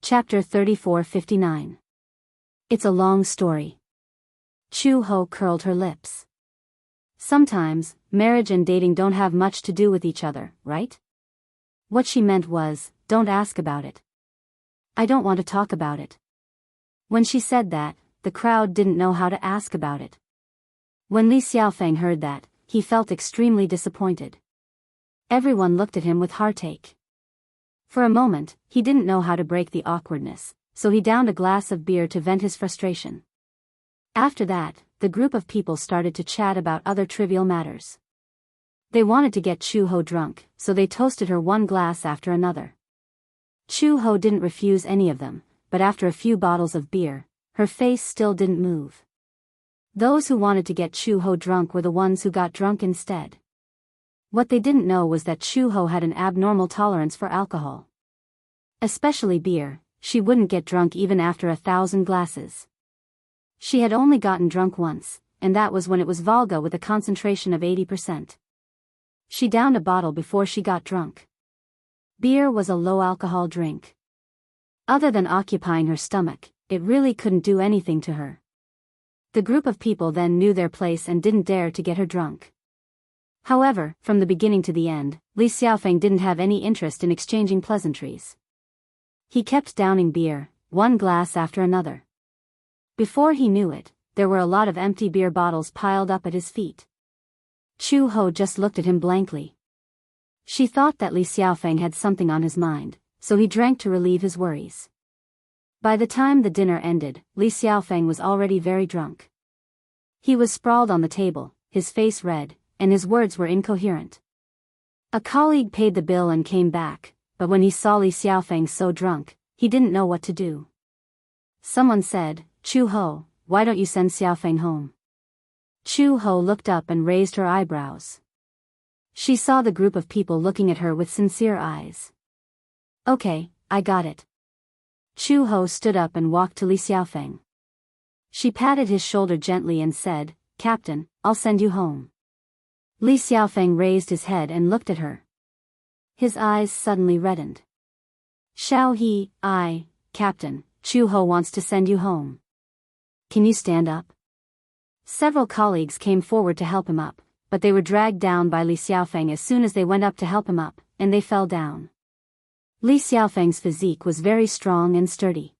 Chapter 3459. It's a long story. Chu-ho curled her lips. Sometimes, marriage and dating don't have much to do with each other, right? What she meant was, don't ask about it. I don't want to talk about it. When she said that, the crowd didn't know how to ask about it. When Li Xiaofeng heard that, he felt extremely disappointed. Everyone looked at him with heartache. For a moment, he didn't know how to break the awkwardness, so he downed a glass of beer to vent his frustration. After that, the group of people started to chat about other trivial matters. They wanted to get Chu-ho drunk, so they toasted her one glass after another. Chu-ho didn't refuse any of them, but after a few bottles of beer, her face still didn't move. Those who wanted to get Chu-ho drunk were the ones who got drunk instead. What they didn't know was that Chu-ho had an abnormal tolerance for alcohol. Especially beer, she wouldn't get drunk even after 1,000 glasses. She had only gotten drunk once, and that was when it was Volga with a concentration of 80%. She downed a bottle before she got drunk. Beer was a low-alcohol drink. Other than occupying her stomach, it really couldn't do anything to her. The group of people then knew their place and didn't dare to get her drunk. However, from the beginning to the end, Li Xiaofeng didn't have any interest in exchanging pleasantries. He kept downing beer, one glass after another. Before he knew it, there were a lot of empty beer bottles piled up at his feet. Chu-ho just looked at him blankly. She thought that Li Xiaofeng had something on his mind, so he drank to relieve his worries. By the time the dinner ended, Li Xiaofeng was already very drunk. He was sprawled on the table, his face red, and his words were incoherent. A colleague paid the bill and came back, but when he saw Li Xiaofeng so drunk, he didn't know what to do. Someone said, "Chu-ho, why don't you send Xiaofeng home?" Chu-ho looked up and raised her eyebrows. She saw the group of people looking at her with sincere eyes. "Okay, I got it." Chu-ho stood up and walked to Li Xiaofeng. She patted his shoulder gently and said, "Captain, I'll send you home." Li Xiaofeng raised his head and looked at her. His eyes suddenly reddened. "Shao he, Captain, Chu-ho wants to send you home. Can you stand up?" Several colleagues came forward to help him up, but they were dragged down by Li Xiaofeng as soon as they went up to help him up, and they fell down. Li Xiaofeng's physique was very strong and sturdy.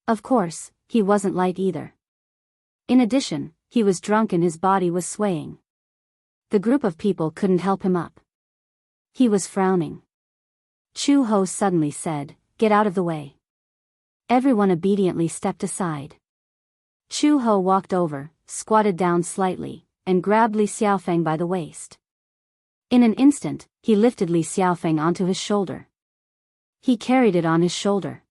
Of course, he wasn't light either. In addition, he was drunk and his body was swaying. The group of people couldn't help him up. He was frowning. Chu-ho suddenly said, "Get out of the way." Everyone obediently stepped aside. Chu-ho walked over, squatted down slightly, and grabbed Li Xiaofeng by the waist. In an instant, he lifted Li Xiaofeng onto his shoulder. He carried it on his shoulder.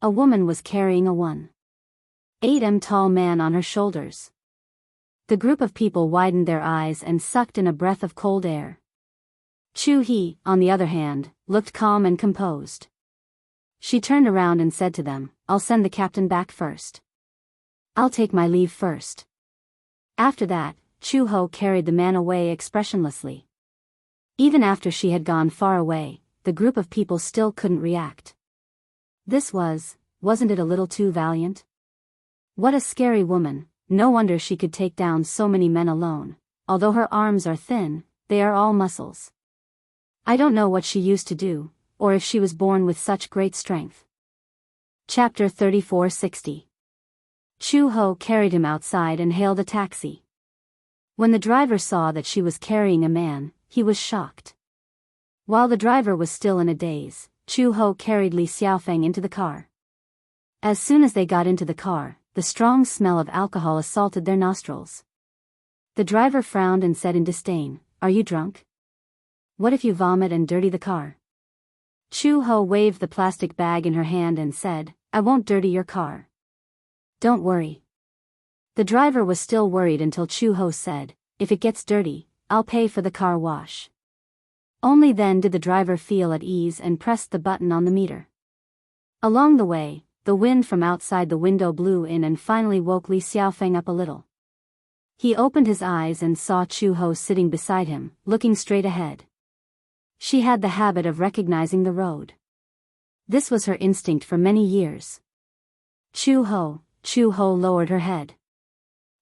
A woman was carrying a 1.8 tall man on her shoulders. The group of people widened their eyes and sucked in a breath of cold air. Chu-he, on the other hand, looked calm and composed. She turned around and said to them, "I'll send the captain back first. I'll take my leave first." After that, Chu-ho carried the man away expressionlessly. Even after she had gone far away, the group of people still couldn't react. Wasn't it a little too valiant? What a scary woman. No wonder she could take down so many men alone. Although her arms are thin, they are all muscles. I don't know what she used to do, or if she was born with such great strength. Chapter 3460. Chu-ho carried him outside and hailed a taxi. When the driver saw that she was carrying a man, he was shocked. While the driver was still in a daze, Chu-ho carried Li Xiaofeng into the car. As soon as they got into the car, the strong smell of alcohol assaulted their nostrils. The driver frowned and said in disdain, "Are you drunk? What if you vomit and dirty the car?" Chu-ho waved the plastic bag in her hand and said, "I won't dirty your car. Don't worry." The driver was still worried until Chu-ho said, "If it gets dirty, I'll pay for the car wash." Only then did the driver feel at ease and pressed the button on the meter. Along the way, the wind from outside the window blew in and finally woke Li Xiaofeng up a little. He opened his eyes and saw Chu-ho sitting beside him, looking straight ahead. She had the habit of recognizing the road. This was her instinct for many years. Chu Ho lowered her head.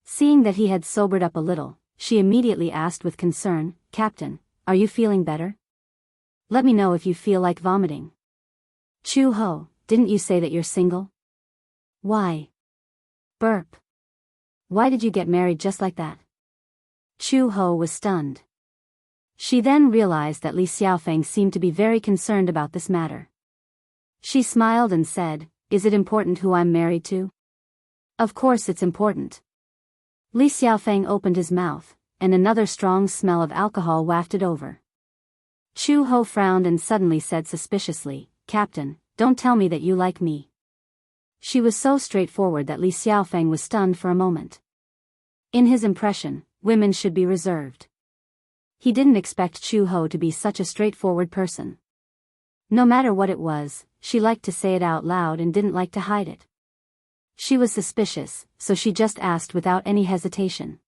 Seeing that he had sobered up a little, she immediately asked with concern, "Captain, are you feeling better? Let me know if you feel like vomiting." "Chu Ho, didn't you say that you're single?" "Why?" Burp. "Why did you get married just like that?" Chu Ho was stunned. She then realized that Li Xiaofeng seemed to be very concerned about this matter. She smiled and said, "Is it important who I'm married to?" "Of course it's important." Li Xiaofeng opened his mouth, and another strong smell of alcohol wafted over. Chu Ho frowned and suddenly said suspiciously, "Captain, don't tell me that you like me." She was so straightforward that Li Xiaofeng was stunned for a moment. In his impression, women should be reserved. He didn't expect Chu Ho to be such a straightforward person. No matter what it was, she liked to say it out loud and didn't like to hide it. She was suspicious, so she just asked without any hesitation.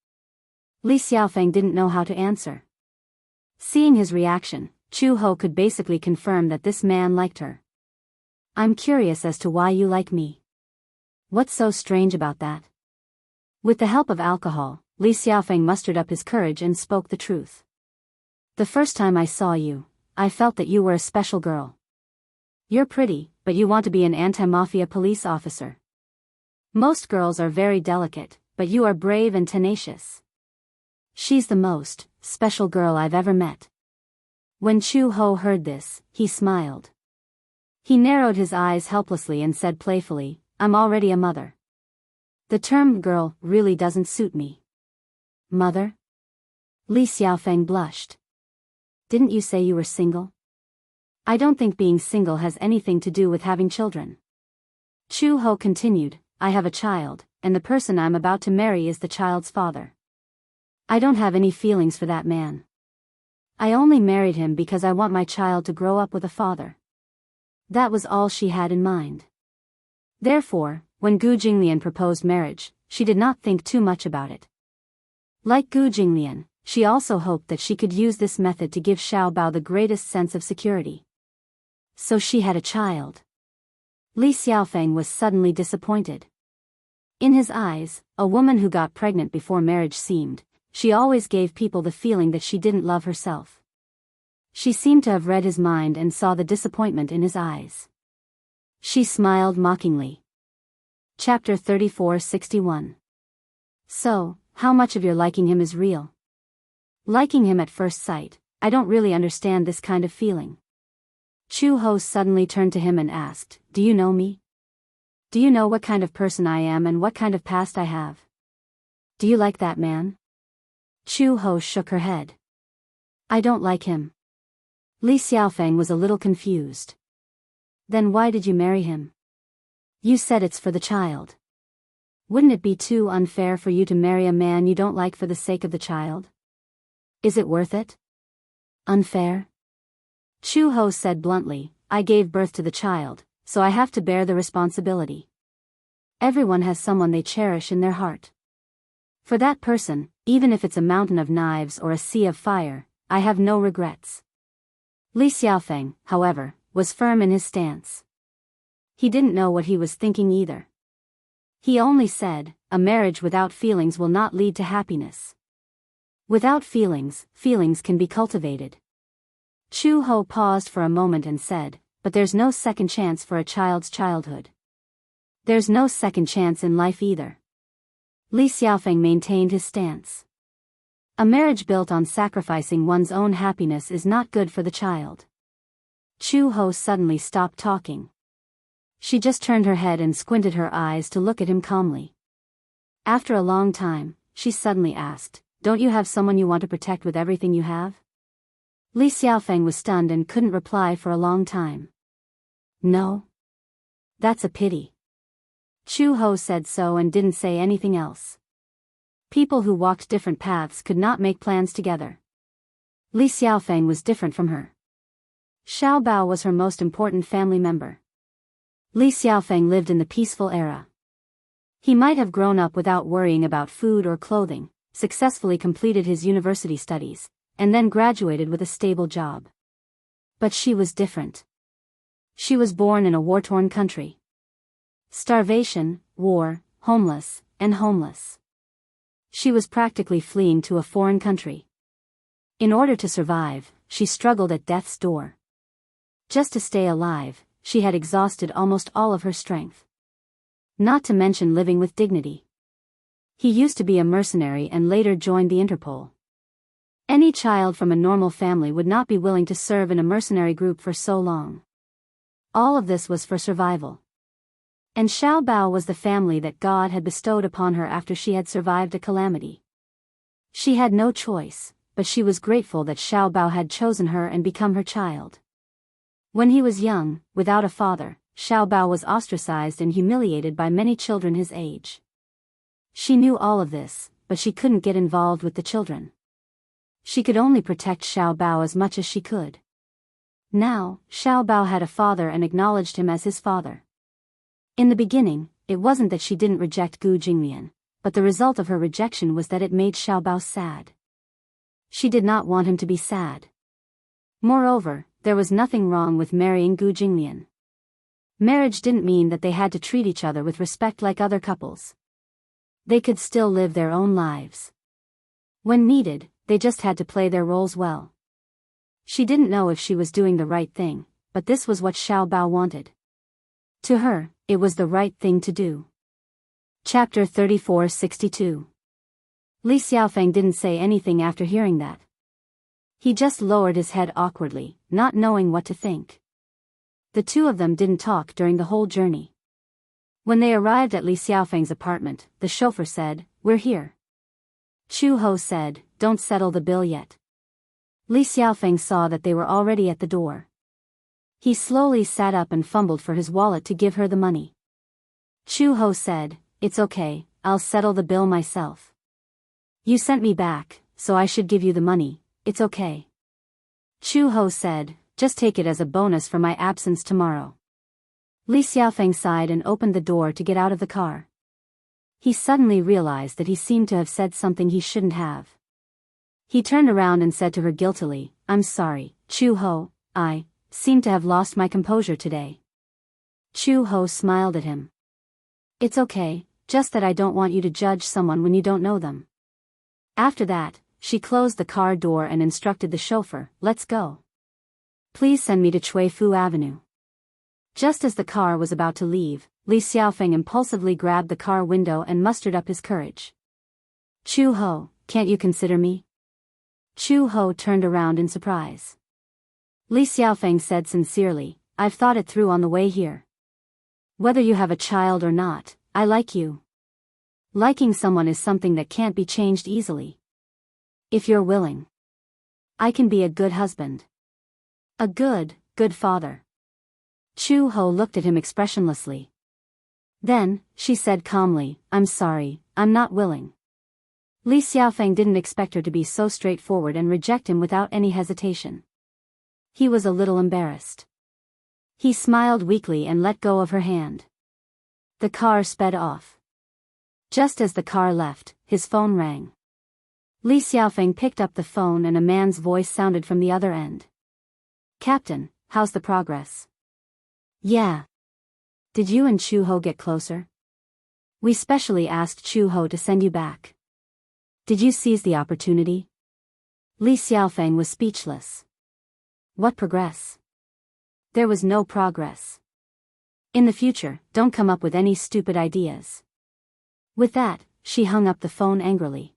Li Xiaofeng didn't know how to answer. Seeing his reaction, Chu Ho could basically confirm that this man liked her. "I'm curious as to why you like me. What's so strange about that?" With the help of alcohol, Li Xiaofeng mustered up his courage and spoke the truth. "The first time I saw you, I felt that you were a special girl. You're pretty, but you want to be an anti-mafia police officer. Most girls are very delicate, but you are brave and tenacious. She's the most special girl I've ever met." When Chu Ho heard this, he smiled. He narrowed his eyes helplessly and said playfully, "I'm already a mother. The term girl really doesn't suit me." "Mother?" Li Xiaofeng blushed. "Didn't you say you were single?" "I don't think being single has anything to do with having children." Chu Ho continued, "I have a child, and the person I'm about to marry is the child's father. I don't have any feelings for that man. I only married him because I want my child to grow up with a father." That was all she had in mind. Therefore, when Gu Jinglian proposed marriage, she did not think too much about it. Like Gu Jinglian, she also hoped that she could use this method to give Xiao Bao the greatest sense of security. So she had a child. Li Xiaofeng was suddenly disappointed. In his eyes, a woman who got pregnant before marriage seemed, she always gave people the feeling that she didn't love herself. She seemed to have read his mind and saw the disappointment in his eyes. She smiled mockingly. Chapter 34:61. "So, how much of your liking him is real?" "Liking him at first sight, I don't really understand this kind of feeling." Chu Ho suddenly turned to him and asked, "Do you know me? Do you know what kind of person I am and what kind of past I have? Do you like that man?" Chu Ho shook her head. "I don't like him." Li Xiaofeng was a little confused. "Then why did you marry him? You said it's for the child. Wouldn't it be too unfair for you to marry a man you don't like for the sake of the child? Is it worth it?" "Unfair?" Chu Ho said bluntly, "I gave birth to the child, so I have to bear the responsibility. Everyone has someone they cherish in their heart. For that person, even if it's a mountain of knives or a sea of fire, I have no regrets." Li Xiaofeng, however, was firm in his stance. He didn't know what he was thinking either. He only said, "A marriage without feelings will not lead to happiness. Without feelings, feelings can be cultivated." Chu Ho paused for a moment and said, "But there's no second chance for a child's childhood. There's no second chance in life either." Li Xiaofeng maintained his stance. A marriage built on sacrificing one's own happiness is not good for the child. Chu Ho suddenly stopped talking. She just turned her head and squinted her eyes to look at him calmly. After a long time, she suddenly asked, "Don't you have someone you want to protect with everything you have?" Li Xiaofeng was stunned and couldn't reply for a long time. "No. That's a pity." Chu Ho said so and didn't say anything else. People who walked different paths could not make plans together. Li Xiaofeng was different from her. Xiao Bao was her most important family member. Li Xiaofeng lived in the peaceful era. He might have grown up without worrying about food or clothing, successfully completed his university studies, and then graduated with a stable job. But she was different. She was born in a war-torn country. Starvation, war, homeless, and homeless. She was practically fleeing to a foreign country. In order to survive, she struggled at death's door. Just to stay alive, she had exhausted almost all of her strength. Not to mention living with dignity. He used to be a mercenary and later joined the Interpol. Any child from a normal family would not be willing to serve in a mercenary group for so long. All of this was for survival. And Xiao Bao was the family that God had bestowed upon her after she had survived a calamity. She had no choice, but she was grateful that Xiao Bao had chosen her and become her child. When he was young, without a father, Xiao Bao was ostracized and humiliated by many children his age. She knew all of this, but she couldn't get involved with the children. She could only protect Xiao Bao as much as she could. Now, Xiao Bao had a father and acknowledged him as his father. In the beginning, it wasn't that she didn't reject Gu Jinglian, but the result of her rejection was that it made Xiao Bao sad. She did not want him to be sad. Moreover, there was nothing wrong with marrying Gu Jinglian. Marriage didn't mean that they had to treat each other with respect like other couples. They could still live their own lives. When needed, they just had to play their roles well. She didn't know if she was doing the right thing, but this was what Xiao Bao wanted. To her, it was the right thing to do. Chapter 3462. Li Xiaofeng didn't say anything after hearing that. He just lowered his head awkwardly, not knowing what to think. The two of them didn't talk during the whole journey. When they arrived at Li Xiaofeng's apartment, the chauffeur said, "We're here." Chu Ho said, "Don't settle the bill yet." Li Xiaofeng saw that they were already at the door. He slowly sat up and fumbled for his wallet to give her the money. Chu Ho said, "It's okay, I'll settle the bill myself. You sent me back, so I should give you the money, it's okay." Chu Ho said, "Just take it as a bonus for my absence tomorrow." Li Xiaofeng sighed and opened the door to get out of the car. He suddenly realized that he seemed to have said something he shouldn't have. He turned around and said to her guiltily, "I'm sorry, Chu Ho, I seem to have lost my composure today." Chu Ho smiled at him. "It's okay, just that I don't want you to judge someone when you don't know them." After that, she closed the car door and instructed the chauffeur, "Let's go. Please send me to Chuifu Avenue." Just as the car was about to leave, Li Xiaofeng impulsively grabbed the car window and mustered up his courage. "Chu Ho, can't you consider me?" Chu Ho turned around in surprise. Li Xiaofeng said sincerely, "I've thought it through on the way here. Whether you have a child or not, I like you. Liking someone is something that can't be changed easily. If you're willing, I can be a good husband. A good father." Chu Ho looked at him expressionlessly. Then, she said calmly, "I'm sorry, I'm not willing." Li Xiaofeng didn't expect her to be so straightforward and reject him without any hesitation. He was a little embarrassed. He smiled weakly and let go of her hand. The car sped off. Just as the car left, his phone rang. Li Xiaofeng picked up the phone and a man's voice sounded from the other end. "Captain, how's the progress?" "Yeah. Did you and Chu Ho get closer? We specially asked Chu Ho to send you back. Did you seize the opportunity?" Li Xiaofeng was speechless. What progress? There was no progress. In the future, don't come up with any stupid ideas. With that, she hung up the phone angrily.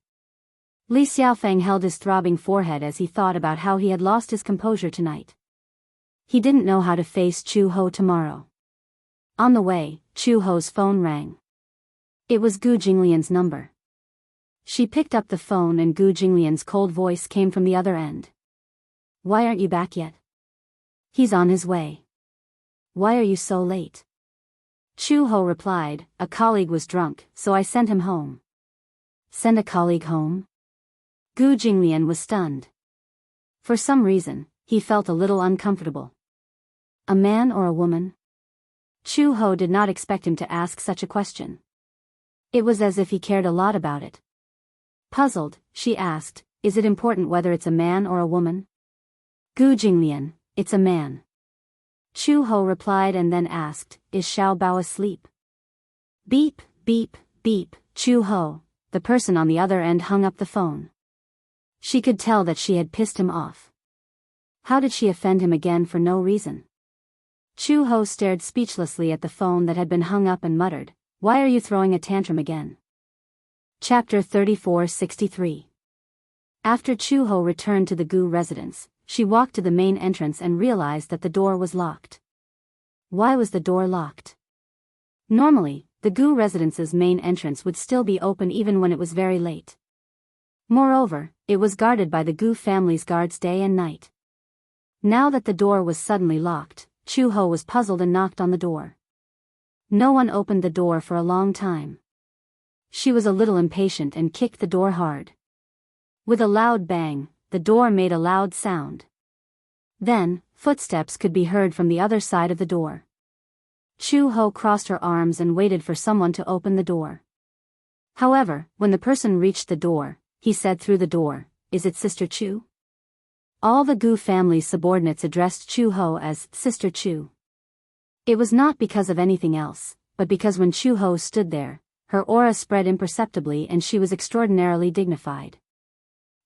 Li Xiaofeng held his throbbing forehead as he thought about how he had lost his composure tonight. He didn't know how to face Chu Ho tomorrow. On the way, Chu Ho's phone rang. It was Gu Jinglian's number. She picked up the phone and Gu Jinglian's cold voice came from the other end. "Why aren't you back yet?" "He's on his way." "Why are you so late?" Chu Ho replied, "A colleague was drunk, so I sent him home." "Send a colleague home?" Gu Jinglian was stunned. For some reason, he felt a little uncomfortable. A man or a woman? Chu Ho did not expect him to ask such a question. It was as if he cared a lot about it. Puzzled, she asked, "Is it important whether it's a man or a woman?" Gu Jinglian, "It's a man." Chu-ho replied and then asked, is Xiao Bao asleep? Beep, beep, beep, Chu-ho. The person on the other end hung up the phone. She could tell that she had pissed him off. How did she offend him again for no reason? Chu-ho stared speechlessly at the phone that had been hung up and muttered, why are you throwing a tantrum again? Chapter 3463. After Chu-ho returned to the Gu residence, she walked to the main entrance and realized that the door was locked. Why was the door locked? Normally, the Gu residence's main entrance would still be open even when it was very late. Moreover, it was guarded by the Gu family's guards day and night. Now that the door was suddenly locked, Chu-ho was puzzled and knocked on the door. No one opened the door for a long time. She was a little impatient and kicked the door hard. With a loud bang, the door made a loud sound. Then, footsteps could be heard from the other side of the door. Chu-ho crossed her arms and waited for someone to open the door. However, when the person reached the door, he said through the door, is it Sister Chu? All the Gu family's subordinates addressed Chu-ho as Sister Chu. It was not because of anything else, but because when Chu-ho stood there, her aura spread imperceptibly and she was extraordinarily dignified.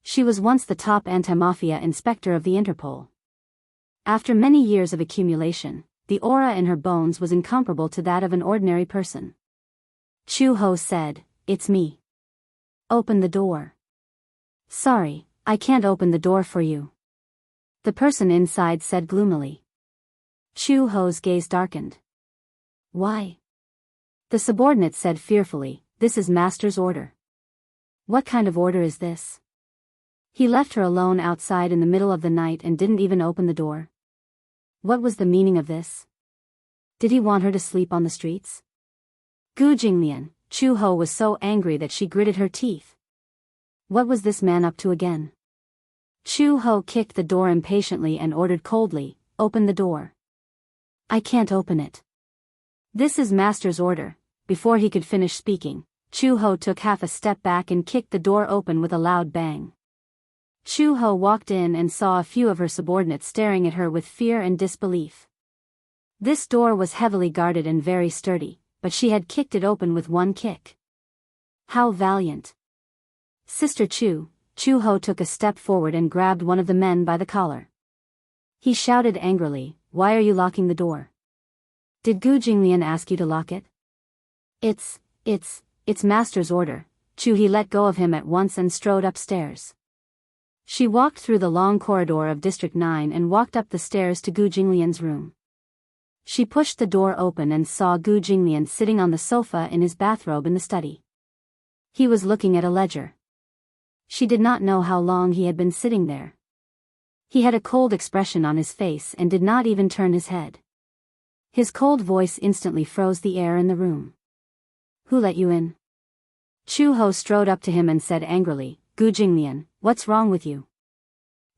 She was once the top anti-mafia inspector of the Interpol. After many years of accumulation, the aura in her bones was incomparable to that of an ordinary person. Chu-ho said, it's me. Open the door. Sorry, I can't open the door for you. The person inside said gloomily. Chu-ho's gaze darkened. Why? The subordinate said fearfully, this is Master's order. What kind of order is this? He left her alone outside in the middle of the night and didn't even open the door. What was the meaning of this? Did he want her to sleep on the streets? Gu Jinglian, Chu-ho was so angry that she gritted her teeth. What was this man up to again? Chu-ho kicked the door impatiently and ordered coldly, open the door. I can't open it. This is Master's order. Before he could finish speaking, Chu-ho took half a step back and kicked the door open with a loud bang. Chu-ho walked in and saw a few of her subordinates staring at her with fear and disbelief. This door was heavily guarded and very sturdy, but she had kicked it open with one kick. How valiant! Sister Chu, Chu-ho took a step forward and grabbed one of the men by the collar. He shouted angrily, why are you locking the door? Did Gu Jinglian ask you to lock it? It's Master's order. Chu-he let go of him at once and strode upstairs. She walked through the long corridor of District 9 and walked up the stairs to Gu Jinglian's room. She pushed the door open and saw Gu Jinglian sitting on the sofa in his bathrobe in the study. He was looking at a ledger. She did not know how long he had been sitting there. He had a cold expression on his face and did not even turn his head. His cold voice instantly froze the air in the room. Who let you in? Chu-ho strode up to him and said angrily, Gu Jinglian, what's wrong with you?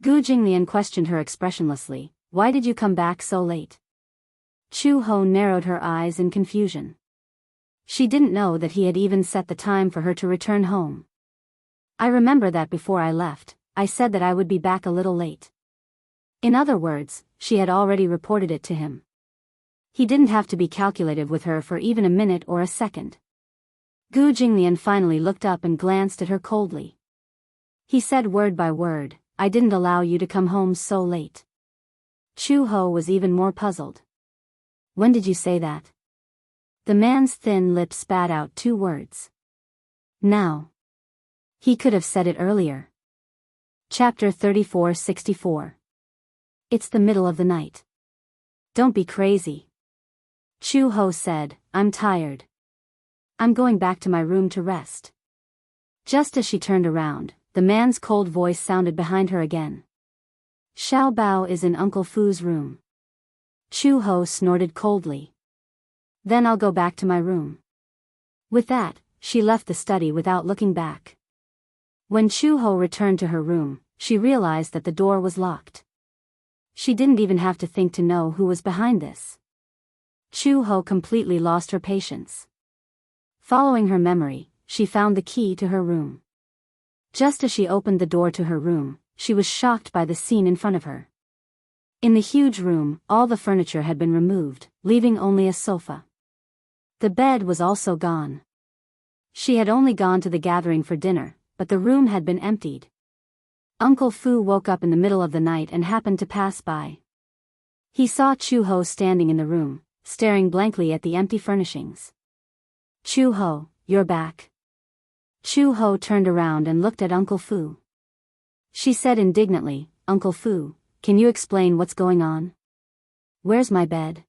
Gu Jinglian questioned her expressionlessly, why did you come back so late? Chu-ho narrowed her eyes in confusion. She didn't know that he had even set the time for her to return home. I remember that before I left, I said that I would be back a little late. In other words, she had already reported it to him. He didn't have to be calculative with her for even a minute or a second. Gu Jinglian finally looked up and glanced at her coldly. He said word by word, I didn't allow you to come home so late. Chu-ho was even more puzzled. When did you say that? The man's thin lips spat out two words. Now. He could have said it earlier. Chapter 3464. It's the middle of the night. Don't be crazy. Chu-ho said, I'm tired. I'm going back to my room to rest. Just as she turned around, the man's cold voice sounded behind her again. Xiao Bao is in Uncle Fu's room. Chu-ho snorted coldly. Then I'll go back to my room. With that, she left the study without looking back. When Chu-ho returned to her room, she realized that the door was locked. She didn't even have to think to know who was behind this. Chu-ho completely lost her patience. Following her memory, she found the key to her room. Just as she opened the door to her room, she was shocked by the scene in front of her. In the huge room, all the furniture had been removed, leaving only a sofa. The bed was also gone. She had only gone to the gathering for dinner, but the room had been emptied. Uncle Fu woke up in the middle of the night and happened to pass by. He saw Chu-ho standing in the room, staring blankly at the empty furnishings. Chu-ho, you're back. Chu-ho turned around and looked at Uncle Fu. She said indignantly, Uncle Fu, can you explain what's going on? Where's my bed?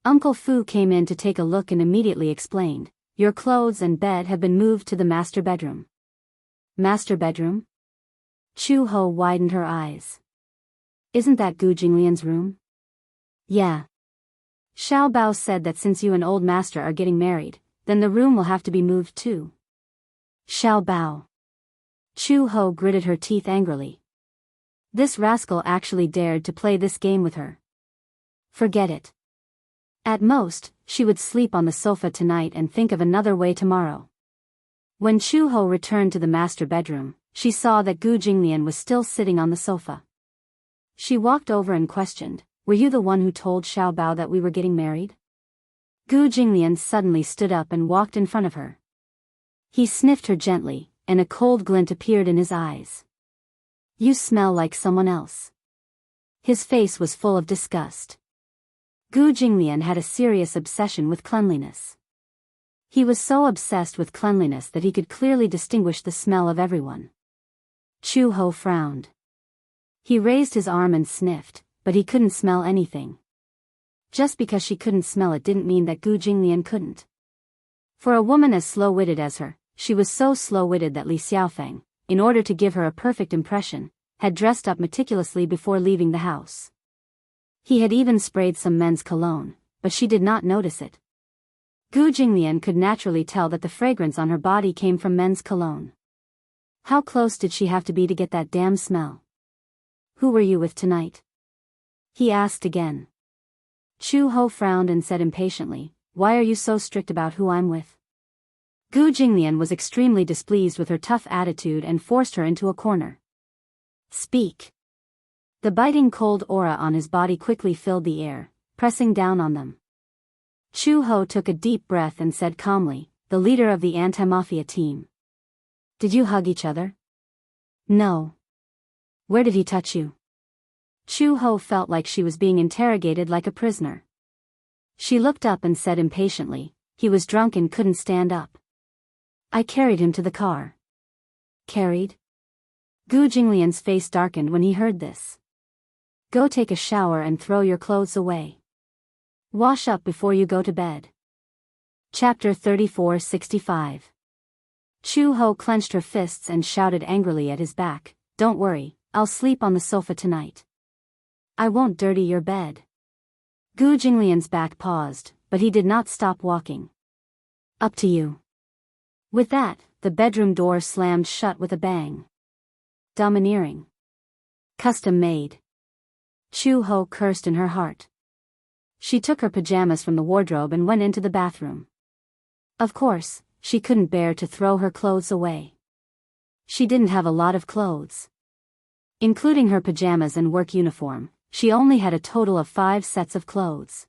Uncle Fu came in to take a look and immediately explained, your clothes and bed have been moved to the master bedroom. Master bedroom? Chu-ho widened her eyes. Isn't that Gu Jinglian's room? Yeah. Xiao Bao said that since you and old master are getting married, then the room will have to be moved too. Xiao Bao. Chu-ho gritted her teeth angrily. This rascal actually dared to play this game with her. Forget it. At most, she would sleep on the sofa tonight and think of another way tomorrow. When Chu-ho returned to the master bedroom, she saw that Gu Jinglian was still sitting on the sofa. She walked over and questioned, were you the one who told Xiao Bao that we were getting married? Gu Jinglian suddenly stood up and walked in front of her. He sniffed her gently, and a cold glint appeared in his eyes. You smell like someone else. His face was full of disgust. Gu Jinglian had a serious obsession with cleanliness. He was so obsessed with cleanliness that he could clearly distinguish the smell of everyone. Chu-ho frowned. He raised his arm and sniffed, but he couldn't smell anything. Just because she couldn't smell it didn't mean that Gu Jinglian couldn't. For a woman as slow-witted as her, she was so slow-witted that Li Xiaofeng, in order to give her a perfect impression, had dressed up meticulously before leaving the house. He had even sprayed some men's cologne, but she did not notice it. Gu Jinglian could naturally tell that the fragrance on her body came from men's cologne. How close did she have to be to get that damn smell? Who were you with tonight? He asked again. Chu-ho frowned and said impatiently, why are you so strict about who I'm with? Gu Jinglian was extremely displeased with her tough attitude and forced her into a corner. Speak. The biting cold aura on his body quickly filled the air, pressing down on them. Chu-ho took a deep breath and said calmly, the leader of the anti-mafia team. Did you hug each other? No. Where did he touch you? Chu-ho felt like she was being interrogated like a prisoner. She looked up and said impatiently, he was drunk and couldn't stand up. I carried him to the car. Carried? Gu Jinglian's face darkened when he heard this. Go take a shower and throw your clothes away. Wash up before you go to bed. Chapter 34:65. Chu-ho clenched her fists and shouted angrily at his back, don't worry, I'll sleep on the sofa tonight. I won't dirty your bed. Gu Jinglian's back paused, but he did not stop walking. Up to you. With that, the bedroom door slammed shut with a bang. Domineering. Custom made. Chu-ho cursed in her heart. She took her pajamas from the wardrobe and went into the bathroom. Of course, she couldn't bear to throw her clothes away. She didn't have a lot of clothes. Including her pajamas and work uniform, she only had a total of 5 sets of clothes.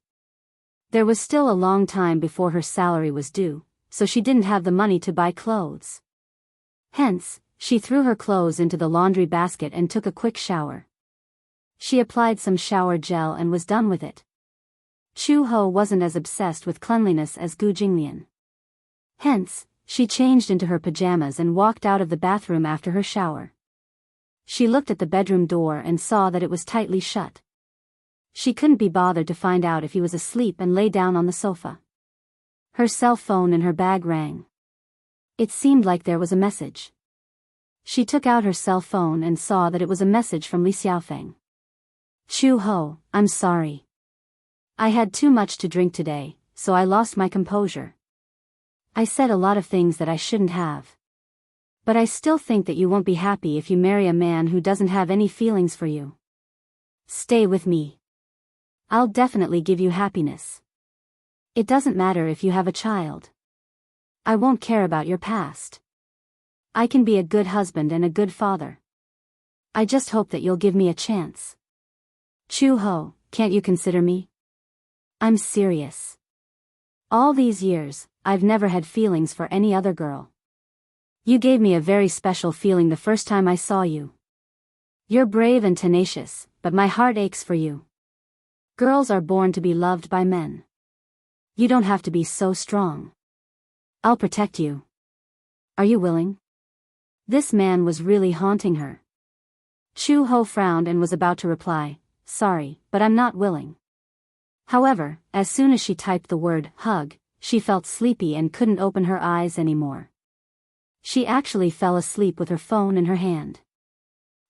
There was still a long time before her salary was due, so she didn't have the money to buy clothes. Hence, she threw her clothes into the laundry basket and took a quick shower. She applied some shower gel and was done with it. Chu-ho wasn't as obsessed with cleanliness as Gu Jinglian. Hence, she changed into her pajamas and walked out of the bathroom after her shower. She looked at the bedroom door and saw that it was tightly shut. She couldn't be bothered to find out if he was asleep and lay down on the sofa. Her cell phone in her bag rang. It seemed like there was a message. She took out her cell phone and saw that it was a message from Li Xiaofeng. Chu-ho, I'm sorry. I had too much to drink today, so I lost my composure. I said a lot of things that I shouldn't have. But I still think that you won't be happy if you marry a man who doesn't have any feelings for you. Stay with me. I'll definitely give you happiness. It doesn't matter if you have a child. I won't care about your past. I can be a good husband and a good father. I just hope that you'll give me a chance. Chu-ho, can't you consider me? I'm serious. All these years, I've never had feelings for any other girl. You gave me a very special feeling the first time I saw you. You're brave and tenacious, but my heart aches for you. Girls are born to be loved by men. You don't have to be so strong. I'll protect you. Are you willing? This man was really haunting her. Chu-ho frowned and was about to reply, sorry, but I'm not willing. However, as soon as she typed the word hug, she felt sleepy and couldn't open her eyes anymore. She actually fell asleep with her phone in her hand.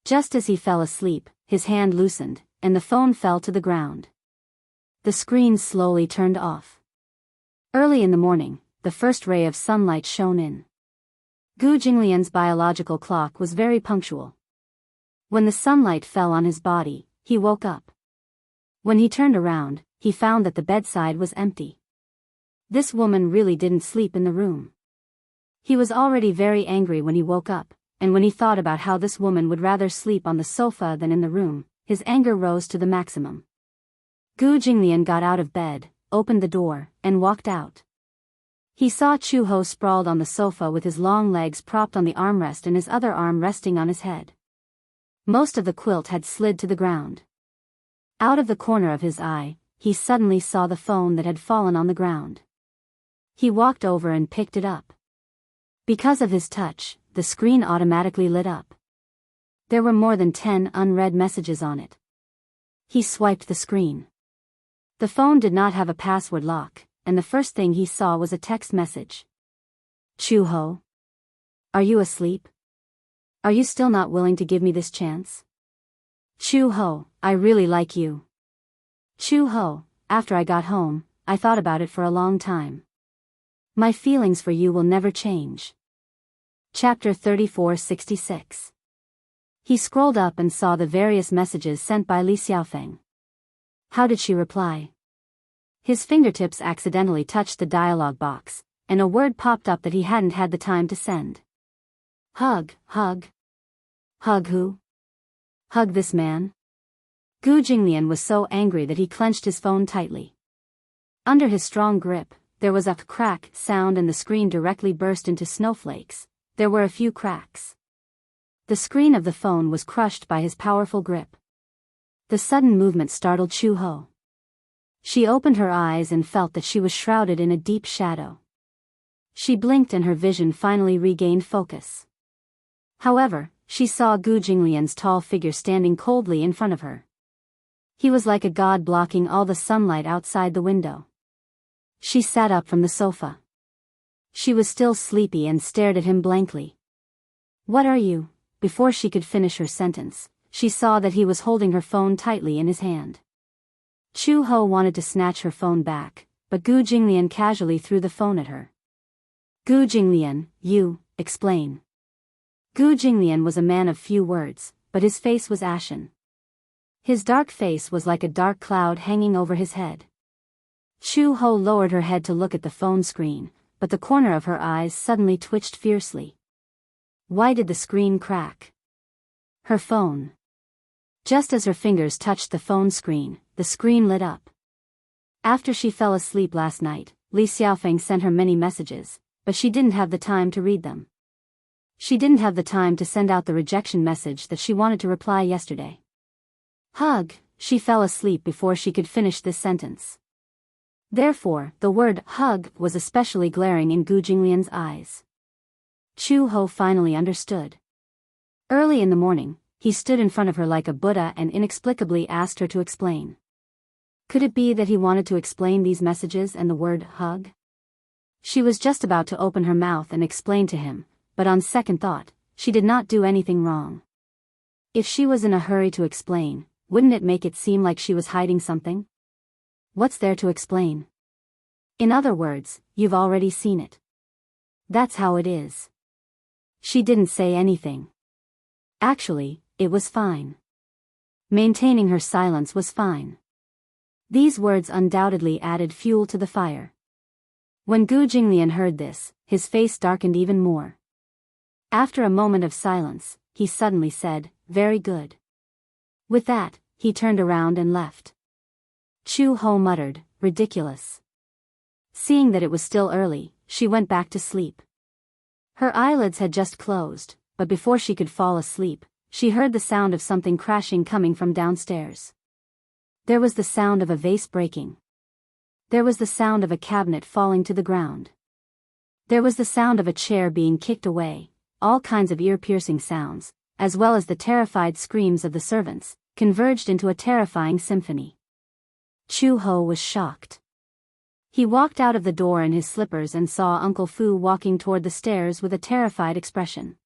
Just as he fell asleep, his hand loosened, and the phone fell to the ground. The screen slowly turned off. Early in the morning, the first ray of sunlight shone in. Gu Jinglian's biological clock was very punctual. When the sunlight fell on his body, he woke up. When he turned around, he found that the bedside was empty. This woman really didn't sleep in the room. He was already very angry when he woke up, and when he thought about how this woman would rather sleep on the sofa than in the room, his anger rose to the maximum. Gu Jinglian got out of bed, opened the door, and walked out. He saw Chu-ho sprawled on the sofa with his long legs propped on the armrest and his other arm resting on his head. Most of the quilt had slid to the ground. Out of the corner of his eye, he suddenly saw the phone that had fallen on the ground. He walked over and picked it up. Because of his touch, the screen automatically lit up. There were more than 10 unread messages on it. He swiped the screen. The phone did not have a password lock, and the first thing he saw was a text message. Chu-ho? Are you asleep? Are you still not willing to give me this chance? Chu-ho, I really like you. Chu-ho, after I got home, I thought about it for a long time. My feelings for you will never change. Chapter 3466. He scrolled up and saw the various messages sent by Li Xiaofeng. How did she reply? His fingertips accidentally touched the dialog box, and a word popped up that he hadn't had the time to send. Hug, hug. Hug who? Hug this man? Gu Jinglian was so angry that he clenched his phone tightly. Under his strong grip, there was a crack sound and the screen directly burst into snowflakes. There were a few cracks. The screen of the phone was crushed by his powerful grip. The sudden movement startled Chu-ho. She opened her eyes and felt that she was shrouded in a deep shadow. She blinked and her vision finally regained focus. However, she saw Gu Jinglian's tall figure standing coldly in front of her. He was like a god blocking all the sunlight outside the window. She sat up from the sofa. She was still sleepy and stared at him blankly. What are you? Before she could finish her sentence, she saw that he was holding her phone tightly in his hand. Chu-ho wanted to snatch her phone back, but Gu Jinglian casually threw the phone at her. Gu Jinglian, you, explain. Gu Jinglian was a man of few words, but his face was ashen. His dark face was like a dark cloud hanging over his head. Chu-ho lowered her head to look at the phone screen, but the corner of her eyes suddenly twitched fiercely. Why did the screen crack? Her phone. Just as her fingers touched the phone screen, the screen lit up. After she fell asleep last night, Li Xiaofeng sent her many messages, but she didn't have the time to read them. She didn't have the time to send out the rejection message that she wanted to reply yesterday. Hug, she fell asleep before she could finish this sentence. Therefore, the word hug was especially glaring in Gu Jinglian's eyes. Chu-ho finally understood. Early in the morning, he stood in front of her like a Buddha and inexplicably asked her to explain. Could it be that he wanted to explain these messages and the word hug? She was just about to open her mouth and explain to him, but on second thought, she did not do anything wrong. If she was in a hurry to explain, wouldn't it make it seem like she was hiding something? What's there to explain? In other words, you've already seen it. That's how it is. She didn't say anything. Actually, it was fine. Maintaining her silence was fine. These words undoubtedly added fuel to the fire. When Gu Jinglian heard this, his face darkened even more. After a moment of silence, he suddenly said, "Very good." With that, he turned around and left. Chu Ho muttered, ridiculous. Seeing that it was still early, she went back to sleep. Her eyelids had just closed, but before she could fall asleep, she heard the sound of something crashing coming from downstairs. There was the sound of a vase breaking. There was the sound of a cabinet falling to the ground. There was the sound of a chair being kicked away, all kinds of ear-piercing sounds, as well as the terrified screams of the servants, converged into a terrifying symphony. Chu Ho was shocked. He walked out of the door in his slippers and saw Uncle Fu walking toward the stairs with a terrified expression.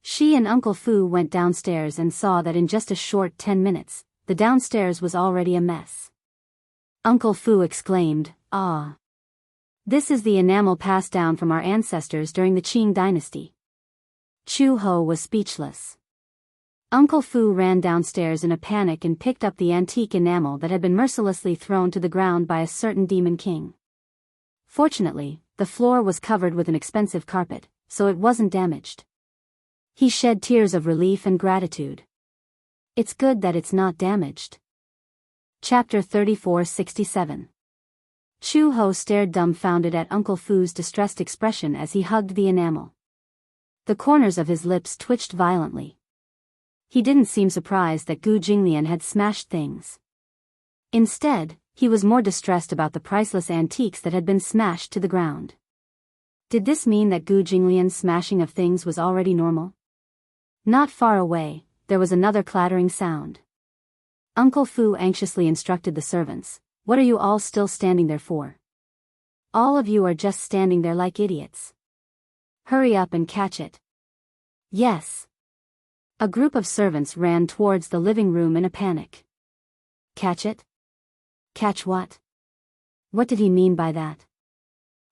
She and Uncle Fu went downstairs and saw that in just a short 10 minutes, the downstairs was already a mess. Uncle Fu exclaimed, "Ah! This is the enamel passed down from our ancestors during the Qing dynasty." Chu Ho was speechless. Uncle Fu ran downstairs in a panic and picked up the antique enamel that had been mercilessly thrown to the ground by a certain demon king. Fortunately, the floor was covered with an expensive carpet, so it wasn't damaged. He shed tears of relief and gratitude. It's good that it's not damaged. Chapter 3467. Chu Ho stared dumbfounded at Uncle Fu's distressed expression as he hugged the enamel. The corners of his lips twitched violently. He didn't seem surprised that Gu Jinglian had smashed things. Instead, he was more distressed about the priceless antiques that had been smashed to the ground. Did this mean that Gu Jinglian's smashing of things was already normal? Not far away, there was another clattering sound. Uncle Fu anxiously instructed the servants, "What are you all still standing there for? All of you are just standing there like idiots. Hurry up and catch it." "Yes." A group of servants ran towards the living room in a panic. "Catch it? Catch what? What did he mean by that?"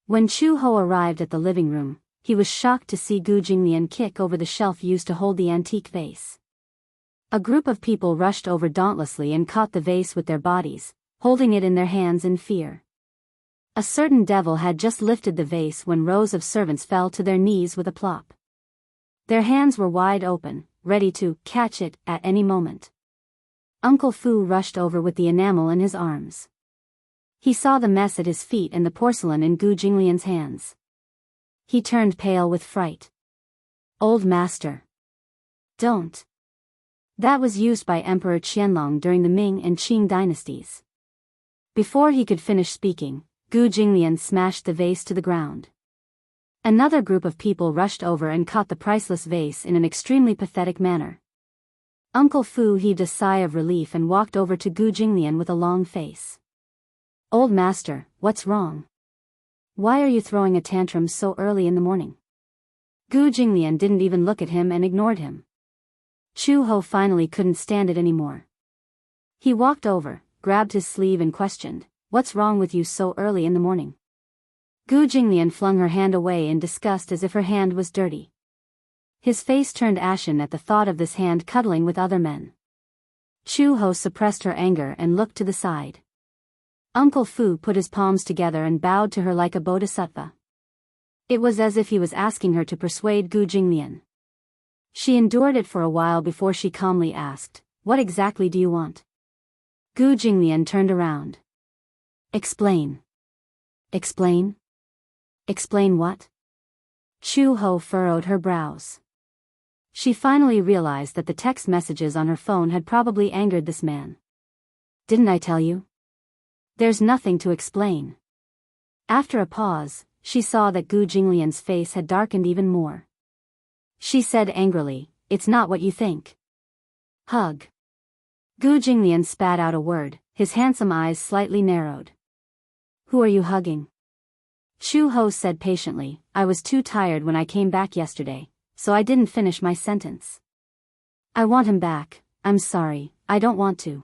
When Chu Ho arrived at the living room, he was shocked to see Gu Jinglian kick over the shelf used to hold the antique vase. A group of people rushed over dauntlessly and caught the vase with their bodies, holding it in their hands in fear. A certain devil had just lifted the vase when rows of servants fell to their knees with a plop. Their hands were wide open, ready to catch it at any moment. Uncle Fu rushed over with the enamel in his arms. He saw the mess at his feet and the porcelain in Gu Jinglian's hands. He turned pale with fright. "Old master. Don't. That was used by Emperor Qianlong during the Ming and Qing dynasties." Before he could finish speaking, Gu Jinglian smashed the vase to the ground. Another group of people rushed over and caught the priceless vase in an extremely pathetic manner. Uncle Fu heaved a sigh of relief and walked over to Gu Jinglian with a long face. "Old master, what's wrong? Why are you throwing a tantrum so early in the morning?" Gu Jinglian didn't even look at him and ignored him. Chu Ho finally couldn't stand it anymore. He walked over, grabbed his sleeve and questioned, "What's wrong with you so early in the morning?" Gu Jinglian flung her hand away in disgust as if her hand was dirty. His face turned ashen at the thought of this hand cuddling with other men. Chu Ho suppressed her anger and looked to the side. Uncle Fu put his palms together and bowed to her like a bodhisattva. It was as if he was asking her to persuade Gu Jinglian. She endured it for a while before she calmly asked, "What exactly do you want?" Gu Jinglian turned around. "Explain." "Explain? Explain what?" Chu Ho furrowed her brows. She finally realized that the text messages on her phone had probably angered this man. "Didn't I tell you? There's nothing to explain." After a pause, she saw that Gu Jinglian's face had darkened even more. She said angrily, "It's not what you think." "Hug." Gu Jinglian spat out a word, his handsome eyes slightly narrowed. "Who are you hugging?" Chu Ho said patiently, "I was too tired when I came back yesterday, so I didn't finish my sentence. I want him back. I'm sorry, I don't want to.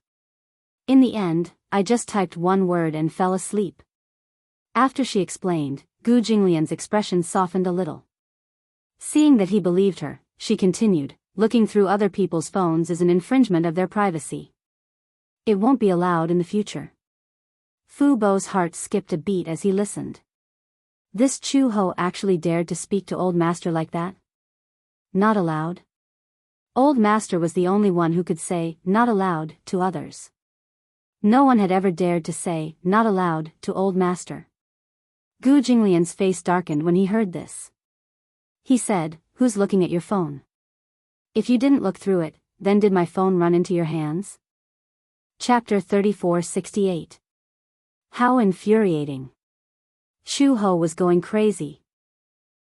In the end, I just typed one word and fell asleep." After she explained, Gu Jinglian's expression softened a little. Seeing that he believed her, she continued, "Looking through other people's phones is an infringement of their privacy. It won't be allowed in the future." Fu Bo's heart skipped a beat as he listened. This Chu Ho actually dared to speak to Old Master like that? Not allowed? Old Master was the only one who could say, "Not allowed," to others. No one had ever dared to say, "Not allowed," to Old Master. Gu Jinglian's face darkened when he heard this. He said, "Who's looking at your phone? If you didn't look through it, then did my phone run into your hands?" Chapter 3468. How infuriating. Chu Ho was going crazy.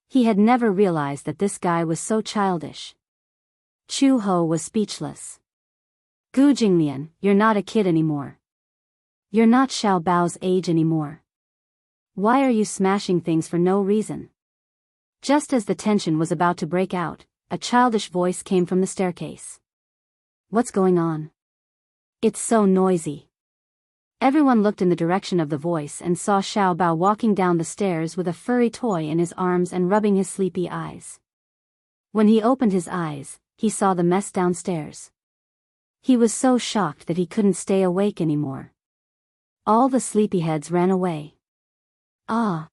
He had never realized that this guy was so childish. Chu Ho was speechless. "Gu Jinglian, you're not a kid anymore. You're not Xiao Bao's age anymore. Why are you smashing things for no reason?" Just as the tension was about to break out, a childish voice came from the staircase. "What's going on? It's so noisy." Everyone looked in the direction of the voice and saw Xiao Bao walking down the stairs with a furry toy in his arms and rubbing his sleepy eyes. When he opened his eyes, he saw the mess downstairs. He was so shocked that he couldn't stay awake anymore. All the sleepyheads ran away. Ah!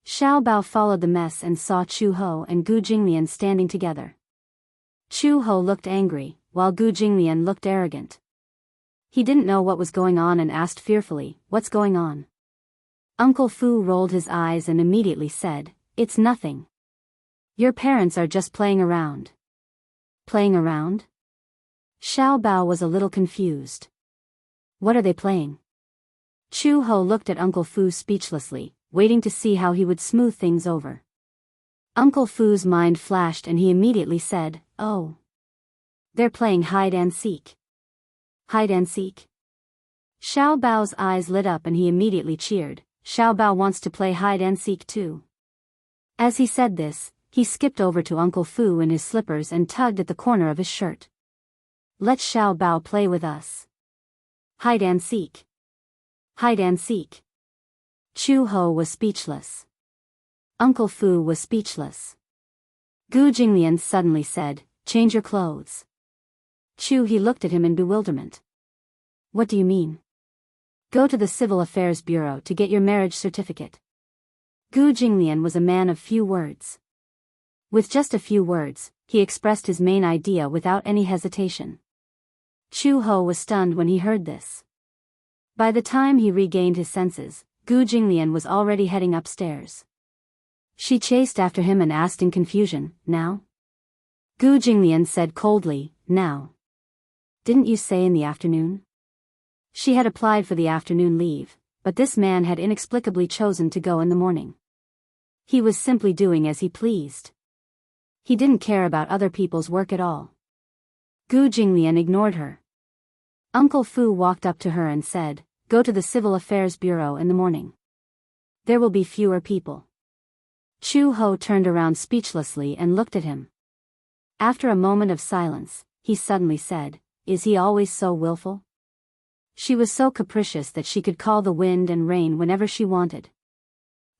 Xiao Bao followed the mess and saw Chu Ho and Gu Jinglian standing together. Chu Ho looked angry, while Gu Jinglian looked arrogant. He didn't know what was going on and asked fearfully, "What's going on?" Uncle Fu rolled his eyes and immediately said, "It's nothing. Your parents are just playing around." Playing around? Xiao Bao was a little confused. What are they playing? Chu Ho looked at Uncle Fu speechlessly, waiting to see how he would smooth things over. Uncle Fu's mind flashed and he immediately said, "Oh. They're playing hide and seek." Hide and seek? Xiao Bao's eyes lit up and he immediately cheered. Xiao Bao wants to play hide and seek too. As he said this, he skipped over to Uncle Fu in his slippers and tugged at the corner of his shirt. "Let Xiao Bao play with us. Hide and seek. Hide and seek." Chu Ho was speechless. Uncle Fu was speechless. Gu Jinglian suddenly said, "Change your clothes." He looked at him in bewilderment. "What do you mean?" "Go to the Civil Affairs Bureau to get your marriage certificate." Gu Jinglian was a man of few words. With just a few words, he expressed his main idea without any hesitation. Chu Ho was stunned when he heard this. By the time he regained his senses, Gu Jinglian was already heading upstairs. She chased after him and asked in confusion, "Now?" Gu Jinglian said coldly, "Now. Didn't you say in the afternoon?" She had applied for the afternoon leave, but this man had inexplicably chosen to go in the morning. He was simply doing as he pleased. He didn't care about other people's work at all. Gu Jinglian ignored her. Uncle Fu walked up to her and said, "Go to the Civil Affairs Bureau in the morning. There will be fewer people." Chu Ho turned around speechlessly and looked at him. After a moment of silence, he suddenly said, "Is he always so willful?" She was so capricious that she could call the wind and rain whenever she wanted.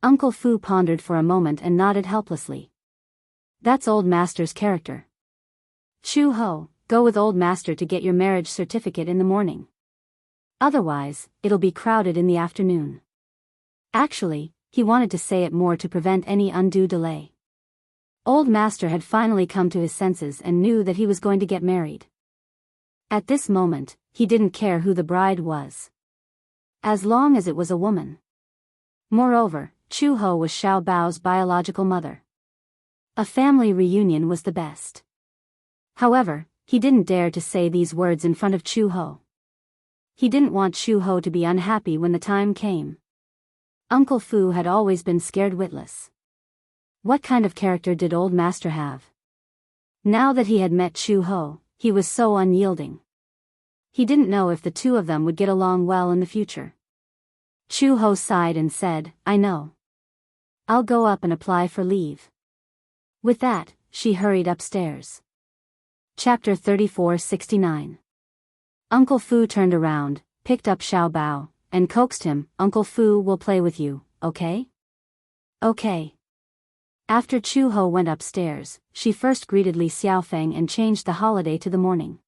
Uncle Fu pondered for a moment and nodded helplessly. "That's Old Master's character. Chu Ho, go with Old Master to get your marriage certificate in the morning. Otherwise, it'll be crowded in the afternoon." Actually, he wanted to say it more to prevent any undue delay. Old Master had finally come to his senses and knew that he was going to get married. At this moment, he didn't care who the bride was, as long as it was a woman. Moreover, Chu Ho was Xiao Bao's biological mother. A family reunion was the best. However, he didn't dare to say these words in front of Chu Ho. He didn't want Chu Ho to be unhappy when the time came. Uncle Fu had always been scared witless. What kind of character did Old Master have? Now that he had met Chu Ho, he was so unyielding. He didn't know if the two of them would get along well in the future. Chu Ho sighed and said, "I know. I'll go up and apply for leave." With that, she hurried upstairs. Chapter 3469. Uncle Fu turned around, picked up Xiao Bao, and coaxed him, "Uncle Fu will play with you, okay?" "Okay." After Chu Ho went upstairs, she first greeted Li Xiaofeng and changed the holiday to the morning.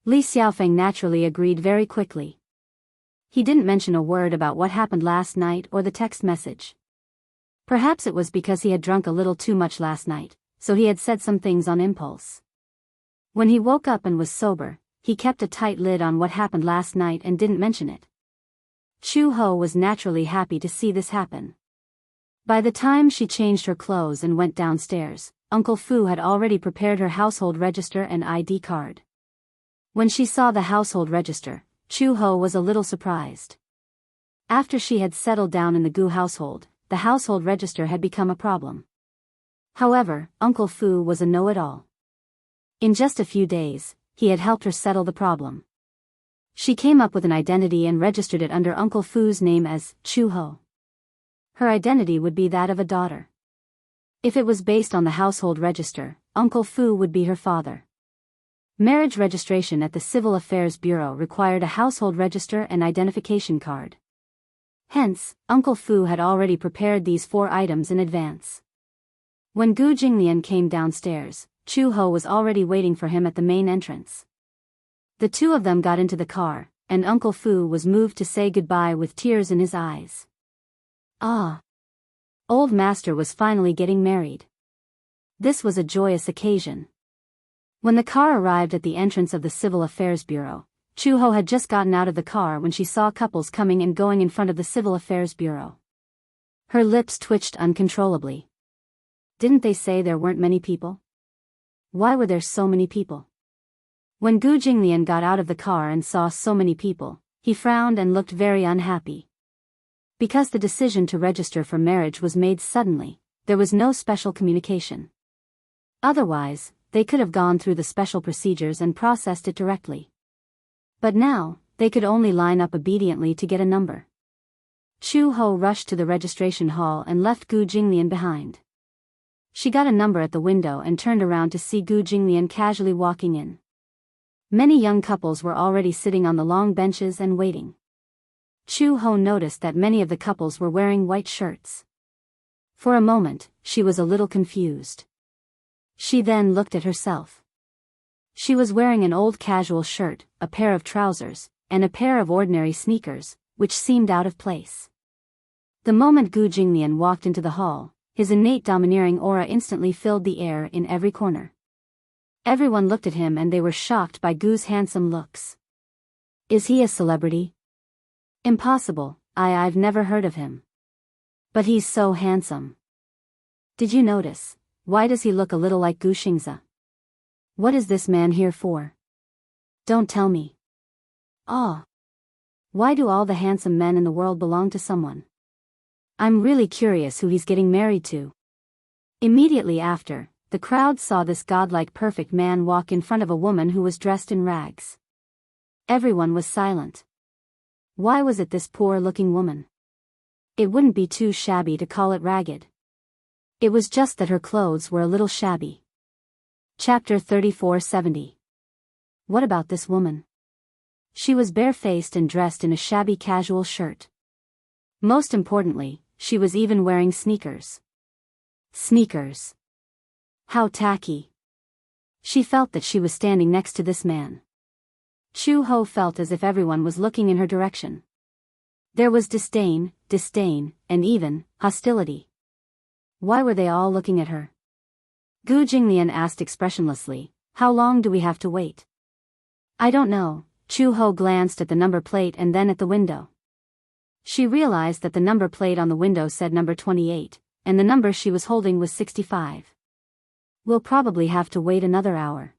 Li Xiaofeng naturally agreed very quickly. He didn't mention a word about what happened last night or the text message. Perhaps it was because he had drunk a little too much last night, so he had said some things on impulse. When he woke up and was sober, he kept a tight lid on what happened last night and didn't mention it. Chu-ho was naturally happy to see this happen. By the time she changed her clothes and went downstairs, Uncle Fu had already prepared her household register and ID card. When she saw the household register, Chu-ho was a little surprised. After she had settled down in the Gu household, the household register had become a problem. However, Uncle Fu was a know-it-all. In just a few days, he had helped her settle the problem. She came up with an identity and registered it under Uncle Fu's name as Chu-ho. Her identity would be that of a daughter. If it was based on the household register, Uncle Fu would be her father. Marriage registration at the Civil Affairs Bureau required a household register and identification card. Hence, Uncle Fu had already prepared these 4 items in advance. When Gu Jinglian came downstairs, Chu-ho was already waiting for him at the main entrance. The two of them got into the car, and Uncle Fu was moved to say goodbye with tears in his eyes. Ah! Old Master was finally getting married. This was a joyous occasion. When the car arrived at the entrance of the Civil Affairs Bureau, Chu-ho had just gotten out of the car when she saw couples coming and going in front of the Civil Affairs Bureau. Her lips twitched uncontrollably. Didn't they say there weren't many people? Why were there so many people? When Gu Jinglian got out of the car and saw so many people, he frowned and looked very unhappy. Because the decision to register for marriage was made suddenly, there was no special communication. Otherwise, they could have gone through the special procedures and processed it directly. But now, they could only line up obediently to get a number. Chu-ho rushed to the registration hall and left Gu Jinglian behind. She got a number at the window and turned around to see Gu Jinglian casually walking in. Many young couples were already sitting on the long benches and waiting. Chu-ho noticed that many of the couples were wearing white shirts. For a moment, she was a little confused. She then looked at herself. She was wearing an old casual shirt, a pair of trousers, and a pair of ordinary sneakers, which seemed out of place. The moment Gu Jinglian walked into the hall, his innate domineering aura instantly filled the air in every corner. Everyone looked at him and they were shocked by Gu's handsome looks. Is he a celebrity? Impossible, I've never heard of him. But he's so handsome. Did you notice? Why does he look a little like Gu Xingze? What is this man here for? Don't tell me. Ah. Why do all the handsome men in the world belong to someone? I'm really curious who he's getting married to. Immediately after, the crowd saw this godlike perfect man walk in front of a woman who was dressed in rags. Everyone was silent. Why was it this poor-looking woman? It wouldn't be too shabby to call it ragged. It was just that her clothes were a little shabby. Chapter 3470. What about this woman? She was barefaced and dressed in a shabby casual shirt. Most importantly, she was even wearing sneakers. Sneakers. How tacky. She felt that she was standing next to this man. Chu-ho felt as if everyone was looking in her direction. There was disdain, and even hostility. Why were they all looking at her? Gu Jinglian asked expressionlessly, "How long do we have to wait?" "I don't know." Chu-ho glanced at the number plate and then at the window. She realized that the number plate on the window said number 28, and the number she was holding was 65. "We'll probably have to wait another hour."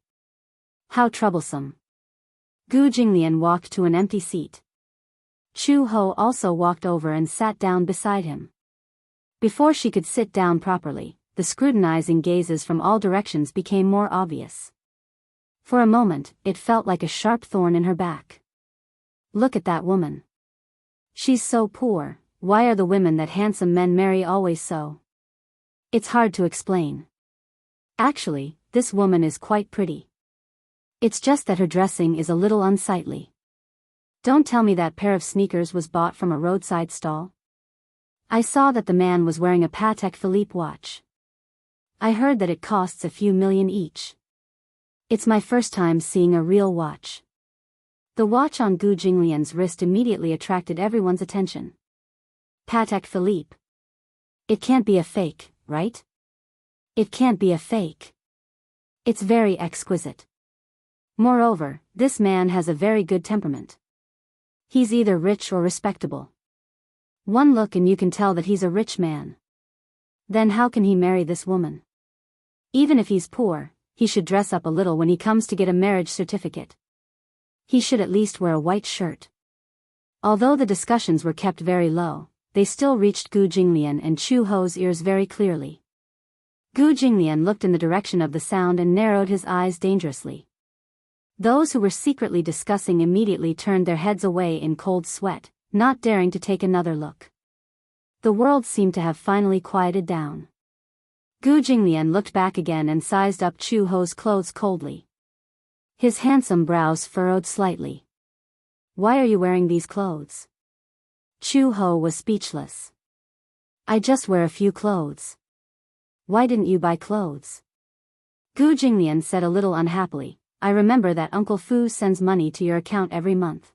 How troublesome. Gu Jinglian walked to an empty seat. Chu-ho also walked over and sat down beside him. Before she could sit down properly, the scrutinizing gazes from all directions became more obvious. For a moment, it felt like a sharp thorn in her back. Look at that woman. She's so poor. Why are the women that handsome men marry always so? It's hard to explain. Actually, this woman is quite pretty. It's just that her dressing is a little unsightly. Don't tell me that pair of sneakers was bought from a roadside stall. I saw that the man was wearing a Patek Philippe watch. I heard that it costs a few million each. It's my first time seeing a real watch. The watch on Gu Jinglian's wrist immediately attracted everyone's attention. Patek Philippe. It can't be a fake, right? It can't be a fake. It's very exquisite. Moreover, this man has a very good temperament. He's either rich or respectable. One look and you can tell that he's a rich man. Then how can he marry this woman? Even if he's poor, he should dress up a little when he comes to get a marriage certificate. He should at least wear a white shirt. Although the discussions were kept very low, they still reached Gu Jinglian and Chu Ho's ears very clearly. Gu Jinglian looked in the direction of the sound and narrowed his eyes dangerously. Those who were secretly discussing immediately turned their heads away in cold sweat, not daring to take another look. The world seemed to have finally quieted down. Gu Jinglian looked back again and sized up Chu Ho's clothes coldly. His handsome brows furrowed slightly. Why are you wearing these clothes? Chu Ho was speechless. I just wear a few clothes. Why didn't you buy clothes? Gu Jinglian said a little unhappily. I remember that Uncle Fu sends money to your account every month.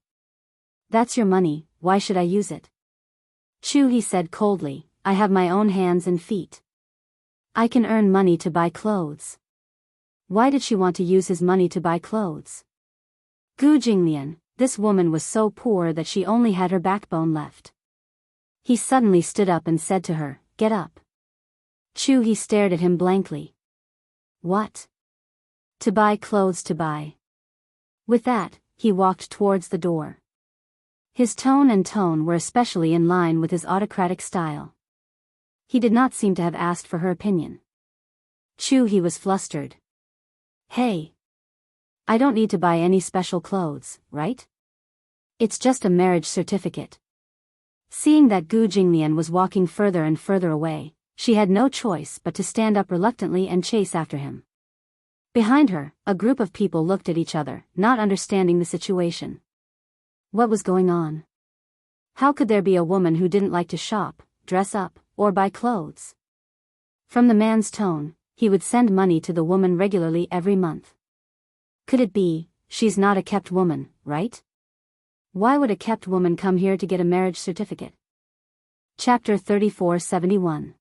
That's your money, why should I use it? Chu, he said coldly, I have my own hands and feet. I can earn money to buy clothes. Why did she want to use his money to buy clothes? Gu Jinglian, this woman was so poor that she only had her backbone left. He suddenly stood up and said to her, get up. Chu, he stared at him blankly. What? To buy clothes to buy. With that, he walked towards the door. His tone and tone were especially in line with his autocratic style. He did not seem to have asked for her opinion. Chu, he was flustered. Hey. I don't need to buy any special clothes, right? It's just a marriage certificate. Seeing that Gu Jinglian was walking further and further away, she had no choice but to stand up reluctantly and chase after him. Behind her, a group of people looked at each other, not understanding the situation. What was going on? How could there be a woman who didn't like to shop, dress up, or buy clothes? From the man's tone, he would send money to the woman regularly every month. Could it be, she's not a kept woman, right? Why would a kept woman come here to get a marriage certificate? Chapter 3471.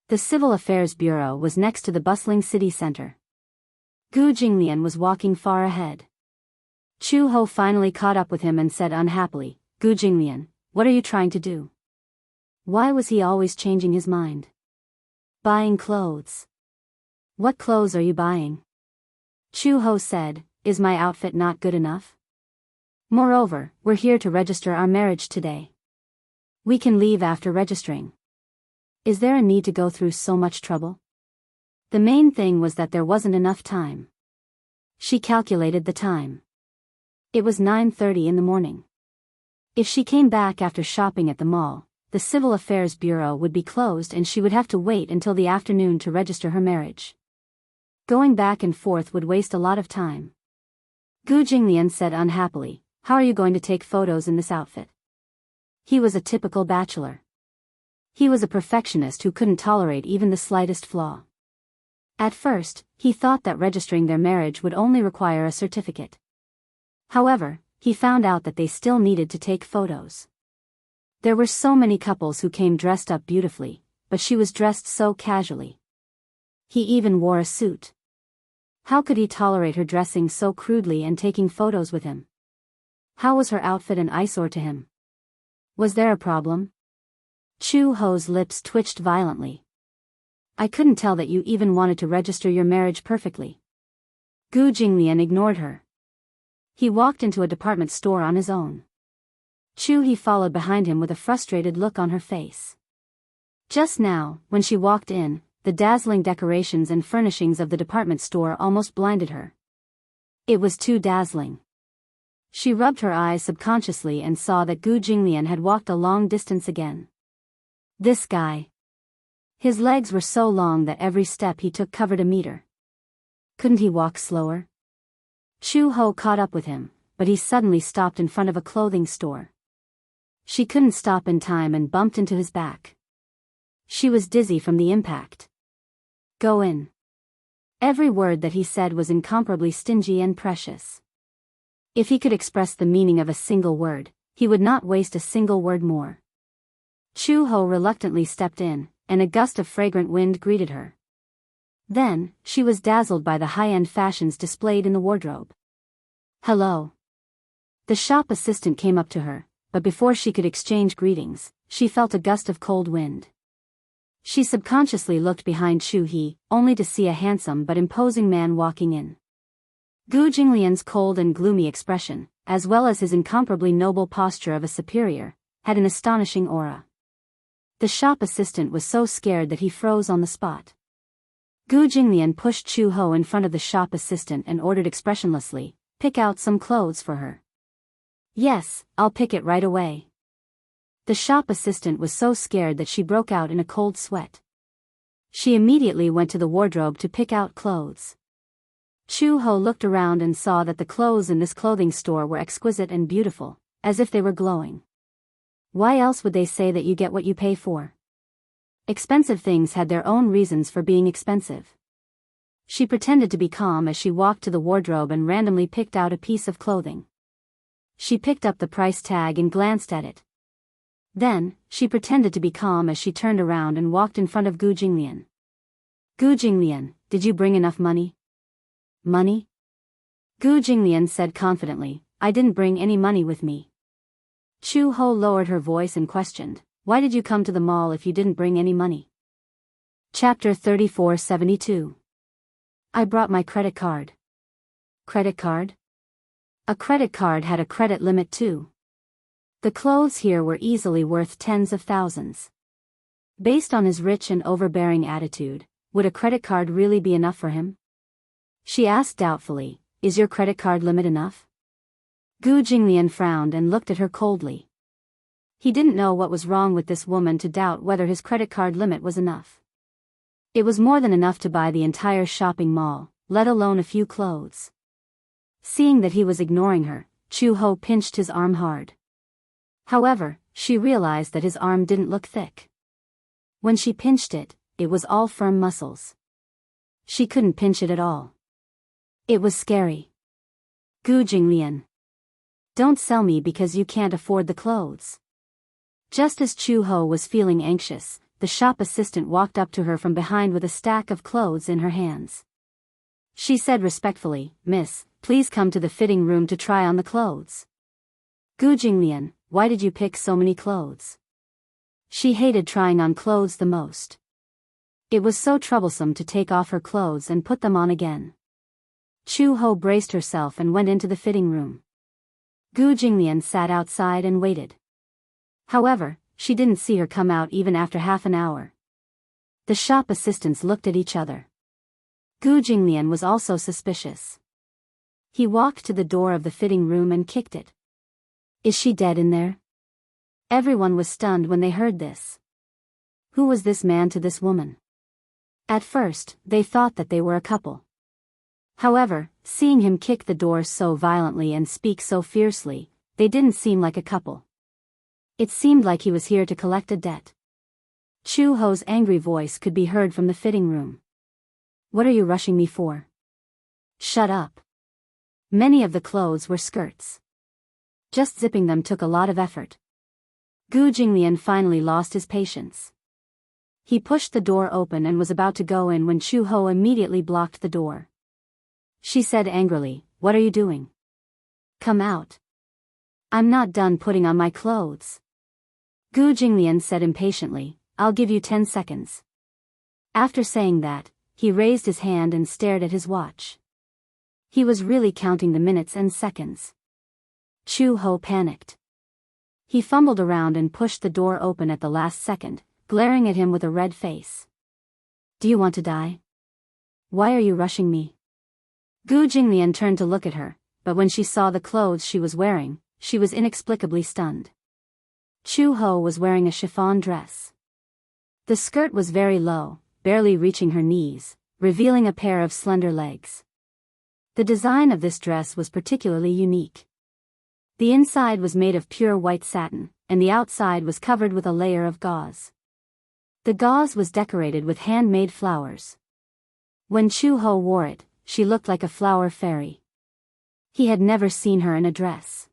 The Civil Affairs Bureau was next to the bustling city center. Gu Jinglian was walking far ahead. Chu Ho finally caught up with him and said unhappily, Gu Jinglian, what are you trying to do? Why was he always changing his mind? Buying clothes. What clothes are you buying? Chu Ho said, is my outfit not good enough? Moreover, we're here to register our marriage today. We can leave after registering. Is there a need to go through so much trouble? The main thing was that there wasn't enough time. She calculated the time. It was 9:30 in the morning. If she came back after shopping at the mall, the Civil Affairs Bureau would be closed and she would have to wait until the afternoon to register her marriage. Going back and forth would waste a lot of time. Gu Jinglian said unhappily, how are you going to take photos in this outfit? He was a typical bachelor. He was a perfectionist who couldn't tolerate even the slightest flaw. At first, he thought that registering their marriage would only require a certificate. However, he found out that they still needed to take photos. There were so many couples who came dressed up beautifully, but she was dressed so casually. He even wore a suit. How could he tolerate her dressing so crudely and taking photos with him? How was her outfit an eyesore to him? Was there a problem? Chu Ho's lips twitched violently. I couldn't tell that you even wanted to register your marriage perfectly. Gu Jinglian ignored her. He walked into a department store on his own. Chu he followed behind him with a frustrated look on her face. Just now, when she walked in, the dazzling decorations and furnishings of the department store almost blinded her. It was too dazzling. She rubbed her eyes subconsciously and saw that Gu Jinglian had walked a long distance again. This guy. His legs were so long that every step he took covered a meter. Couldn't he walk slower? Chu Ho caught up with him, but he suddenly stopped in front of a clothing store. She couldn't stop in time and bumped into his back. She was dizzy from the impact. Go in. Every word that he said was incomparably stingy and precious. If he could express the meaning of a single word, he would not waste a single word more. Chu Ho reluctantly stepped in, and a gust of fragrant wind greeted her. Then, she was dazzled by the high-end fashions displayed in the wardrobe. Hello. The shop assistant came up to her, but before she could exchange greetings, she felt a gust of cold wind. She subconsciously looked behind Chu He, only to see a handsome but imposing man walking in. Gu Jinglian's cold and gloomy expression, as well as his incomparably noble posture of a superior, had an astonishing aura. The shop assistant was so scared that he froze on the spot. Gu Jinglian pushed Chu Ho in front of the shop assistant and ordered expressionlessly, "Pick out some clothes for her." "Yes, I'll pick it right away." The shop assistant was so scared that she broke out in a cold sweat. She immediately went to the wardrobe to pick out clothes. Chu Ho looked around and saw that the clothes in this clothing store were exquisite and beautiful, as if they were glowing. Why else would they say that you get what you pay for? Expensive things had their own reasons for being expensive. She pretended to be calm as she walked to the wardrobe and randomly picked out a piece of clothing. She picked up the price tag and glanced at it. Then, she pretended to be calm as she turned around and walked in front of Gu Jinglian. "Gu Jinglian, did you bring enough money?" "Money?" Gu Jinglian said confidently, "I didn't bring any money with me." Chu Ho lowered her voice and questioned, "Why did you come to the mall if you didn't bring any money?" Chapter 3472. I brought my credit card. Credit card? A credit card had a credit limit too. The clothes here were easily worth tens of thousands. Based on his rich and overbearing attitude, would a credit card really be enough for him? She asked doubtfully, "Is your credit card limit enough?" Gu Jinglian frowned and looked at her coldly. He didn't know what was wrong with this woman to doubt whether his credit card limit was enough. It was more than enough to buy the entire shopping mall, let alone a few clothes. Seeing that he was ignoring her, Chu Ho pinched his arm hard. However, she realized that his arm didn't look thick. When she pinched it, it was all firm muscles. She couldn't pinch it at all. It was scary. "Gu Jinglian. Don't sell me because you can't afford the clothes." Just as Chu Ho was feeling anxious, the shop assistant walked up to her from behind with a stack of clothes in her hands. She said respectfully, "Miss, please come to the fitting room to try on the clothes." "Gu Jinglian, why did you pick so many clothes?" She hated trying on clothes the most. It was so troublesome to take off her clothes and put them on again. Chu Ho braced herself and went into the fitting room. Gu Jinglian sat outside and waited. However, she didn't see her come out even after half an hour. The shop assistants looked at each other. Gu Jinglian was also suspicious. He walked to the door of the fitting room and kicked it. "Is she dead in there?" Everyone was stunned when they heard this. Who was this man to this woman? At first, they thought that they were a couple. However, seeing him kick the door so violently and speak so fiercely, they didn't seem like a couple. It seemed like he was here to collect a debt. Chu Ho's angry voice could be heard from the fitting room. "What are you rushing me for? Shut up." Many of the clothes were skirts. Just zipping them took a lot of effort. Gu Jinglian finally lost his patience. He pushed the door open and was about to go in when Chu Ho immediately blocked the door. She said angrily, "What are you doing? Come out. I'm not done putting on my clothes." Gu Jinglian said impatiently, "I'll give you 10 seconds. After saying that, he raised his hand and stared at his watch. He was really counting the minutes and seconds. Chu Ho panicked. He fumbled around and pushed the door open at the last second, glaring at him with a red face. "Do you want to die? Why are you rushing me?" Gu Jinglian turned to look at her, but when she saw the clothes she was wearing, she was inexplicably stunned. Chu Ho was wearing a chiffon dress. The skirt was very low, barely reaching her knees, revealing a pair of slender legs. The design of this dress was particularly unique. The inside was made of pure white satin, and the outside was covered with a layer of gauze. The gauze was decorated with handmade flowers. When Chu Ho wore it, she looked like a flower fairy. He had never seen her in a dress.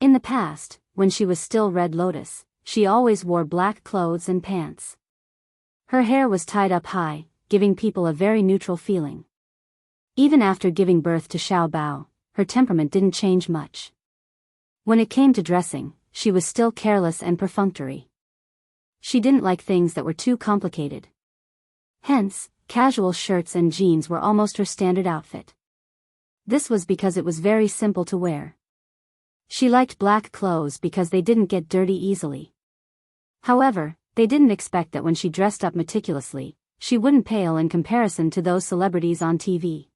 In the past, when she was still Red Lotus, she always wore black clothes and pants. Her hair was tied up high, giving people a very neutral feeling. Even after giving birth to Xiao Bao, her temperament didn't change much. When it came to dressing, she was still careless and perfunctory. She didn't like things that were too complicated. Hence, casual shirts and jeans were almost her standard outfit. This was because it was very simple to wear. She liked black clothes because they didn't get dirty easily. However, they didn't expect that when she dressed up meticulously, she wouldn't pale in comparison to those celebrities on TV.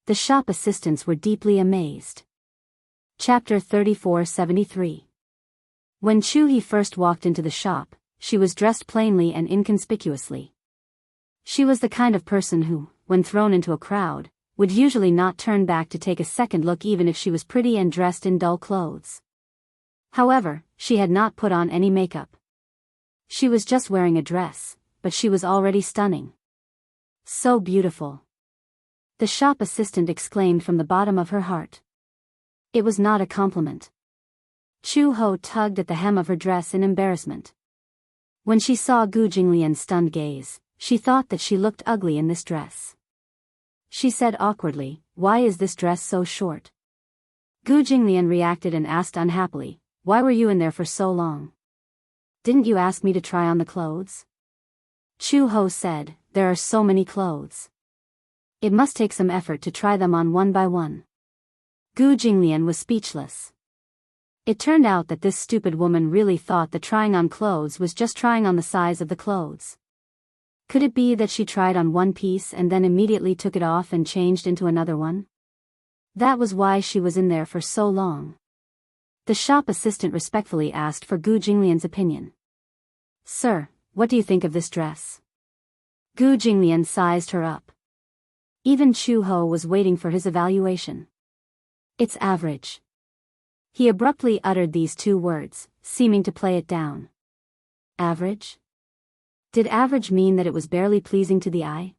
The shop assistants were deeply amazed. Chapter 3473. When Chu-hee first walked into the shop, she was dressed plainly and inconspicuously. She was the kind of person who, when thrown into a crowd, would usually not turn back to take a second look even if she was pretty and dressed in dull clothes. However, she had not put on any makeup. She was just wearing a dress, but she was already stunning. So beautiful. The shop assistant exclaimed from the bottom of her heart. It was not a compliment. Chu-ho tugged at the hem of her dress in embarrassment. When she saw Gu Jinglian's stunned gaze, she thought that she looked ugly in this dress. She said awkwardly, "Why is this dress so short?" Gu Jinglian reacted and asked unhappily, "Why were you in there for so long? Didn't you ask me to try on the clothes?" Chu-ho said, "There are so many clothes. It must take some effort to try them on one by one." Gu Jinglian was speechless. It turned out that this stupid woman really thought that trying on clothes was just trying on the size of the clothes. Could it be that she tried on one piece and then immediately took it off and changed into another one? That was why she was in there for so long. The shop assistant respectfully asked for Gu Jinglian's opinion. "Sir, what do you think of this dress?" Gu Jinglian sized her up. Even Chu-ho was waiting for his evaluation. "It's average." He abruptly uttered these two words, seeming to play it down. Average? Did average mean that it was barely pleasing to the eye?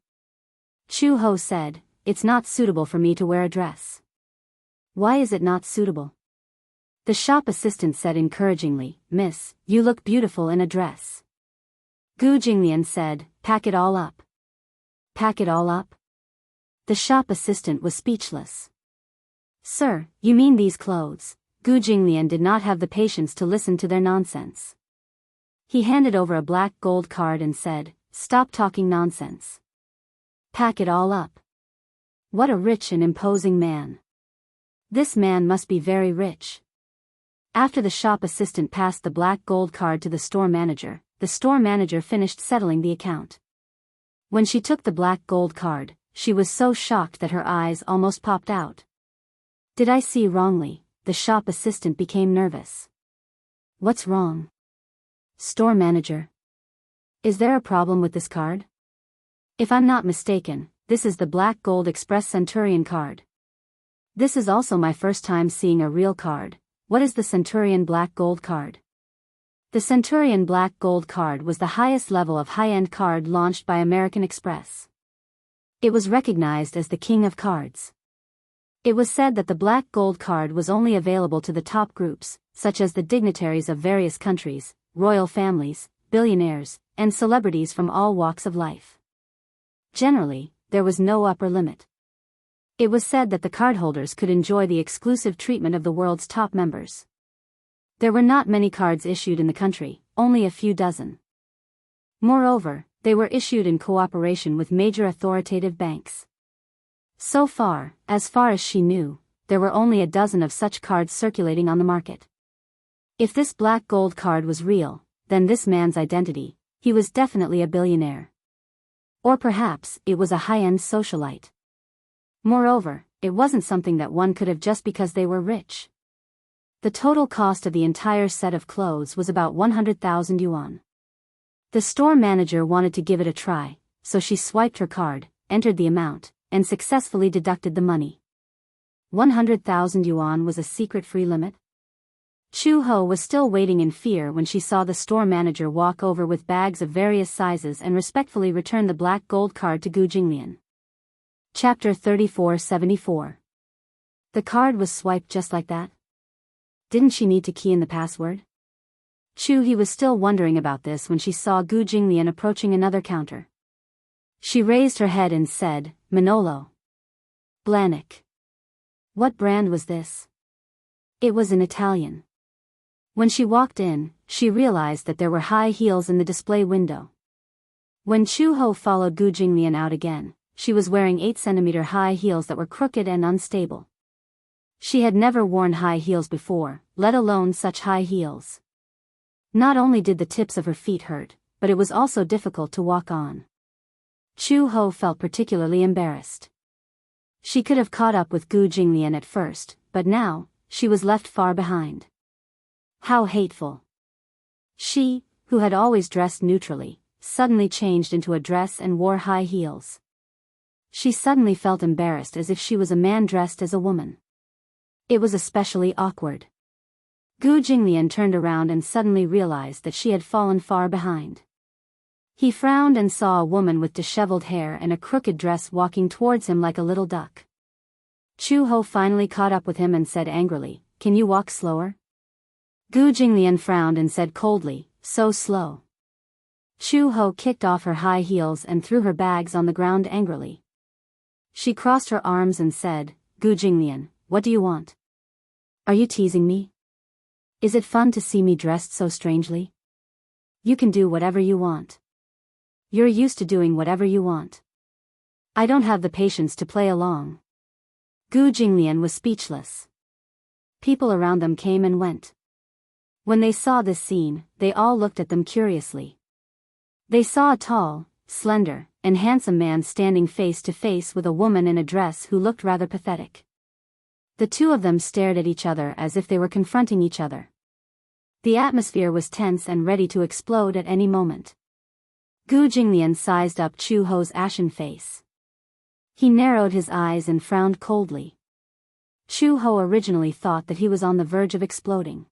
Chu-ho said, "It's not suitable for me to wear a dress." "Why is it not suitable?" The shop assistant said encouragingly, "Miss, you look beautiful in a dress." Gu Jinglian said, "Pack it all up." Pack it all up? The shop assistant was speechless. "Sir, you mean these clothes?" Gu Jinglian did not have the patience to listen to their nonsense. He handed over a black gold card and said, "Stop talking nonsense. Pack it all up." What a rich and imposing man. This man must be very rich. After the shop assistant passed the black gold card to the store manager finished settling the account. When she took the black gold card, she was so shocked that her eyes almost popped out. "Did I see wrongly?" The shop assistant became nervous. "What's wrong?" "Store manager. Is there a problem with this card?" "If I'm not mistaken, this is the Black Gold Express Centurion card. This is also my first time seeing a real card. What is the Centurion Black Gold card?" The Centurion Black Gold card was the highest level of high-end card launched by American Express. It was recognized as the king of cards. It was said that the Black Gold card was only available to the top groups, such as the dignitaries of various countries, royal families, billionaires, and celebrities from all walks of life. Generally, there was no upper limit. It was said that the cardholders could enjoy the exclusive treatment of the world's top members. There were not many cards issued in the country, only a few dozen. Moreover, they were issued in cooperation with major authoritative banks. So far as she knew, there were only a dozen of such cards circulating on the market. If this black gold card was real, then this man's identity, he was definitely a billionaire. Or perhaps it was a high-end socialite. Moreover, it wasn't something that one could have just because they were rich. The total cost of the entire set of clothes was about 100,000 yuan. The store manager wanted to give it a try, so she swiped her card, entered the amount, and successfully deducted the money. 100,000 yuan was a secret free limit? Chu-ho was still waiting in fear when she saw the store manager walk over with bags of various sizes and respectfully return the black gold card to Gu Jinglian. Chapter 3474. The card was swiped just like that? Didn't she need to key in the password? Chu-hee was still wondering about this when she saw Gu Jinglian approaching another counter. She raised her head and said, "Manolo. Blanik." What brand was this? It was in Italian. When she walked in, she realized that there were high heels in the display window. When Chu-ho followed Gu Jinglian out again, she was wearing 8-centimeter high heels that were crooked and unstable. She had never worn high heels before, let alone such high heels. Not only did the tips of her feet hurt, but it was also difficult to walk on. Chu-ho felt particularly embarrassed. She could have caught up with Gu Jinglian at first, but now, she was left far behind. How hateful. She, who had always dressed neutrally, suddenly changed into a dress and wore high heels. She suddenly felt embarrassed as if she was a man dressed as a woman. It was especially awkward. Gu Jinglian turned around and suddenly realized that she had fallen far behind. He frowned and saw a woman with disheveled hair and a crooked dress walking towards him like a little duck. Chu-ho finally caught up with him and said angrily, "Can you walk slower?" Gu Jinglian frowned and said coldly, "So slow." Chu-ho kicked off her high heels and threw her bags on the ground angrily. She crossed her arms and said, "Gu Jinglian, what do you want? Are you teasing me? Is it fun to see me dressed so strangely? You can do whatever you want. You're used to doing whatever you want. I don't have the patience to play along." Gu Jinglian was speechless. People around them came and went. When they saw this scene, they all looked at them curiously. They saw a tall, slender, and handsome man standing face to face with a woman in a dress who looked rather pathetic. The two of them stared at each other as if they were confronting each other. The atmosphere was tense and ready to explode at any moment. Gu Jinglian sized up Chu-ho's ashen face. He narrowed his eyes and frowned coldly. Chu-ho originally thought that he was on the verge of exploding.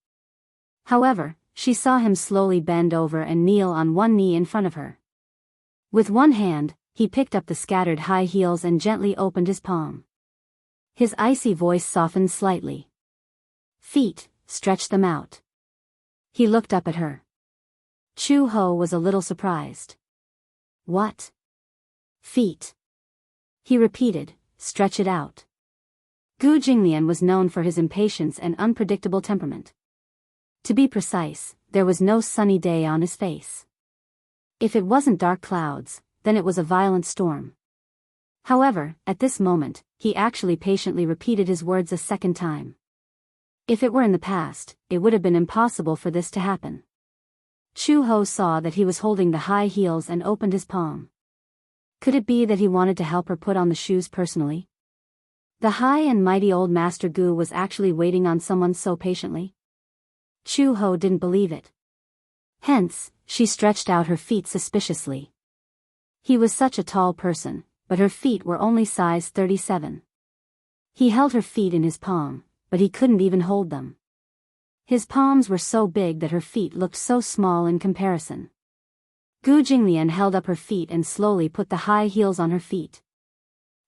However, she saw him slowly bend over and kneel on one knee in front of her. With one hand, he picked up the scattered high heels and gently opened his palm. His icy voice softened slightly. "Feet, stretch them out." He looked up at her. Chu-ho was a little surprised. "What? Feet?" He repeated, "Stretch it out." Gu Jinglian was known for his impatience and unpredictable temperament. To be precise, there was no sunny day on his face. If it wasn't dark clouds, then it was a violent storm. However, at this moment, he actually patiently repeated his words a second time. If it were in the past, it would have been impossible for this to happen. Chu-ho saw that he was holding the high heels and opened his palm. Could it be that he wanted to help her put on the shoes personally? The high and mighty old Master Gu was actually waiting on someone so patiently? Chu-ho didn't believe it. Hence, she stretched out her feet suspiciously. He was such a tall person, but her feet were only size 37. He held her feet in his palm, but he couldn't even hold them. His palms were so big that her feet looked so small in comparison. Gu Jinglian held up her feet and slowly put the high heels on her feet.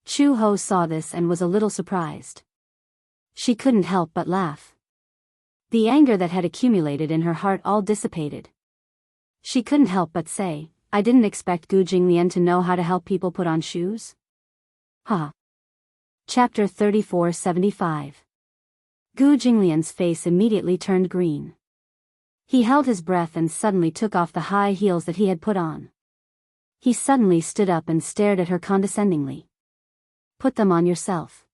Chu-ho saw this and was a little surprised. She couldn't help but laugh. The anger that had accumulated in her heart all dissipated. She couldn't help but say, "I didn't expect Gu Jinglian to know how to help people put on shoes." Ha! Chapter 3475. Gu Jinglian's face immediately turned green. He held his breath and suddenly took off the high heels that he had put on. He suddenly stood up and stared at her condescendingly. "Put them on yourself."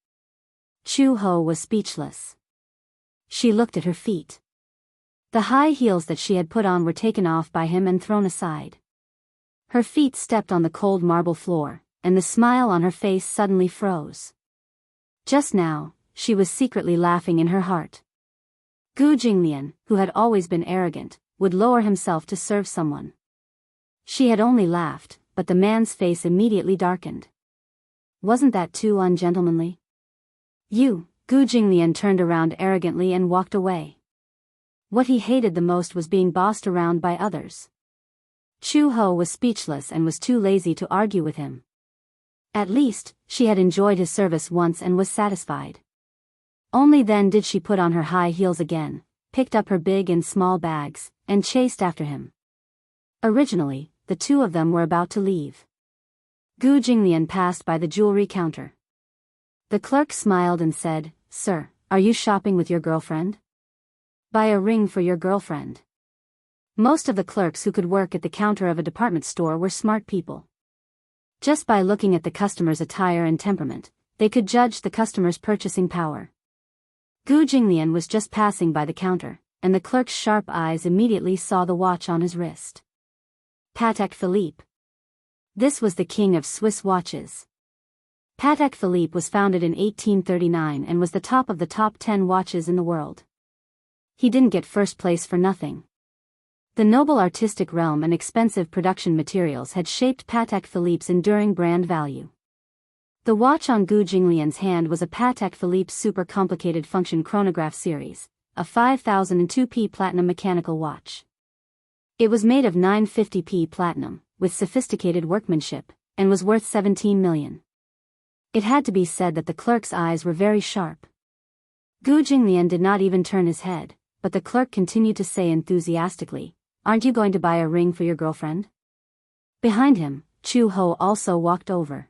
Chu-ho was speechless. She looked at her feet. The high heels that she had put on were taken off by him and thrown aside. Her feet stepped on the cold marble floor, and the smile on her face suddenly froze. Just now, she was secretly laughing in her heart. Gu Jinglian, who had always been arrogant, would lower himself to serve someone. She had only laughed, but the man's face immediately darkened. Wasn't that too ungentlemanly? "You," Gu Jinglian turned around arrogantly and walked away. What he hated the most was being bossed around by others. Chu-ho was speechless and was too lazy to argue with him. At least, she had enjoyed his service once and was satisfied. Only then did she put on her high heels again, picked up her big and small bags, and chased after him. Originally, the two of them were about to leave. Gu Jinglian passed by the jewelry counter. The clerk smiled and said, "Sir, are you shopping with your girlfriend? Buy a ring for your girlfriend." Most of the clerks who could work at the counter of a department store were smart people. Just by looking at the customer's attire and temperament, they could judge the customer's purchasing power. Gu Jinglian was just passing by the counter, and the clerk's sharp eyes immediately saw the watch on his wrist. Patek Philippe. This was the king of Swiss watches. Patek Philippe was founded in 1839 and was the top of the top 10 watches in the world. He didn't get first place for nothing. The noble artistic realm and expensive production materials had shaped Patek Philippe's enduring brand value. The watch on Gu Jinglian's hand was a Patek Philippe Super Complicated Function Chronograph Series, a 5002p platinum mechanical watch. It was made of 950p platinum, with sophisticated workmanship, and was worth 17 million. It had to be said that the clerk's eyes were very sharp. Gu Jinglian did not even turn his head, but the clerk continued to say enthusiastically, "Aren't you going to buy a ring for your girlfriend?" Behind him, Chu Ho also walked over.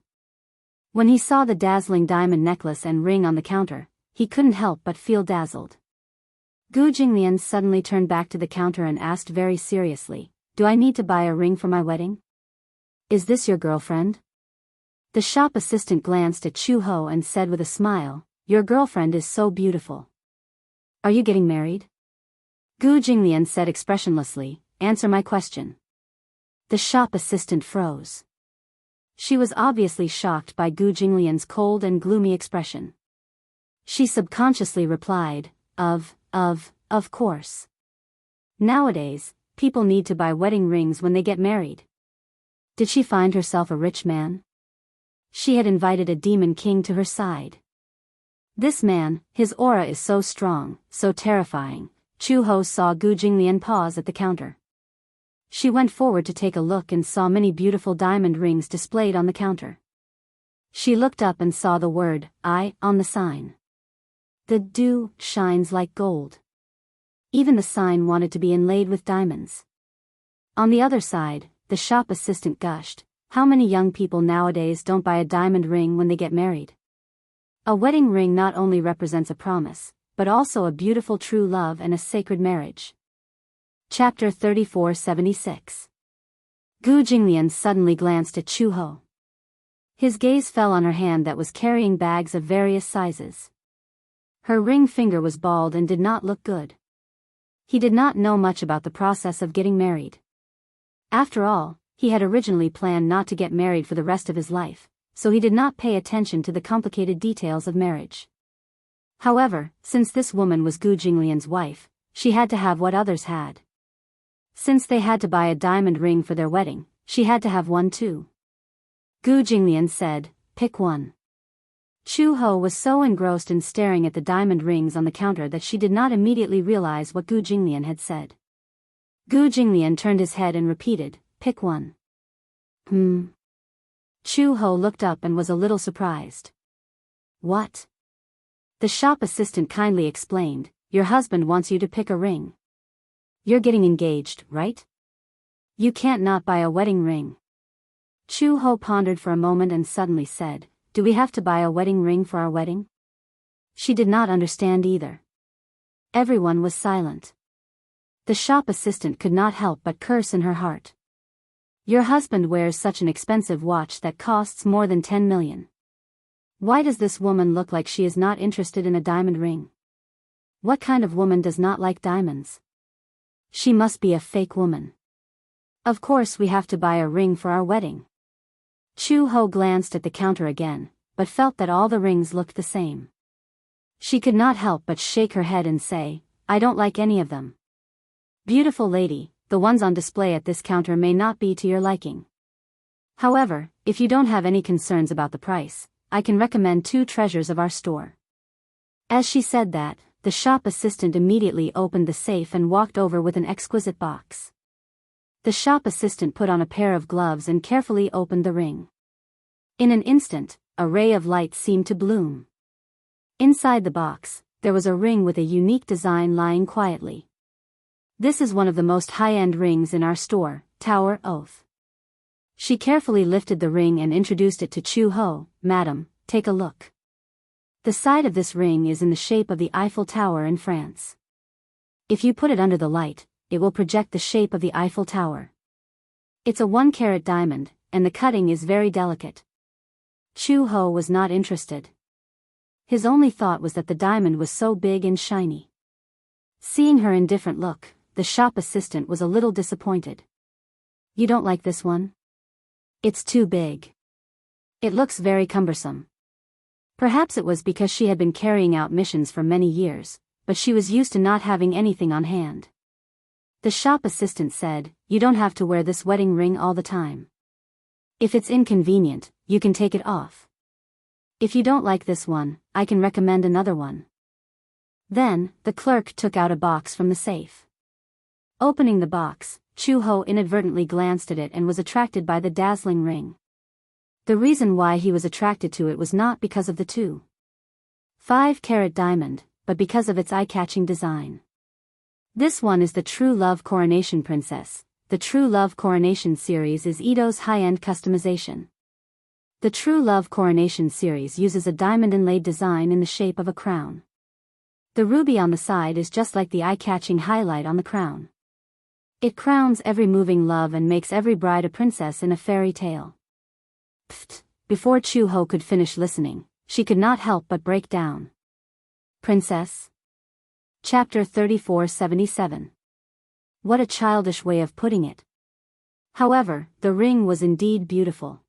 When he saw the dazzling diamond necklace and ring on the counter, he couldn't help but feel dazzled. Gu Jinglian suddenly turned back to the counter and asked very seriously, "Do I need to buy a ring for my wedding? Is this your girlfriend?" The shop assistant glanced at Chu Ho and said with a smile, "Your girlfriend is so beautiful. Are you getting married?" Gu Jinglian said expressionlessly, "Answer my question." The shop assistant froze. She was obviously shocked by Gu Jinglian's cold and gloomy expression. She subconsciously replied, Of course. Nowadays, people need to buy wedding rings when they get married." Did she find herself a rich man? She had invited a demon king to her side. This man, his aura is so strong, so terrifying. Chu Ho saw Gu Jinglian pause at the counter. She went forward to take a look and saw many beautiful diamond rings displayed on the counter. She looked up and saw the word, "I," on the sign. The dew shines like gold. Even the sign wanted to be inlaid with diamonds. On the other side, the shop assistant gushed, "How many young people nowadays don't buy a diamond ring when they get married?" A wedding ring not only represents a promise, but also a beautiful true love and a sacred marriage. Chapter 3476. Gu Jinglian suddenly glanced at Chu Ho. His gaze fell on her hand that was carrying bags of various sizes. Her ring finger was bald and did not look good. He did not know much about the process of getting married. After all, he had originally planned not to get married for the rest of his life, so he did not pay attention to the complicated details of marriage. However, since this woman was Gu Jinglian's wife, she had to have what others had. Since they had to buy a diamond ring for their wedding, she had to have one too. Gu Jinglian said, "Pick one." Chu Ho was so engrossed in staring at the diamond rings on the counter that she did not immediately realize what Gu Jinglian had said. Gu Jinglian turned his head and repeated, "Pick one." Chu Ho looked up and was a little surprised. "What?" The shop assistant kindly explained, "Your husband wants you to pick a ring. You're getting engaged, right? You can't not buy a wedding ring." Chu Ho pondered for a moment and suddenly said, "Do we have to buy a wedding ring for our wedding?" She did not understand either. Everyone was silent. The shop assistant could not help but curse in her heart. Your husband wears such an expensive watch that costs more than 10 million. Why does this woman look like she is not interested in a diamond ring? What kind of woman does not like diamonds? She must be a fake woman. Of course we have to buy a ring for our wedding. Chu Ho glanced at the counter again, but felt that all the rings looked the same. She could not help but shake her head and say, "I don't like any of them. Beautiful lady, the ones on display at this counter may not be to your liking. However, if you don't have any concerns about the price, I can recommend 2 treasures of our store." As she said that, the shop assistant immediately opened the safe and walked over with an exquisite box. The shop assistant put on a pair of gloves and carefully opened the ring. In an instant, a ray of light seemed to bloom. Inside the box, there was a ring with a unique design lying quietly. "This is one of the most high-end rings in our store, Tower Oath." She carefully lifted the ring and introduced it to Chu Ho. "Madam, take a look." The side of this ring is in the shape of the Eiffel Tower in France. If you put it under the light, it will project the shape of the Eiffel Tower. It's a 1-carat diamond, and the cutting is very delicate. Chu-ho was not interested. His only thought was that the diamond was so big and shiny. Seeing her indifferent look, the shop assistant was a little disappointed. You don't like this one? It's too big. It looks very cumbersome. Perhaps it was because she had been carrying out missions for many years, but she was used to not having anything on hand. The shop assistant said, "You don't have to wear this wedding ring all the time. If it's inconvenient, you can take it off. If you don't like this one, I can recommend another one." Then, the clerk took out a box from the safe. Opening the box, Chu-ho inadvertently glanced at it and was attracted by the dazzling ring. The reason why he was attracted to it was not because of the 2.5-carat diamond, but because of its eye-catching design. This one is the True Love Coronation Princess. The True Love Coronation series is Ito's high-end customization. The True Love Coronation series uses a diamond inlaid design in the shape of a crown. The ruby on the side is just like the eye-catching highlight on the crown. It crowns every moving love and makes every bride a princess in a fairy tale. Pfft! Before Chu-ho could finish listening, she could not help but break down. Princess? Chapter 3477. What a childish way of putting it. However, the ring was indeed beautiful.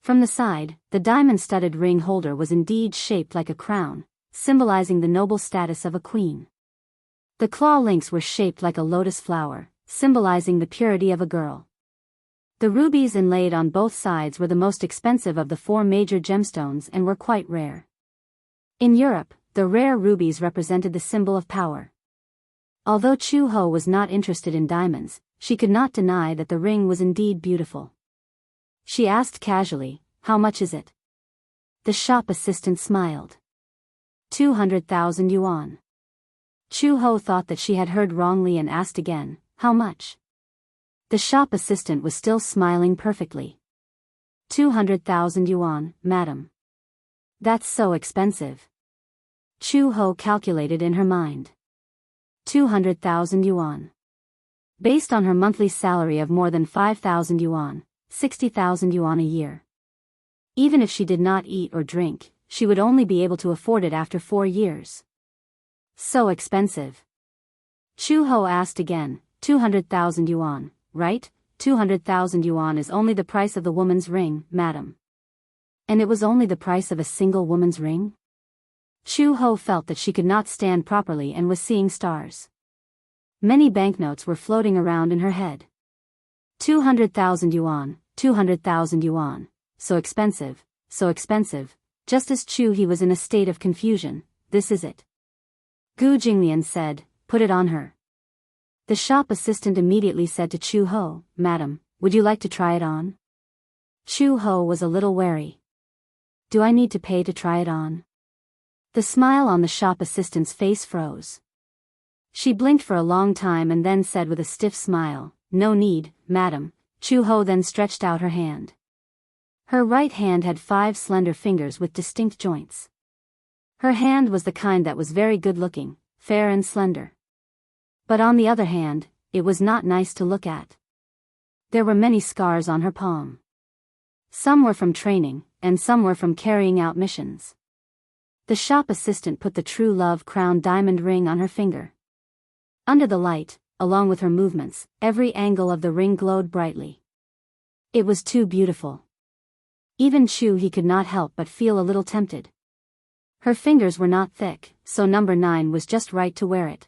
From the side, the diamond-studded ring holder was indeed shaped like a crown, symbolizing the noble status of a queen. The claw links were shaped like a lotus flower, symbolizing the purity of a girl. The rubies inlaid on both sides were the most expensive of the 4 major gemstones and were quite rare. In Europe, the rare rubies represented the symbol of power. Although Chu-ho was not interested in diamonds, she could not deny that the ring was indeed beautiful. She asked casually, "How much is it?" The shop assistant smiled. 200,000 yuan. Chu-ho thought that she had heard wrongly and asked again, "How much?" The shop assistant was still smiling perfectly. 200,000 yuan, madam. That's so expensive. Chu-ho calculated in her mind. 200,000 yuan. Based on her monthly salary of more than 5,000 yuan, 60,000 yuan a year. Even if she did not eat or drink, she would only be able to afford it after 4 years. So expensive. Chu-ho asked again, 200,000 yuan, right? 200,000 yuan is only the price of the woman's ring, madam. And it was only the price of a single woman's ring? Chu-ho felt that she could not stand properly and was seeing stars. Many banknotes were floating around in her head. 200,000 yuan, 200,000 yuan, so expensive, just as he was in a state of confusion. This is it. Gu Jinglian said, "Put it on her." The shop assistant immediately said to Chu-ho, "Madam, would you like to try it on?" Chu-ho was a little wary. "Do I need to pay to try it on?" The smile on the shop assistant's face froze. She blinked for a long time and then said with a stiff smile, "No need, madam." Chu-ho then stretched out her hand. Her right hand had 5 slender fingers with distinct joints. Her hand was the kind that was very good-looking, fair and slender. But on the other hand, it was not nice to look at. There were many scars on her palm. Some were from training, and some were from carrying out missions. The shop assistant put the True Love crown diamond ring on her finger. Under the light, along with her movements, every angle of the ring glowed brightly. It was too beautiful. Even he could not help but feel a little tempted. Her fingers were not thick, so number 9 was just right to wear it.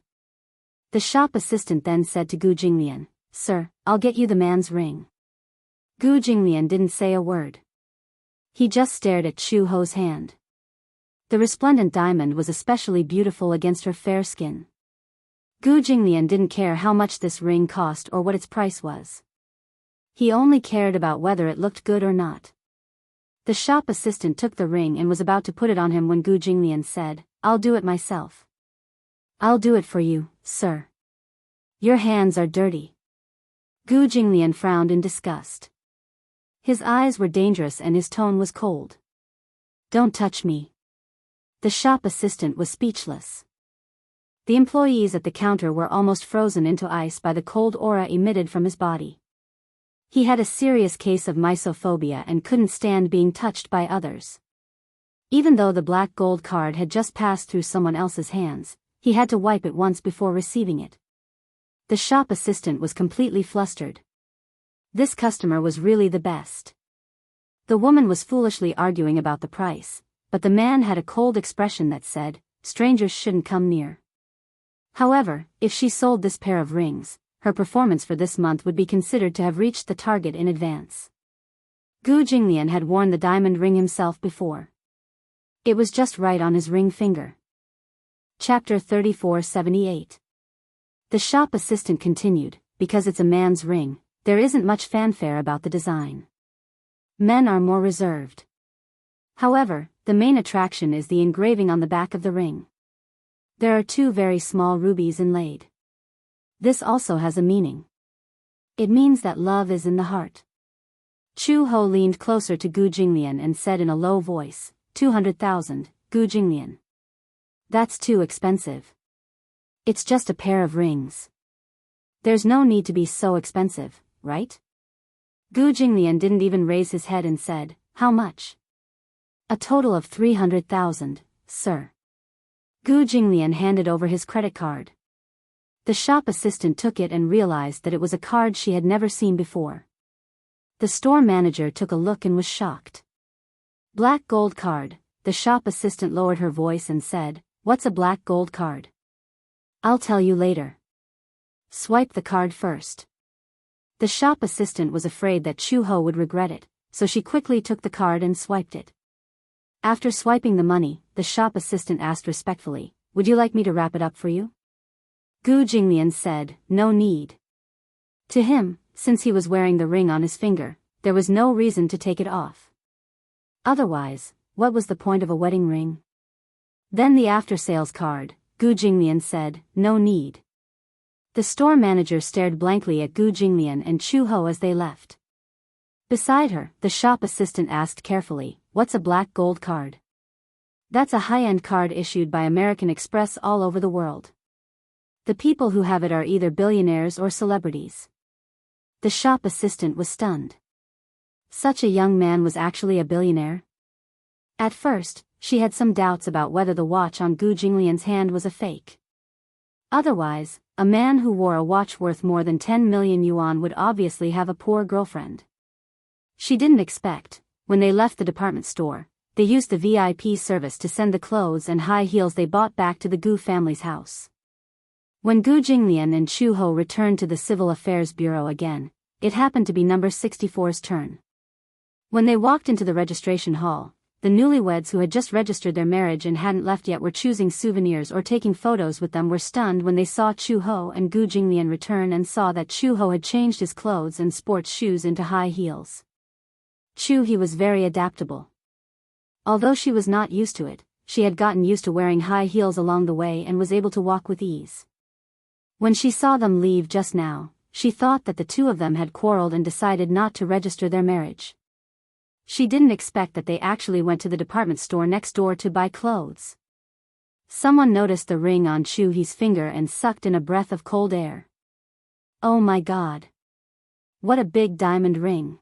The shop assistant then said to Gu Jinglian, "Sir, I'll get you the man's ring." Gu Jinglian didn't say a word. He just stared at Chu-ho's hand. The resplendent diamond was especially beautiful against her fair skin. Gu Jinglian didn't care how much this ring cost or what its price was. He only cared about whether it looked good or not. The shop assistant took the ring and was about to put it on him when Gu Jinglian said, "I'll do it myself." "I'll do it for you, sir." "Your hands are dirty." Gu Jinglian frowned in disgust. His eyes were dangerous and his tone was cold. "Don't touch me." The shop assistant was speechless. The employees at the counter were almost frozen into ice by the cold aura emitted from his body. He had a serious case of mysophobia and couldn't stand being touched by others. Even though the black gold card had just passed through someone else's hands, he had to wipe it once before receiving it. The shop assistant was completely flustered. This customer was really the best. The woman was foolishly arguing about the price, but the man had a cold expression that said, "Strangers shouldn't come near." However, if she sold this pair of rings, her performance for this month would be considered to have reached the target in advance. Gu Jinglian had worn the diamond ring himself before. It was just right on his ring finger. Chapter 3478. The shop assistant continued, because it's a man's ring, there isn't much fanfare about the design. Men are more reserved. However, the main attraction is the engraving on the back of the ring. There are 2 very small rubies inlaid. This also has a meaning. It means that love is in the heart. Chu Ho leaned closer to Gu Jinglian and said in a low voice, 200,000, Gu Jinglian. That's too expensive. It's just a pair of rings. There's no need to be so expensive, right? Gu Jinglian didn't even raise his head and said, how much? A total of 300,000, sir. Gu Jinglian handed over his credit card. The shop assistant took it and realized that it was a card she had never seen before. The store manager took a look and was shocked. Black gold card, the shop assistant lowered her voice and said, what's a black gold card? I'll tell you later. Swipe the card first. The shop assistant was afraid that Chu Ho would regret it, so she quickly took the card and swiped it. After swiping the money, the shop assistant asked respectfully, would you like me to wrap it up for you? Gu Jinglian said, no need. To him, since he was wearing the ring on his finger, there was no reason to take it off. Otherwise, what was the point of a wedding ring? Then the after-sales card, Gu Jinglian said, no need. The store manager stared blankly at Gu Jinglian and Chu Ho as they left. Beside her, the shop assistant asked carefully, what's a black gold card? That's a high-end card issued by American Express all over the world. The people who have it are either billionaires or celebrities. The shop assistant was stunned. Such a young man was actually a billionaire? At first, she had some doubts about whether the watch on Gu Jinglian's hand was a fake. Otherwise, a man who wore a watch worth more than 10 million yuan would obviously have a poor girlfriend. She didn't expect, when they left the department store, they used the VIP service to send the clothes and high heels they bought back to the Gu family's house. When Gu Jinglian and Chu Ho returned to the Civil Affairs Bureau again, it happened to be number 64's turn. When they walked into the registration hall, the newlyweds who had just registered their marriage and hadn't left yet were choosing souvenirs or taking photos with them were stunned when they saw Chu Ho and Gu Jinglian return and saw that Chu Ho had changed his clothes and sports shoes into high heels. He was very adaptable. Although she was not used to it, she had gotten used to wearing high heels along the way and was able to walk with ease. When she saw them leave just now, she thought that the 2 of them had quarreled and decided not to register their marriage. She didn't expect that they actually went to the department store next door to buy clothes. Someone noticed the ring on Chu He's finger and sucked in a breath of cold air. Oh my God! What a big diamond ring!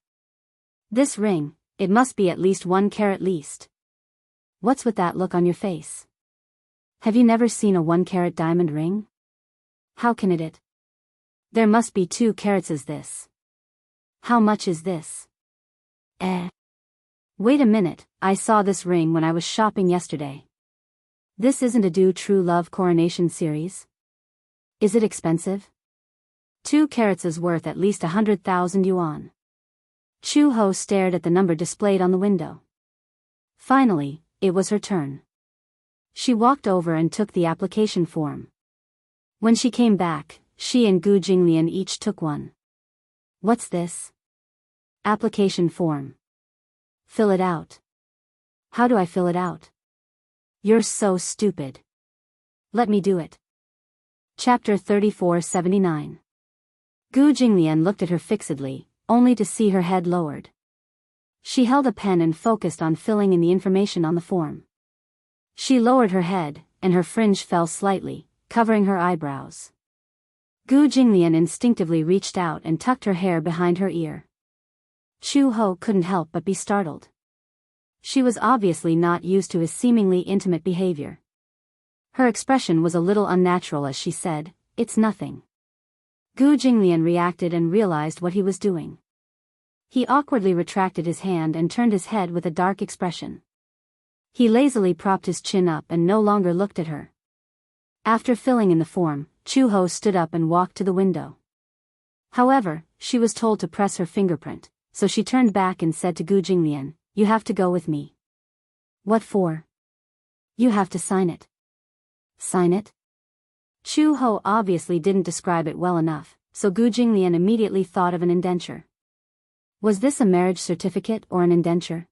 This ring, it must be at least 1 carat least. What's with that look on your face? Have you never seen a 1-carat diamond ring? How can it? There must be 2 carats is this. How much is this? Wait a minute, I saw this ring when I was shopping yesterday. This isn't a Do True Love coronation series? Is it expensive? 2 carats is worth at least 100,000 yuan. Chu Ho stared at the number displayed on the window. Finally, it was her turn. She walked over and took the application form. When she came back, she and Gu Jinglian each took one. What's this? Application form. Fill it out. How do I fill it out? You're so stupid. Let me do it. Chapter 3479. Gu Jinglian looked at her fixedly, only to see her head lowered. She held a pen and focused on filling in the information on the form. She lowered her head, and her fringe fell slightly, covering her eyebrows. Gu Jinglian instinctively reached out and tucked her hair behind her ear. Chu Ho couldn't help but be startled. She was obviously not used to his seemingly intimate behavior. Her expression was a little unnatural as she said, "It's nothing." Gu Jinglian reacted and realized what he was doing. He awkwardly retracted his hand and turned his head with a dark expression. He lazily propped his chin up and no longer looked at her. After filling in the form, Chu Ho stood up and walked to the window. However, she was told to press her fingerprint, so she turned back and said to Gu Jinglian, "You have to go with me." "What for?" "You have to sign it." "Sign it?" Chu Ho obviously didn't describe it well enough, so Gu Jinglian immediately thought of an indenture. Was this a marriage certificate or an indenture?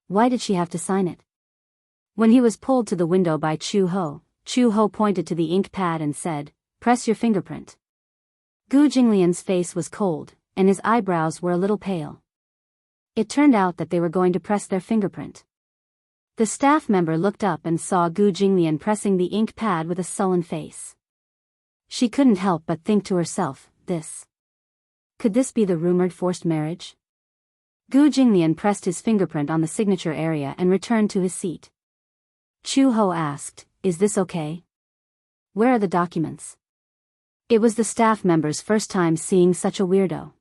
Why did she have to sign it? When he was pulled to the window by Chu Ho pointed to the ink pad and said, "Press your fingerprint." Gu Jinglian's face was cold, and his eyebrows were a little pale. It turned out that they were going to press their fingerprint. The staff member looked up and saw Gu Jinglian pressing the ink pad with a sullen face. She couldn't help but think to herself, could this be the rumored forced marriage? Gu Jinglian pressed his fingerprint on the signature area and returned to his seat. Chu Ho asked, "Is this okay? Where are the documents?" It was the staff member's first time seeing such a weirdo.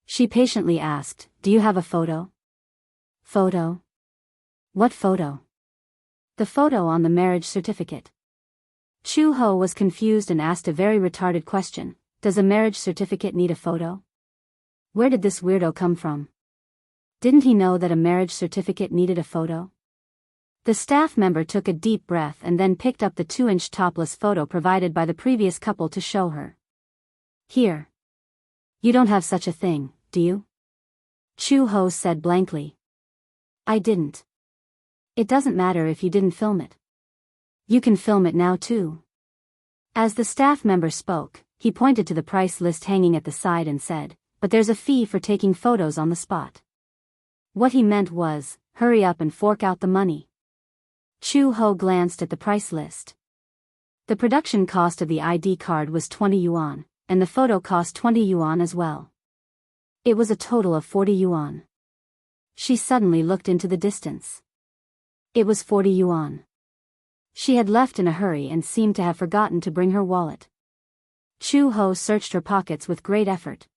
She patiently asked, "Do you have a photo?" "Photo? What photo?" "The photo on the marriage certificate." Chu Ho was confused and asked a very retarded question. Does a marriage certificate need a photo? Where did this weirdo come from? Didn't he know that a marriage certificate needed a photo? The staff member took a deep breath and then picked up the 2-inch topless photo provided by the previous couple to show her. "Here. You don't have such a thing, do you?" Chu Ho said blankly. "I didn't." "It doesn't matter if you didn't film it. You can film it now too." As the staff member spoke, he pointed to the price list hanging at the side and said, "But there's a fee for taking photos on the spot." What he meant was, hurry up and fork out the money. Chu Ho glanced at the price list. The production cost of the ID card was 20 yuan, and the photo cost 20 yuan as well. It was a total of 40 yuan. She suddenly looked into the distance. It was 40 yuan. She had left in a hurry and seemed to have forgotten to bring her wallet. Chu Ho searched her pockets with great effort.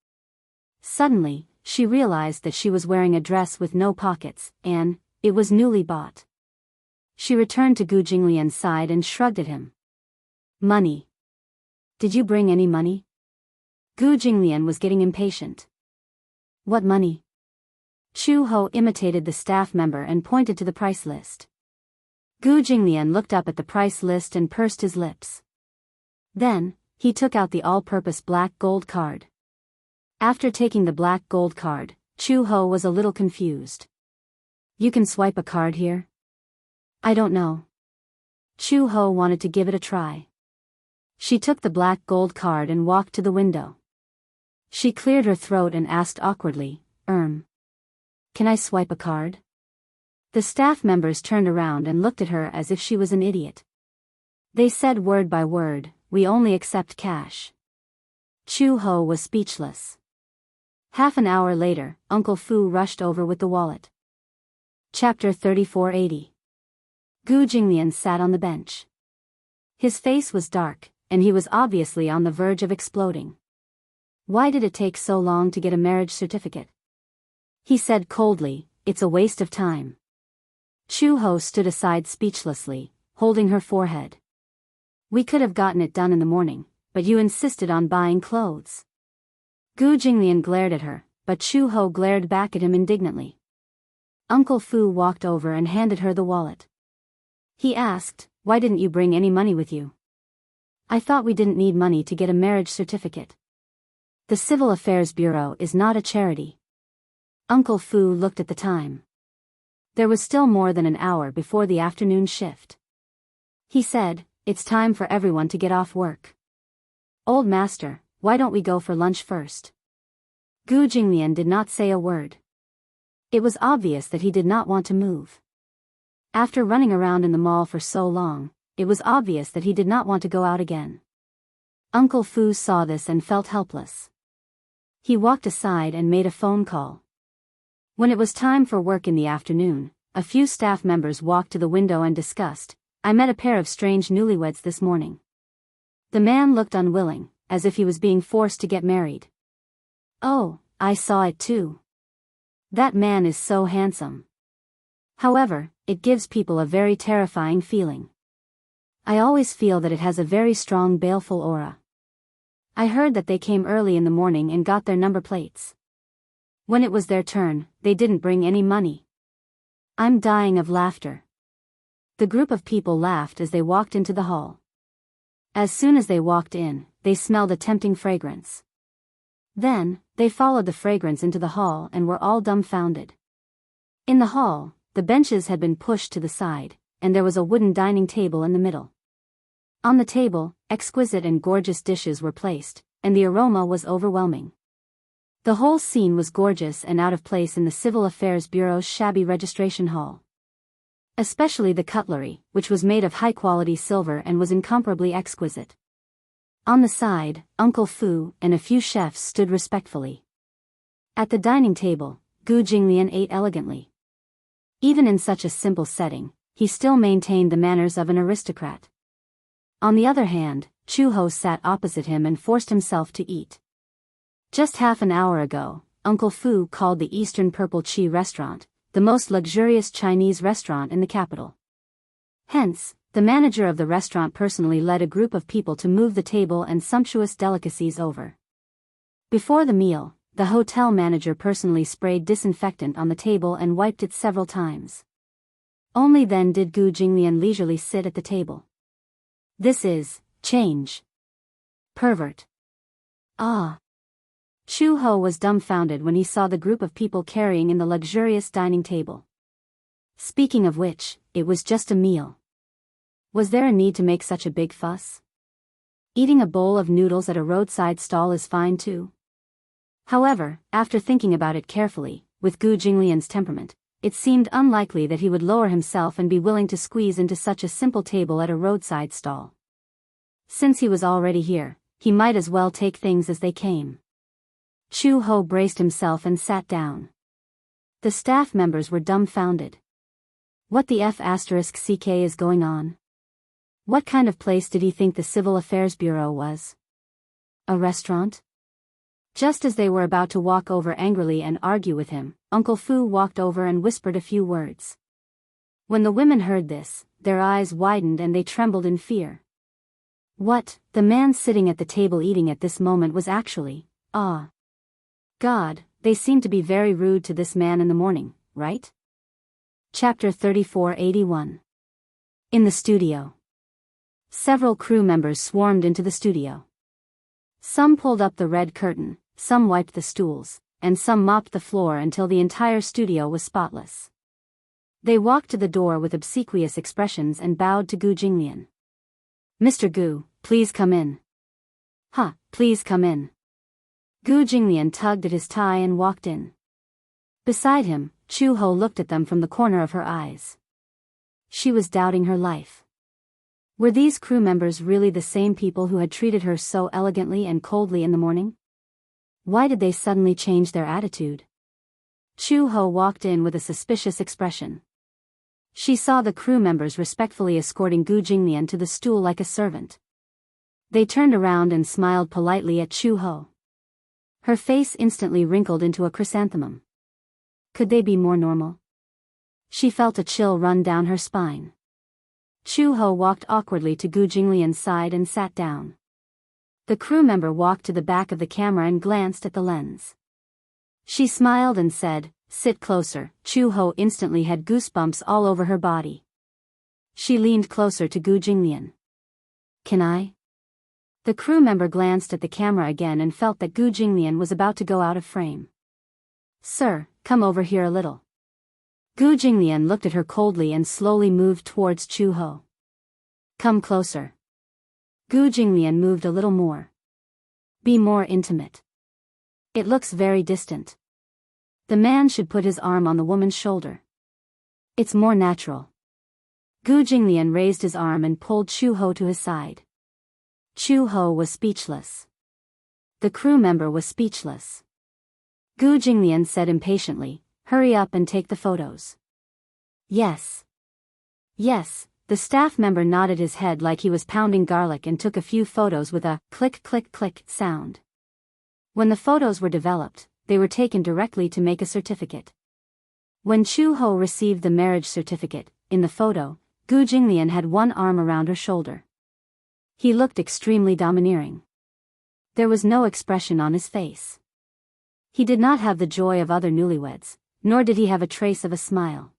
Suddenly, she realized that she was wearing a dress with no pockets, and it was newly bought. She returned to Gu Jinglian's side and shrugged at him. "Money. Did you bring any money?" Gu Jinglian was getting impatient. "What money?" Chu Ho imitated the staff member and pointed to the price list. Gu Jinglian looked up at the price list and pursed his lips. Then, he took out the all-purpose black gold card. After taking the black gold card, Chu Ho was a little confused. "You can swipe a card here?" "I don't know." Chu Ho wanted to give it a try. She took the black gold card and walked to the window. She cleared her throat and asked awkwardly, "Can I swipe a card?" The staff members turned around and looked at her as if she was an idiot. They said word by word, "We only accept cash." Chu Ho was speechless. Half an hour later, Uncle Fu rushed over with the wallet. Chapter 3480. Gu Jinglian sat on the bench. His face was dark, and he was obviously on the verge of exploding. Why did it take so long to get a marriage certificate? He said coldly, "It's a waste of time." Chu Ho stood aside speechlessly, holding her forehead. "We could have gotten it done in the morning, but you insisted on buying clothes." Gu Jinglian glared at her, but Chu Ho glared back at him indignantly. Uncle Fu walked over and handed her the wallet. He asked, "Why didn't you bring any money with you?" "I thought we didn't need money to get a marriage certificate. The Civil Affairs Bureau is not a charity." Uncle Fu looked at the time. There was still more than an hour before the afternoon shift. He said, "It's time for everyone to get off work. Old master, why don't we go for lunch first?" Gu Jinglian did not say a word. It was obvious that he did not want to move. After running around in the mall for so long, it was obvious that he did not want to go out again. Uncle Fu saw this and felt helpless. He walked aside and made a phone call. When it was time for work in the afternoon, a few staff members walked to the window and discussed, "I met a pair of strange newlyweds this morning." The man looked unwilling, as if he was being forced to get married. "Oh, I saw it too. That man is so handsome. However, it gives people a very terrifying feeling. I always feel that it has a very strong baleful aura. I heard that they came early in the morning and got their number plates. When it was their turn, they didn't bring any money." I'm dying of laughter. The group of people laughed as they walked into the hall. As soon as they walked in, they smelled a tempting fragrance. Then, they followed the fragrance into the hall and were all dumbfounded. In the hall, the benches had been pushed to the side, and there was a wooden dining table in the middle. On the table, exquisite and gorgeous dishes were placed, and the aroma was overwhelming. The whole scene was gorgeous and out of place in the Civil Affairs Bureau's shabby registration hall. Especially the cutlery, which was made of high-quality silver and was incomparably exquisite. On the side, Uncle Fu and a few chefs stood respectfully. At the dining table, Gu Jinglian ate elegantly. Even in such a simple setting, he still maintained the manners of an aristocrat. On the other hand, Chu Ho sat opposite him and forced himself to eat. Just half an hour ago, Uncle Fu called the Eastern Purple Chi restaurant the most luxurious Chinese restaurant in the capital. Hence, the manager of the restaurant personally led a group of people to move the table and sumptuous delicacies over. Before the meal, the hotel manager personally sprayed disinfectant on the table and wiped it several times. Only then did Gu Jinglian leisurely sit at the table. This is change. Pervert. Ah. Chu Ho was dumbfounded when he saw the group of people carrying in the luxurious dining table. Speaking of which, it was just a meal. Was there a need to make such a big fuss? Eating a bowl of noodles at a roadside stall is fine too. However, after thinking about it carefully, with Gu Jinglian's temperament, it seemed unlikely that he would lower himself and be willing to squeeze into such a simple table at a roadside stall. Since he was already here, he might as well take things as they came. Chu Ho braced himself and sat down. The staff members were dumbfounded. What the F***ck is going on? What kind of place did he think the Civil Affairs Bureau was? A restaurant? Just as they were about to walk over angrily and argue with him, Uncle Fu walked over and whispered a few words. When the women heard this, their eyes widened and they trembled in fear. What, the man sitting at the table eating at this moment was actually, God, they seemed to be very rude to this man in the morning, right? Chapter 3481. In the studio. Several crew members swarmed into the studio. Some pulled up the red curtain, some wiped the stools, and some mopped the floor until the entire studio was spotless. They walked to the door with obsequious expressions and bowed to Gu Jinglian. "Mr. Gu, please come in." Please come in." Gu Jinglian tugged at his tie and walked in. Beside him, Chu Ho looked at them from the corner of her eyes. She was doubting her life. Were these crew members really the same people who had treated her so elegantly and coldly in the morning? Why did they suddenly change their attitude? Chu Ho walked in with a suspicious expression. She saw the crew members respectfully escorting Gu Jinglian to the stool like a servant. They turned around and smiled politely at Chu Ho. Her face instantly wrinkled into a chrysanthemum. Could they be more normal? She felt a chill run down her spine. Chu Ho walked awkwardly to Gu Jinglian's side and sat down. The crew member walked to the back of the camera and glanced at the lens. She smiled and said, "Sit closer." Chu Ho instantly had goosebumps all over her body. She leaned closer to Gu Jinglian. "Can I?" The crew member glanced at the camera again and felt that Gu Jinglian was about to go out of frame. "Sir, come over here a little." Gu Jinglian looked at her coldly and slowly moved towards Chu Ho. "Come closer." Gu Jinglian moved a little more. "Be more intimate. It looks very distant." The man should put his arm on the woman's shoulder. "It's more natural." Gu Jinglian raised his arm and pulled Chu Ho to his side. Chu Ho was speechless. The crew member was speechless. Gu Jinglian said impatiently, "Hurry up and take the photos." "Yes. Yes." The staff member nodded his head like he was pounding garlic and took a few photos with a click click click sound. When the photos were developed, they were taken directly to make a certificate. When Chu Ho received the marriage certificate, in the photo, Gu Jinglian had one arm around her shoulder. He looked extremely domineering. There was no expression on his face. He did not have the joy of other newlyweds, nor did he have a trace of a smile.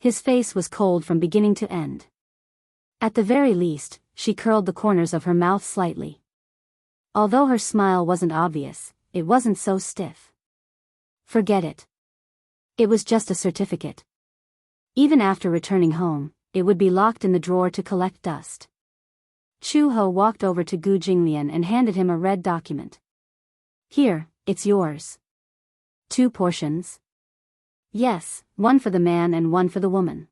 His face was cold from beginning to end. At the very least, she curled the corners of her mouth slightly. Although her smile wasn't obvious, it wasn't so stiff. Forget it. It was just a certificate. Even after returning home, it would be locked in the drawer to collect dust. Chu Ho walked over to Gu Jinglian and handed him a red document. "Here, it's yours." "2 portions?" "Yes, one for the man and one for the woman."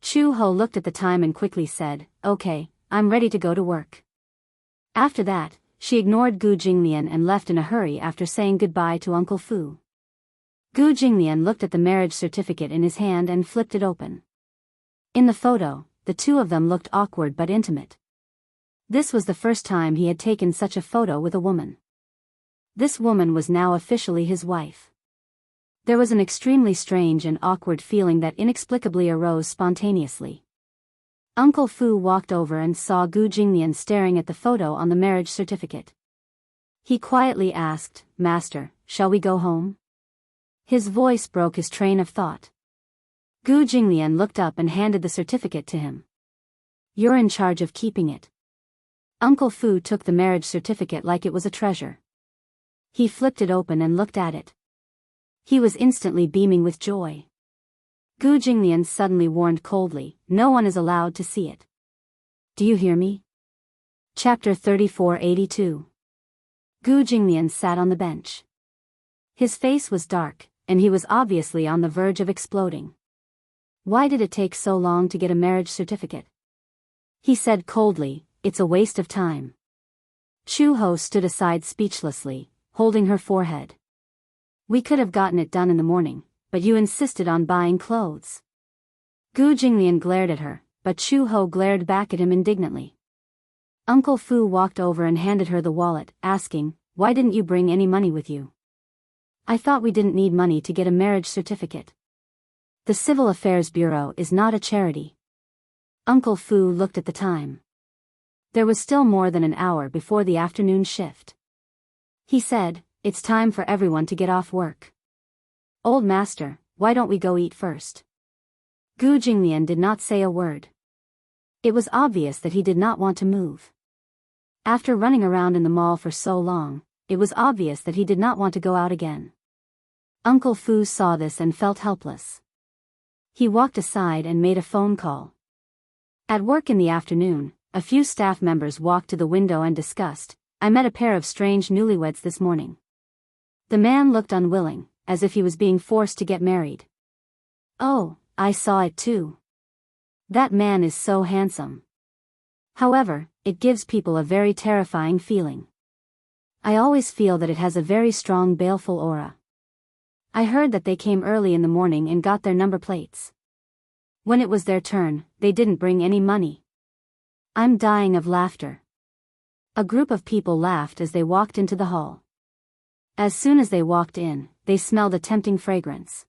Chu Ho looked at the time and quickly said, "Okay, I'm ready to go to work." After that, she ignored Gu Jinglian and left in a hurry after saying goodbye to Uncle Fu. Gu Jinglian looked at the marriage certificate in his hand and flipped it open. In the photo, the two of them looked awkward but intimate. This was the first time he had taken such a photo with a woman. This woman was now officially his wife. There was an extremely strange and awkward feeling that inexplicably arose spontaneously. Uncle Fu walked over and saw Gu Jinglian staring at the photo on the marriage certificate. He quietly asked, "Master, shall we go home?" His voice broke his train of thought. Gu Jinglian looked up and handed the certificate to him. "You're in charge of keeping it." Uncle Fu took the marriage certificate like it was a treasure. He flipped it open and looked at it. He was instantly beaming with joy. Gu Jinglian suddenly warned coldly, "No one is allowed to see it. Do you hear me?" Chapter 3482. Gu Jinglian sat on the bench. His face was dark, and he was obviously on the verge of exploding. Why did it take so long to get a marriage certificate? He said coldly, "It's a waste of time." Chu Ho stood aside speechlessly, holding her forehead. "We could have gotten it done in the morning, but you insisted on buying clothes." Gu Jinglian glared at her, but Chu Ho glared back at him indignantly. Uncle Fu walked over and handed her the wallet, asking, "Why didn't you bring any money with you?" "I thought we didn't need money to get a marriage certificate. The Civil Affairs Bureau is not a charity." Uncle Fu looked at the time. There was still more than an hour before the afternoon shift. He said, "It's time for everyone to get off work. Old master, why don't we go eat first?" Gu Jinglian did not say a word. It was obvious that he did not want to move. After running around in the mall for so long, it was obvious that he did not want to go out again. Uncle Fu saw this and felt helpless. He walked aside and made a phone call. At work in the afternoon, a few staff members walked to the window and discussed, "I met a pair of strange newlyweds this morning." The man looked unwilling, as if he was being forced to get married. "Oh, I saw it too. That man is so handsome. However, it gives people a very terrifying feeling. I always feel that it has a very strong baleful aura. I heard that they came early in the morning and got their number plates. When it was their turn, they didn't bring any money." I'm dying of laughter. A group of people laughed as they walked into the hall. As soon as they walked in, they smelled a tempting fragrance.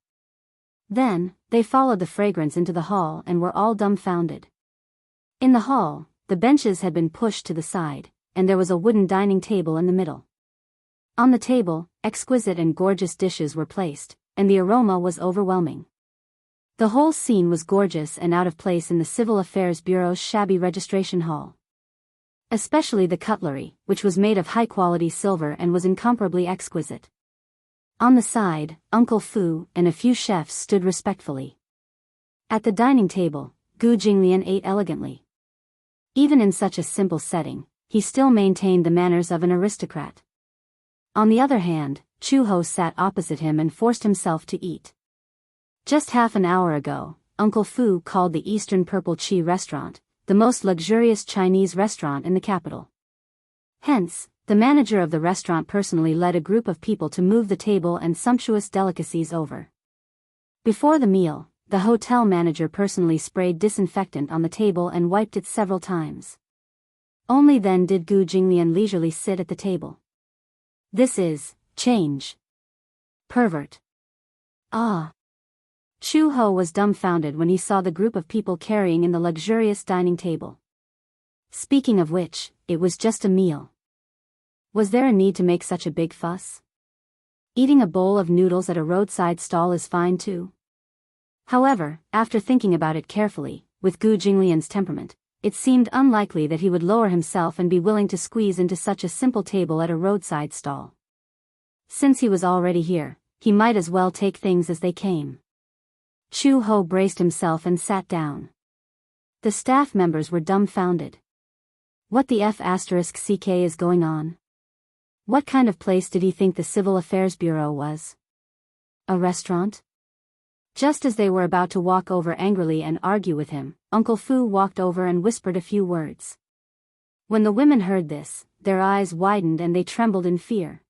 Then, they followed the fragrance into the hall and were all dumbfounded. In the hall, the benches had been pushed to the side, and there was a wooden dining table in the middle. On the table, exquisite and gorgeous dishes were placed, and the aroma was overwhelming. The whole scene was gorgeous and out of place in the Civil Affairs Bureau's shabby registration hall. Especially the cutlery, which was made of high-quality silver and was incomparably exquisite. On the side, Uncle Fu and a few chefs stood respectfully. At the dining table, Gu Jinglian ate elegantly. Even in such a simple setting, he still maintained the manners of an aristocrat. On the other hand, Chu Ho sat opposite him and forced himself to eat. Just half an hour ago, Uncle Fu called the Eastern Purple Chi restaurant the most luxurious Chinese restaurant in the capital. Hence, the manager of the restaurant personally led a group of people to move the table and sumptuous delicacies over. Before the meal, the hotel manager personally sprayed disinfectant on the table and wiped it several times. Only then did Gu Jinglian leisurely sit at the table. This is change. Pervert. Ah. Chu Ho was dumbfounded when he saw the group of people carrying in the luxurious dining table. Speaking of which, it was just a meal. Was there a need to make such a big fuss? Eating a bowl of noodles at a roadside stall is fine too. However, after thinking about it carefully, with Gu Jinglian's temperament, it seemed unlikely that he would lower himself and be willing to squeeze into such a simple table at a roadside stall. Since he was already here, he might as well take things as they came. Chu Ho braced himself and sat down. The staff members were dumbfounded. What the F***ck is going on? What kind of place did he think the Civil Affairs Bureau was? A restaurant? Just as they were about to walk over angrily and argue with him, Uncle Fu walked over and whispered a few words. When the women heard this, their eyes widened and they trembled in fear.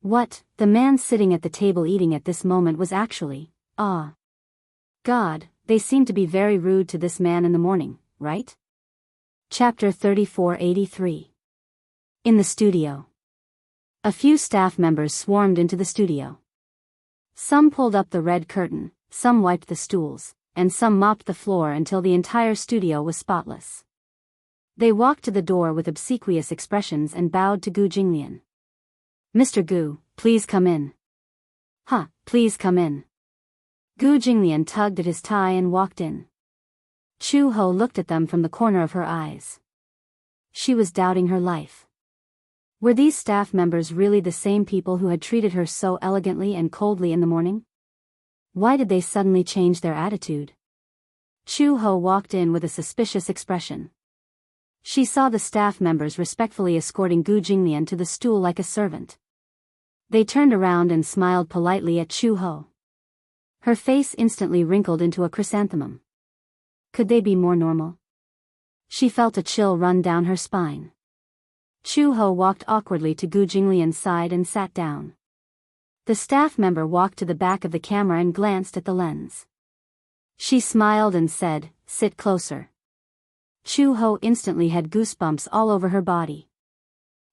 What, the man sitting at the table eating at this moment was actually, God, they seemed to be very rude to this man in the morning, right? Chapter 3483. In the studio. A few staff members swarmed into the studio. Some pulled up the red curtain, some wiped the stools, and some mopped the floor until the entire studio was spotless. They walked to the door with obsequious expressions and bowed to Gu Jinglian. Mr. Gu, please come in. Please come in. Gu Jinglian tugged at his tie and walked in. Chu Ho looked at them from the corner of her eyes. She was doubting her life. Were these staff members really the same people who had treated her so elegantly and coldly in the morning? Why did they suddenly change their attitude? Chu Ho walked in with a suspicious expression. She saw the staff members respectfully escorting Gu Jinglian to the stool like a servant. They turned around and smiled politely at Chu Ho. Her face instantly wrinkled into a chrysanthemum. Could they be more normal? She felt a chill run down her spine. Chu Ho walked awkwardly to Gu Jinglian's side and sat down. The staff member walked to the back of the camera and glanced at the lens. She smiled and said, "Sit closer." Chu Ho instantly had goosebumps all over her body.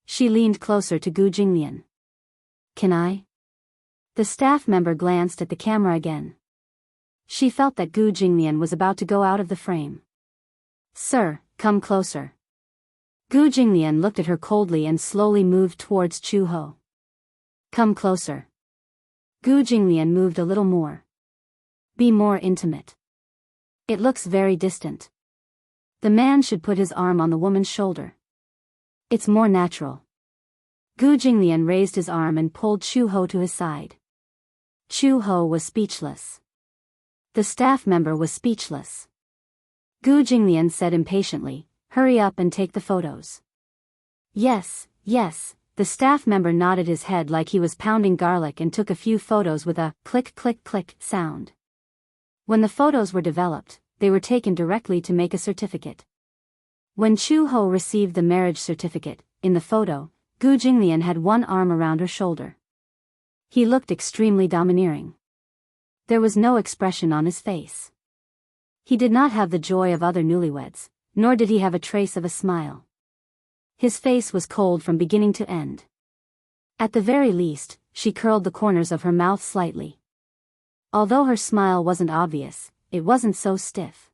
She leaned closer to Gu Jinglian. "Can I?" The staff member glanced at the camera again. She felt that Gu Jinglian was about to go out of the frame. "Sir, come closer." Gu Jinglian looked at her coldly and slowly moved towards Chu Ho. "Come closer." Gu Jinglian moved a little more. "Be more intimate. It looks very distant." The man should put his arm on the woman's shoulder. "It's more natural." Gu Jinglian raised his arm and pulled Chu Ho to his side. Chu Ho was speechless. The staff member was speechless. Gu Jinglian said impatiently, "Hurry up and take the photos." Yes, the staff member nodded his head like he was pounding garlic and took a few photos with a click click click sound. When the photos were developed, they were taken directly to make a certificate. When Chu Ho received the marriage certificate, in the photo, Gu Jinglian had one arm around her shoulder. He looked extremely domineering. There was no expression on his face. He did not have the joy of other newlyweds, nor did he have a trace of a smile. His face was cold from beginning to end. At the very least, she curled the corners of her mouth slightly. Although her smile wasn't obvious, it wasn't so stiff.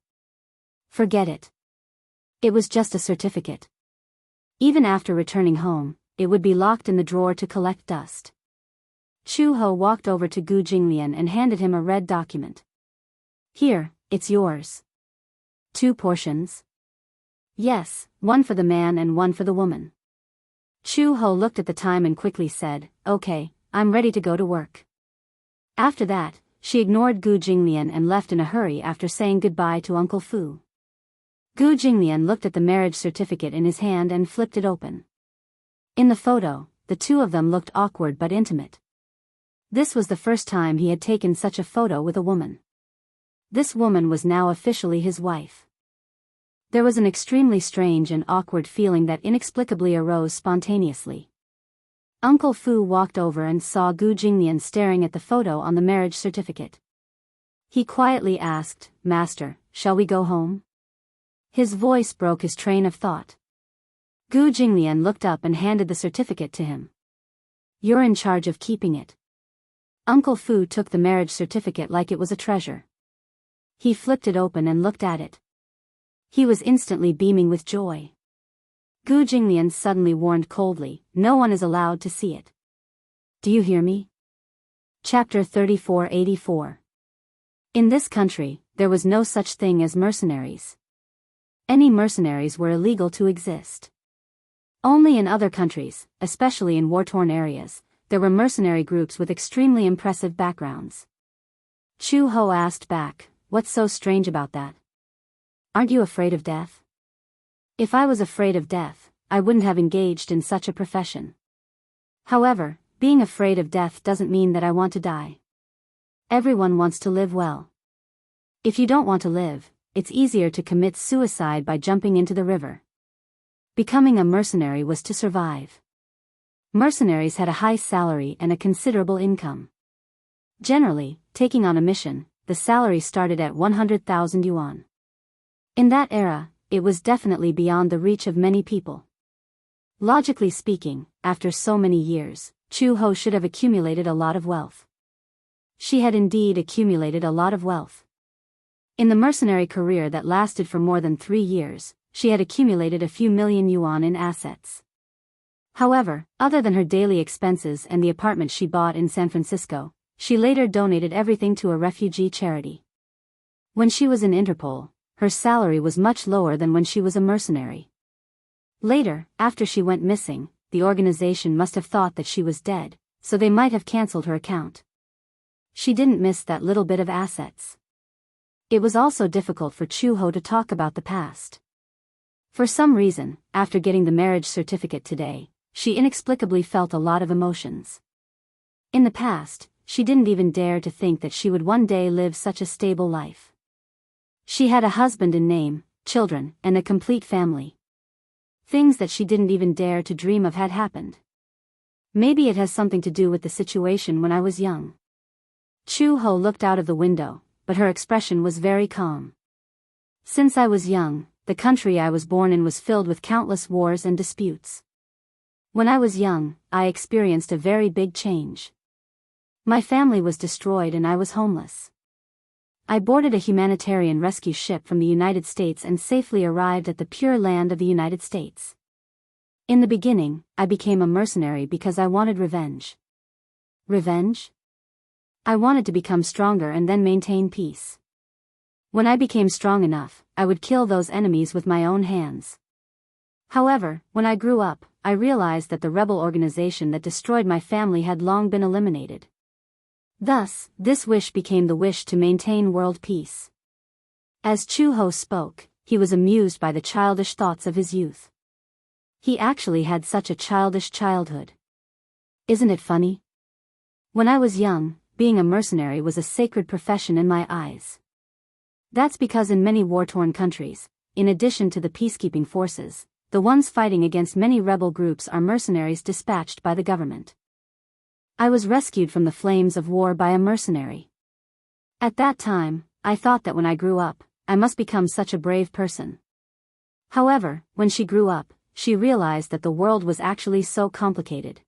Forget it. It was just a certificate. Even after returning home, it would be locked in the drawer to collect dust. Chu Ho walked over to Gu Jinglian and handed him a red document. "Here, it's yours." 2 portions? Yes, one for the man and one for the woman. Chu Ho looked at the time and quickly said, "Okay, I'm ready to go to work." After that, she ignored Gu Jinglian and left in a hurry after saying goodbye to Uncle Fu. Gu Jinglian looked at the marriage certificate in his hand and flipped it open. In the photo, the two of them looked awkward but intimate. This was the first time he had taken such a photo with a woman. This woman was now officially his wife. There was an extremely strange and awkward feeling that inexplicably arose spontaneously. Uncle Fu walked over and saw Gu Jinglian staring at the photo on the marriage certificate. He quietly asked, "Master, shall we go home?" His voice broke his train of thought. Gu Jinglian looked up and handed the certificate to him. "You're in charge of keeping it." Uncle Fu took the marriage certificate like it was a treasure. He flipped it open and looked at it. He was instantly beaming with joy. Gu Jinglian suddenly warned coldly, "No one is allowed to see it. Do you hear me?" Chapter 3484. In this country, there was no such thing as mercenaries. Any mercenaries were illegal to exist. Only in other countries, especially in war-torn areas, there were mercenary groups with extremely impressive backgrounds. Chu Ho asked back, "What's so strange about that? Aren't you afraid of death?" "If I was afraid of death, I wouldn't have engaged in such a profession. However, being afraid of death doesn't mean that I want to die. Everyone wants to live well. If you don't want to live, it's easier to commit suicide by jumping into the river." Becoming a mercenary was to survive. Mercenaries had a high salary and a considerable income. Generally, taking on a mission, the salary started at 100,000 yuan. In that era, it was definitely beyond the reach of many people. Logically speaking, after so many years, Chu Ho should have accumulated a lot of wealth. She had indeed accumulated a lot of wealth. In the mercenary career that lasted for more than 3 years, she had accumulated a few million yuan in assets. However, other than her daily expenses and the apartment she bought in San Francisco, she later donated everything to a refugee charity. When she was in Interpol, her salary was much lower than when she was a mercenary. Later, after she went missing, the organization must have thought that she was dead, so they might have cancelled her account. She didn't miss that little bit of assets. It was also difficult for Chu Ho to talk about the past. For some reason, after getting the marriage certificate today, she inexplicably felt a lot of emotions. In the past, she didn't even dare to think that she would one day live such a stable life. She had a husband in name, children, and a complete family. Things that she didn't even dare to dream of had happened. Maybe it has something to do with the situation when I was young. Chu Ho looked out of the window, but her expression was very calm. Since I was young, the country I was born in was filled with countless wars and disputes. When I was young, I experienced a very big change. My family was destroyed and I was homeless. I boarded a humanitarian rescue ship from the United States and safely arrived at the pure land of the United States. In the beginning, I became a mercenary because I wanted revenge. Revenge? I wanted to become stronger and then maintain peace. When I became strong enough, I would kill those enemies with my own hands. However, when I grew up, I realized that the rebel organization that destroyed my family had long been eliminated. Thus, this wish became the wish to maintain world peace. As Chu Ho spoke, he was amused by the childish thoughts of his youth. He actually had such a childish childhood. Isn't it funny? When I was young, being a mercenary was a sacred profession in my eyes. That's because in many war-torn countries, in addition to the peacekeeping forces, the ones fighting against many rebel groups are mercenaries dispatched by the government. I was rescued from the flames of war by a mercenary. At that time, I thought that when I grew up, I must become such a brave person. However, when she grew up, she realized that the world was actually so complicated.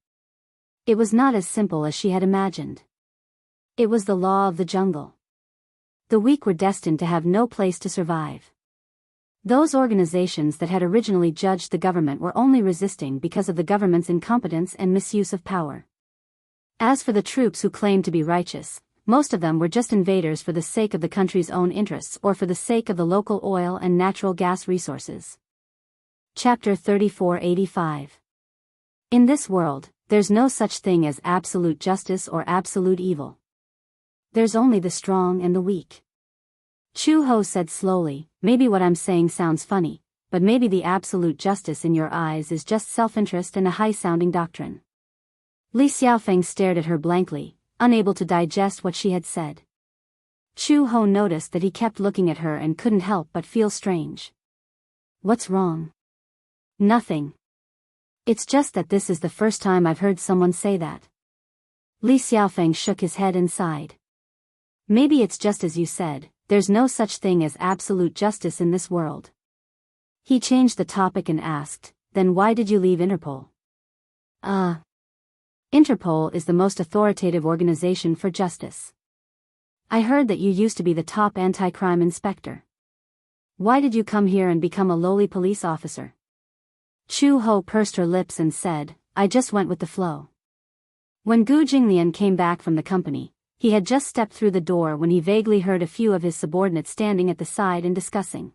It was not as simple as she had imagined. It was the law of the jungle. The weak were destined to have no place to survive. Those organizations that had originally judged the government were only resisting because of the government's incompetence and misuse of power. As for the troops who claimed to be righteous, most of them were just invaders for the sake of the country's own interests or for the sake of the local oil and natural gas resources. Chapter 3485. In this world, there's no such thing as absolute justice or absolute evil. There's only the strong and the weak. Chu Ho said slowly, "Maybe what I'm saying sounds funny, but maybe the absolute justice in your eyes is just self-interest and a high-sounding doctrine." Li Xiaofeng stared at her blankly, unable to digest what she had said. Chu Ho noticed that he kept looking at her and couldn't help but feel strange. What's wrong? Nothing. It's just that this is the first time I've heard someone say that. Li Xiaofeng shook his head and sighed. Maybe it's just as you said, there's no such thing as absolute justice in this world. He changed the topic and asked, then why did you leave Interpol? Interpol is the most authoritative organization for justice. I heard that you used to be the top anti-crime inspector. Why did you come here and become a lowly police officer? Chu Ho pursed her lips and said, I just went with the flow. When Gu Jinglian came back from the company, he had just stepped through the door when he vaguely heard a few of his subordinates standing at the side and discussing.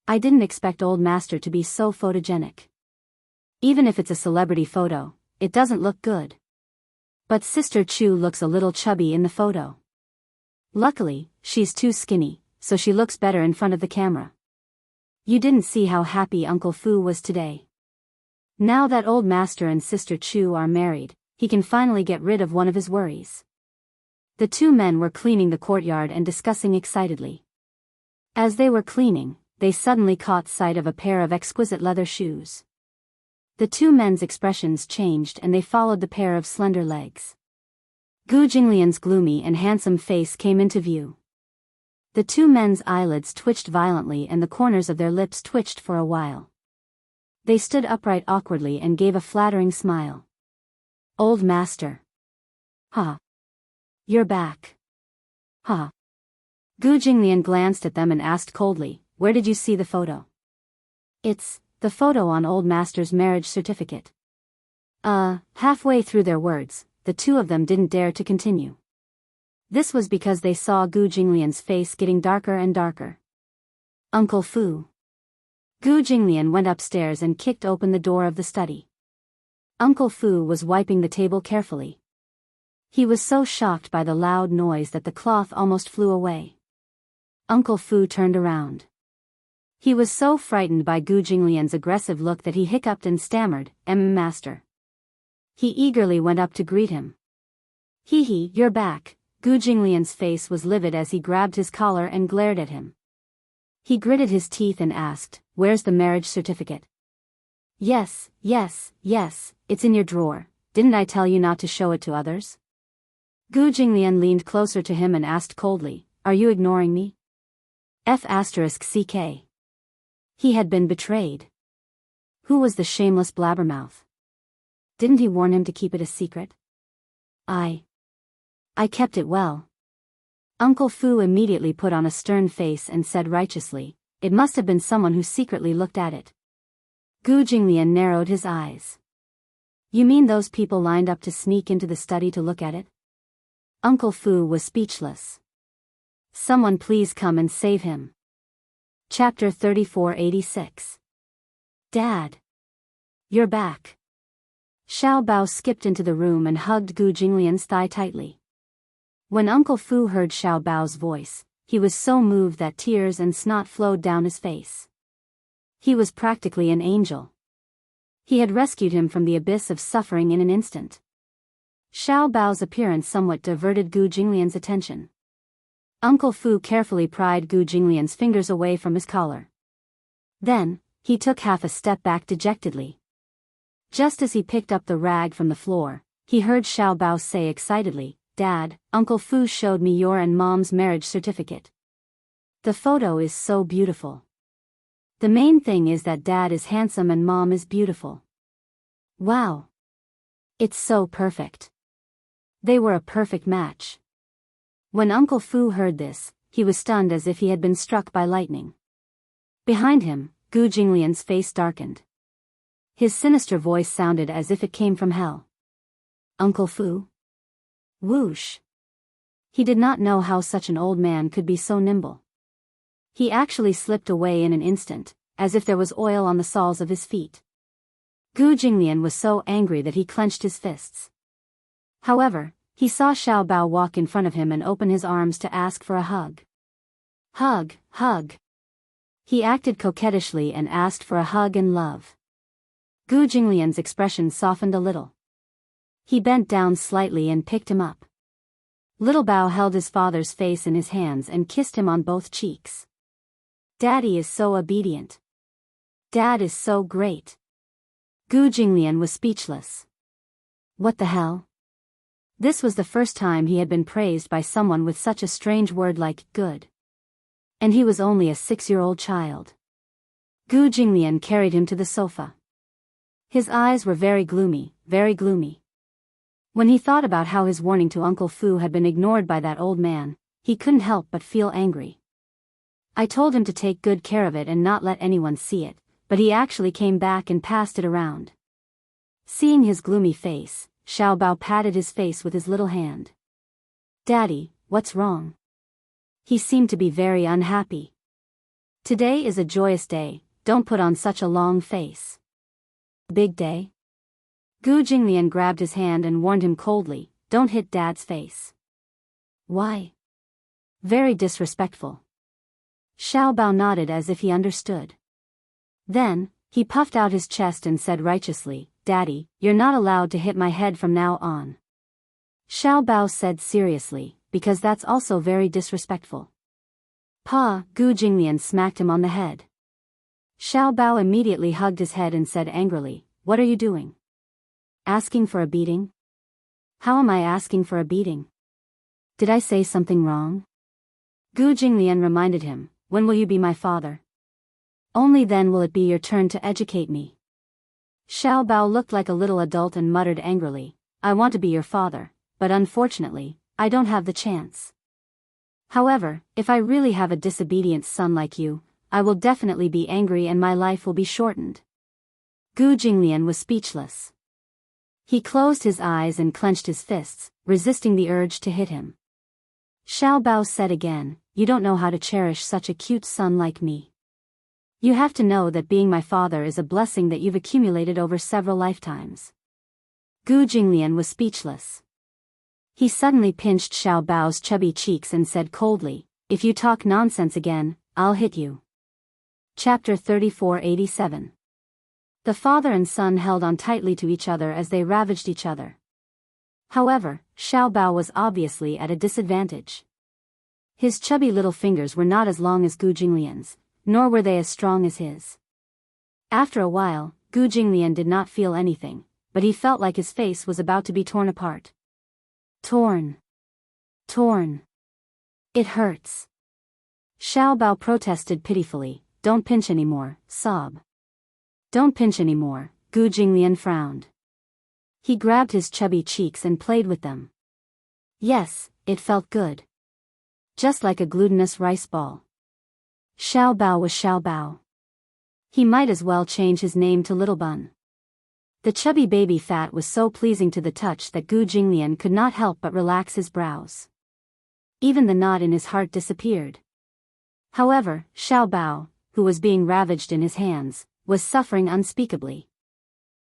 I didn't expect old master to be so photogenic. Even if it's a celebrity photo, it doesn't look good. But Sister Chu looks a little chubby in the photo. Luckily, she's too skinny, so she looks better in front of the camera. You didn't see how happy Uncle Fu was today. Now that old master and Sister Chu are married, he can finally get rid of one of his worries. The two men were cleaning the courtyard and discussing excitedly. As they were cleaning, they suddenly caught sight of a pair of exquisite leather shoes. The two men's expressions changed and they followed the pair of slender legs. Gu Jinglian's gloomy and handsome face came into view. The two men's eyelids twitched violently and the corners of their lips twitched for a while. They stood upright awkwardly and gave a flattering smile. Old master. Ha. You're back. Ha. Gu Jinglian glanced at them and asked coldly, where did you see the photo? It's the photo on old master's marriage certificate. Halfway through their words, the two of them didn't dare to continue. This was because they saw Gu Jinglian's face getting darker and darker. Uncle Fu. Gu Jinglian went upstairs and kicked open the door of the study. Uncle Fu was wiping the table carefully. He was so shocked by the loud noise that the cloth almost flew away. Uncle Fu turned around. He was so frightened by Gu Jinglian's aggressive look that he hiccuped and stammered, Master. He eagerly went up to greet him. Hee, you're back. Gu Jinglian's face was livid as he grabbed his collar and glared at him. He gritted his teeth and asked, where's the marriage certificate? Yes, it's in your drawer. Didn't I tell you not to show it to others? Gu Jinglian leaned closer to him and asked coldly, are you ignoring me? F***ck. He had been betrayed. Who was the shameless blabbermouth? Didn't he warn him to keep it a secret? I kept it well. Uncle Fu immediately put on a stern face and said righteously, it must have been someone who secretly looked at it. Gu Jinglian narrowed his eyes. You mean those people lined up to sneak into the study to look at it? Uncle Fu was speechless. Someone please come and save him. Chapter 3486. Dad. You're back. Xiao Bao skipped into the room and hugged Gu Jinglian's thigh tightly. When Uncle Fu heard Xiao Bao's voice, he was so moved that tears and snot flowed down his face. He was practically an angel. He had rescued him from the abyss of suffering in an instant. Xiao Bao's appearance somewhat diverted Gu Jinglian's attention. Uncle Fu carefully pried Gu Jinglian's fingers away from his collar. Then, he took half a step back dejectedly. Just as he picked up the rag from the floor, he heard Xiao Bao say excitedly, Dad, Uncle Fu showed me your and Mom's marriage certificate. The photo is so beautiful. The main thing is that Dad is handsome and Mom is beautiful. Wow. It's so perfect. They were a perfect match. When Uncle Fu heard this, he was stunned as if he had been struck by lightning. Behind him, Gu Jinglian's face darkened. His sinister voice sounded as if it came from hell. Uncle Fu? Whoosh. He did not know how such an old man could be so nimble. He actually slipped away in an instant, as if there was oil on the soles of his feet. Gu Jinglian was so angry that he clenched his fists. However, he saw Xiao Bao walk in front of him and open his arms to ask for a hug. Hug. He acted coquettishly and asked for a hug and love. Gu Jinglian's expression softened a little. He bent down slightly and picked him up. Little Bao held his father's face in his hands and kissed him on both cheeks. Daddy is so obedient. Dad is so great. Gu Jinglian was speechless. What the hell? This was the first time he had been praised by someone with such a strange word like good. And he was only a 6-year-old child. Gu Jinglian carried him to the sofa. His eyes were very gloomy, very gloomy. When he thought about how his warning to Uncle Fu had been ignored by that old man, he couldn't help but feel angry. I told him to take good care of it and not let anyone see it, but he actually came back and passed it around. Seeing his gloomy face, Xiao Bao patted his face with his little hand. Daddy, what's wrong? He seemed to be very unhappy. Today is a joyous day, don't put on such a long face. Big day? Gu Jinglian grabbed his hand and warned him coldly, don't hit Dad's face. Why? Very disrespectful. Xiao Bao nodded as if he understood. Then, he puffed out his chest and said righteously, Daddy, you're not allowed to hit my head from now on. Xiao Bao said seriously, because that's also very disrespectful. Pa, Gu Jinglian smacked him on the head. Xiao Bao immediately hugged his head and said angrily, what are you doing? Asking for a beating? How am I asking for a beating? Did I say something wrong? Gu Jinglian reminded him, when will you be my father? Only then will it be your turn to educate me. Xiao Bao looked like a little adult and muttered angrily, I want to be your father, but unfortunately, I don't have the chance. However, if I really have a disobedient son like you, I will definitely be angry and my life will be shortened. Gu Jinglian was speechless. He closed his eyes and clenched his fists, resisting the urge to hit him. Xiao Bao said again, you don't know how to cherish such a cute son like me. You have to know that being my father is a blessing that you've accumulated over several lifetimes. Gu Jinglian was speechless. He suddenly pinched Xiao Bao's chubby cheeks and said coldly, if you talk nonsense again, I'll hit you. Chapter 3487. The father and son held on tightly to each other as they ravaged each other. However, Xiao Bao was obviously at a disadvantage. His chubby little fingers were not as long as Gu Jinglian's, nor were they as strong as his. After a while, Gu Jinglian did not feel anything, but he felt like his face was about to be torn apart. Torn. Torn. It hurts. Xiao Bao protested pitifully, don't pinch anymore, sob. Don't pinch anymore, Gu Jinglian frowned. He grabbed his chubby cheeks and played with them. Yes, it felt good. Just like a glutinous rice ball. Xiao Bao was Xiao Bao. He might as well change his name to Little Bun. The chubby baby fat was so pleasing to the touch that Gu Jinglian could not help but relax his brows. Even the knot in his heart disappeared. However, Xiao Bao, who was being ravaged in his hands, was suffering unspeakably.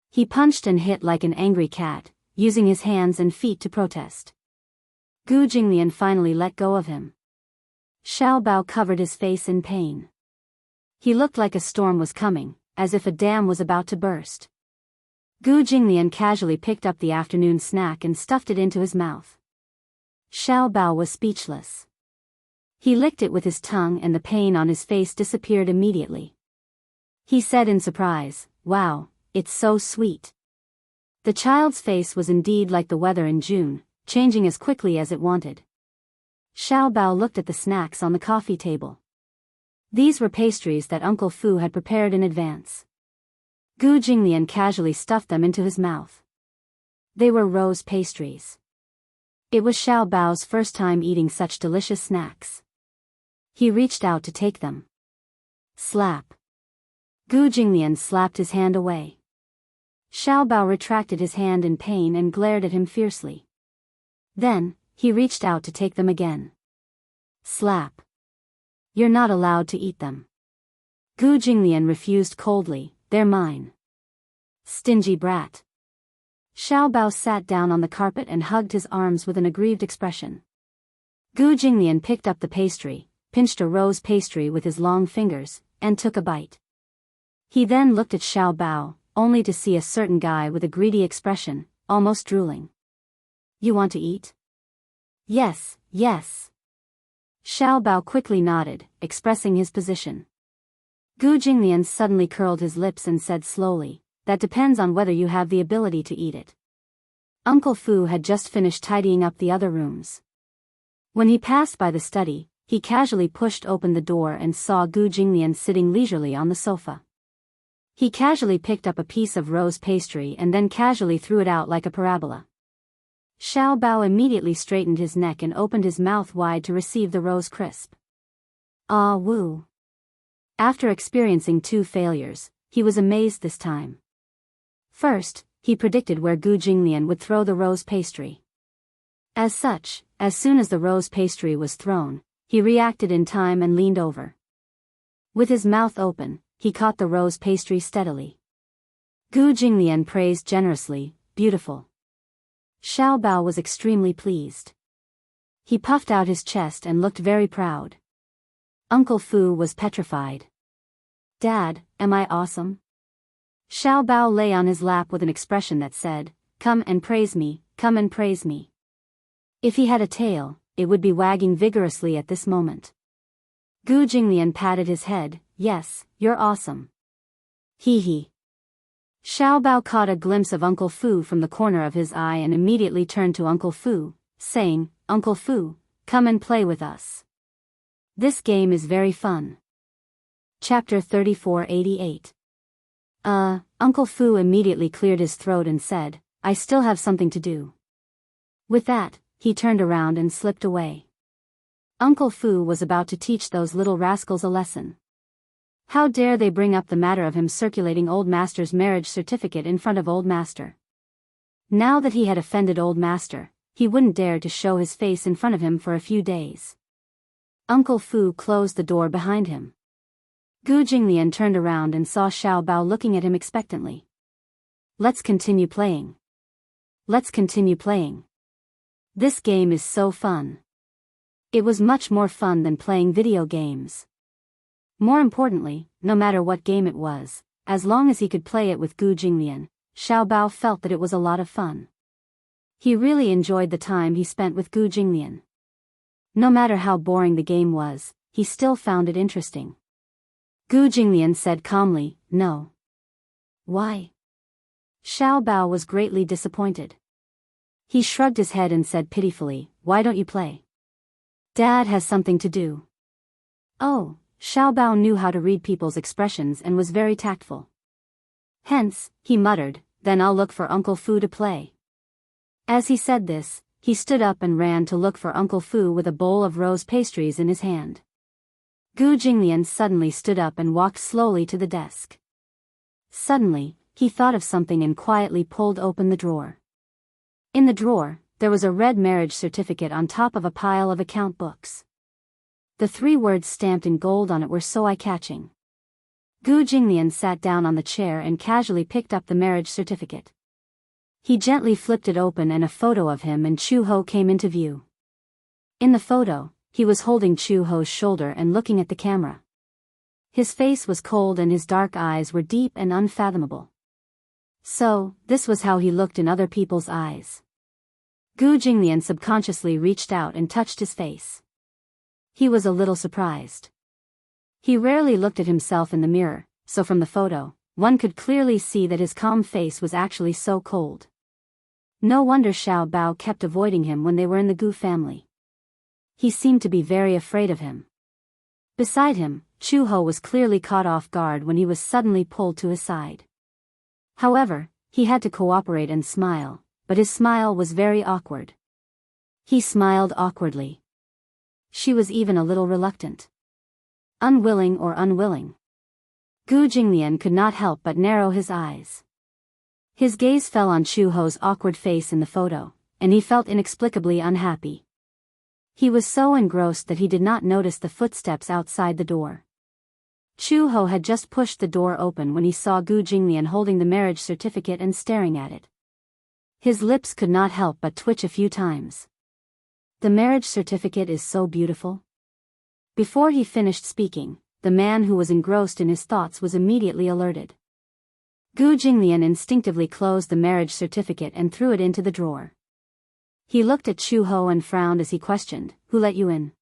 He punched and hit like an angry cat, using his hands and feet to protest. Gu Jinglian finally let go of him. Xiao Bao covered his face in pain. He looked like a storm was coming, as if a dam was about to burst. Gu Jinglian casually picked up the afternoon snack and stuffed it into his mouth. Xiao Bao was speechless. He licked it with his tongue and the pain on his face disappeared immediately. He said in surprise, wow, it's so sweet. The child's face was indeed like the weather in June, changing as quickly as it wanted. Xiao Bao looked at the snacks on the coffee table. These were pastries that Uncle Fu had prepared in advance. Gu Jinglian casually stuffed them into his mouth. They were rose pastries. It was Xiao Bao's first time eating such delicious snacks. He reached out to take them. Slap. Gu Jinglian slapped his hand away. Xiao Bao retracted his hand in pain and glared at him fiercely. Then, he reached out to take them again. Slap. You're not allowed to eat them. Gu Jinglian refused coldly, they're mine. Stingy brat. Xiao Bao sat down on the carpet and hugged his arms with an aggrieved expression. Gu Jinglian picked up the pastry, pinched a rose pastry with his long fingers, and took a bite. He then looked at Xiao Bao, only to see a certain guy with a greedy expression, almost drooling. You want to eat? Yes, yes. Xiao Bao quickly nodded, expressing his position. Gu Jinglian suddenly curled his lips and said slowly, that depends on whether you have the ability to eat it. Uncle Fu had just finished tidying up the other rooms. When he passed by the study, he casually pushed open the door and saw Gu Jinglian sitting leisurely on the sofa. He casually picked up a piece of rose pastry and then casually threw it out like a parabola. Xiao Bao immediately straightened his neck and opened his mouth wide to receive the rose crisp. Ah woo. After experiencing 2 failures, he was amazed this time. First, he predicted where Gu Jinglian would throw the rose pastry. As such, as soon as the rose pastry was thrown, he reacted in time and leaned over. With his mouth open, he caught the rose pastry steadily. Gu Jinglian praised generously, beautiful. Xiao Bao was extremely pleased. He puffed out his chest and looked very proud. Uncle Fu was petrified. Dad, am I awesome? Xiao Bao lay on his lap with an expression that said, come and praise me, come and praise me. If he had a tail, it would be wagging vigorously at this moment. Gu Jinglian patted his head, yes, you're awesome. Hee hee. Xiao Bao caught a glimpse of Uncle Fu from the corner of his eye and immediately turned to Uncle Fu, saying, Uncle Fu, come and play with us. This game is very fun. Chapter 3488. Uncle Fu immediately cleared his throat and said, I still have something to do. With that, he turned around and slipped away. Uncle Fu was about to teach those little rascals a lesson. How dare they bring up the matter of him circulating Old Master's marriage certificate in front of Old Master. Now that he had offended Old Master, he wouldn't dare to show his face in front of him for a few days. Uncle Fu closed the door behind him. Gu Jinglian turned around and saw Xiao Bao looking at him expectantly. Let's continue playing. Let's continue playing. This game is so fun. It was much more fun than playing video games. More importantly, no matter what game it was, as long as he could play it with Gu Jinglian, Xiao Bao felt that it was a lot of fun. He really enjoyed the time he spent with Gu Jinglian. No matter how boring the game was, he still found it interesting. Gu Jinglian said calmly, no. Why? Xiao Bao was greatly disappointed. He shrugged his head and said pitifully, why don't you play? Dad has something to do. Oh. Xiao Bao knew how to read people's expressions and was very tactful. Hence, he muttered, then I'll look for Uncle Fu to play. As he said this, he stood up and ran to look for Uncle Fu with a bowl of rose pastries in his hand. Gu Jinglian suddenly stood up and walked slowly to the desk. Suddenly, he thought of something and quietly pulled open the drawer. In the drawer, there was a red marriage certificate on top of a pile of account books. The 3 words stamped in gold on it were so eye-catching. Gu Jinglian sat down on the chair and casually picked up the marriage certificate. He gently flipped it open and a photo of him and Chu Ho came into view. In the photo, he was holding Chu Ho's shoulder and looking at the camera. His face was cold and his dark eyes were deep and unfathomable. So, this was how he looked in other people's eyes. Gu Jinglian subconsciously reached out and touched his face. He was a little surprised. He rarely looked at himself in the mirror, so from the photo, one could clearly see that his calm face was actually so cold. No wonder Xiao Bao kept avoiding him when they were in the Gu family. He seemed to be very afraid of him. Beside him, Chu Ho was clearly caught off guard when he was suddenly pulled to his side. However, he had to cooperate and smile, but his smile was very awkward. He smiled awkwardly. She was even a little reluctant. Unwilling or unwilling. Gu Jinglian could not help but narrow his eyes. His gaze fell on Chu Ho's awkward face in the photo, and he felt inexplicably unhappy. He was so engrossed that he did not notice the footsteps outside the door. Chu Ho had just pushed the door open when he saw Gu Jinglian holding the marriage certificate and staring at it. His lips could not help but twitch a few times. The marriage certificate is so beautiful. Before he finished speaking, the man who was engrossed in his thoughts was immediately alerted. Gu Jinglian instinctively closed the marriage certificate and threw it into the drawer. He looked at Chu Ho and frowned as he questioned, "Who let you in?"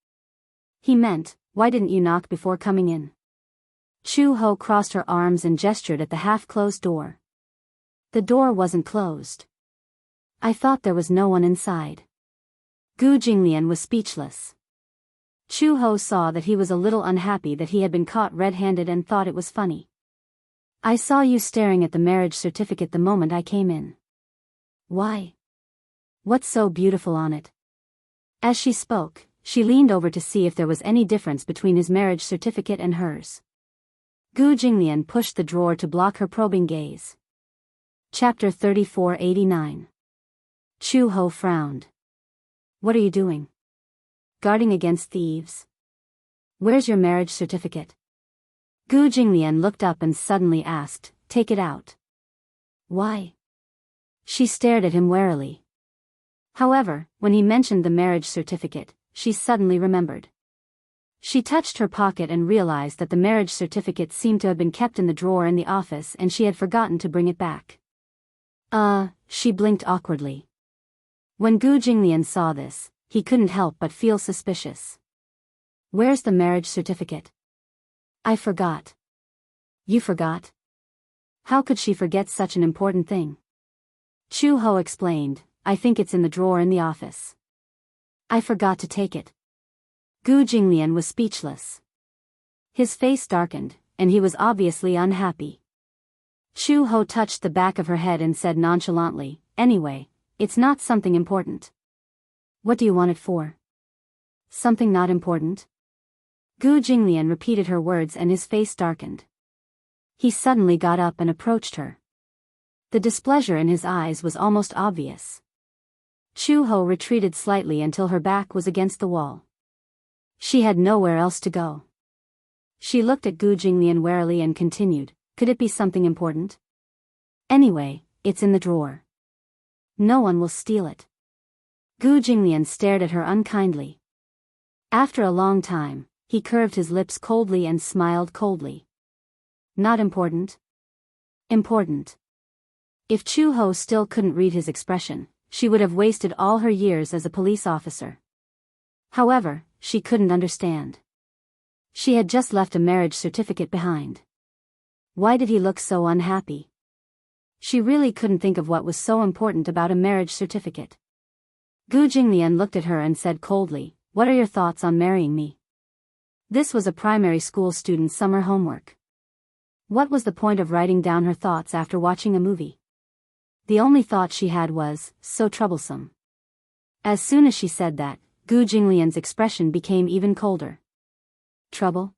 He meant, "Why didn't you knock before coming in?" Chu Ho crossed her arms and gestured at the half-closed door. The door wasn't closed. "I thought there was no one inside." Gu Jinglian was speechless. Chu Ho saw that he was a little unhappy that he had been caught red-handed and thought it was funny. "I saw you staring at the marriage certificate the moment I came in." "Why? What's so beautiful on it?" As she spoke, she leaned over to see if there was any difference between his marriage certificate and hers. Gu Jinglian pushed the drawer to block her probing gaze. Chapter 3489. Chu Ho frowned. "What are you doing? Guarding against thieves? Where's your marriage certificate?" Gu Jinglian looked up and suddenly asked, "Take it out." "Why?" She stared at him warily. However, when he mentioned the marriage certificate, she suddenly remembered. She touched her pocket and realized that the marriage certificate seemed to have been kept in the drawer in the office and she had forgotten to bring it back. She blinked awkwardly. When Gu Jinglian saw this, he couldn't help but feel suspicious. "Where's the marriage certificate?" "I forgot." "You forgot?" How could she forget such an important thing? Chu Ho explained, "I think it's in the drawer in the office. I forgot to take it." Gu Jinglian was speechless. His face darkened, and he was obviously unhappy. Chu Ho touched the back of her head and said nonchalantly, "Anyway, it's not something important." "What do you want it for?" "Something not important?" Gu Jinglian repeated her words and his face darkened. He suddenly got up and approached her. The displeasure in his eyes was almost obvious. Chu Ho retreated slightly until her back was against the wall. She had nowhere else to go. She looked at Gu Jinglian warily and continued, "Could it be something important?" "Anyway, it's in the drawer. No one will steal it." Gu Jinglian stared at her unkindly. After a long time, he curved his lips coldly and smiled coldly. "Not important?" "Important." If Chu Ho still couldn't read his expression, she would have wasted all her years as a police officer. However, she couldn't understand. She had just left a marriage certificate behind. Why did he look so unhappy? She really couldn't think of what was so important about a marriage certificate. Gu Jinglian looked at her and said coldly, "What are your thoughts on marrying me?" This was a primary school student's summer homework. What was the point of writing down her thoughts after watching a movie? The only thought she had was, "So troublesome." As soon as she said that, Gu Jinglian's expression became even colder. "Trouble?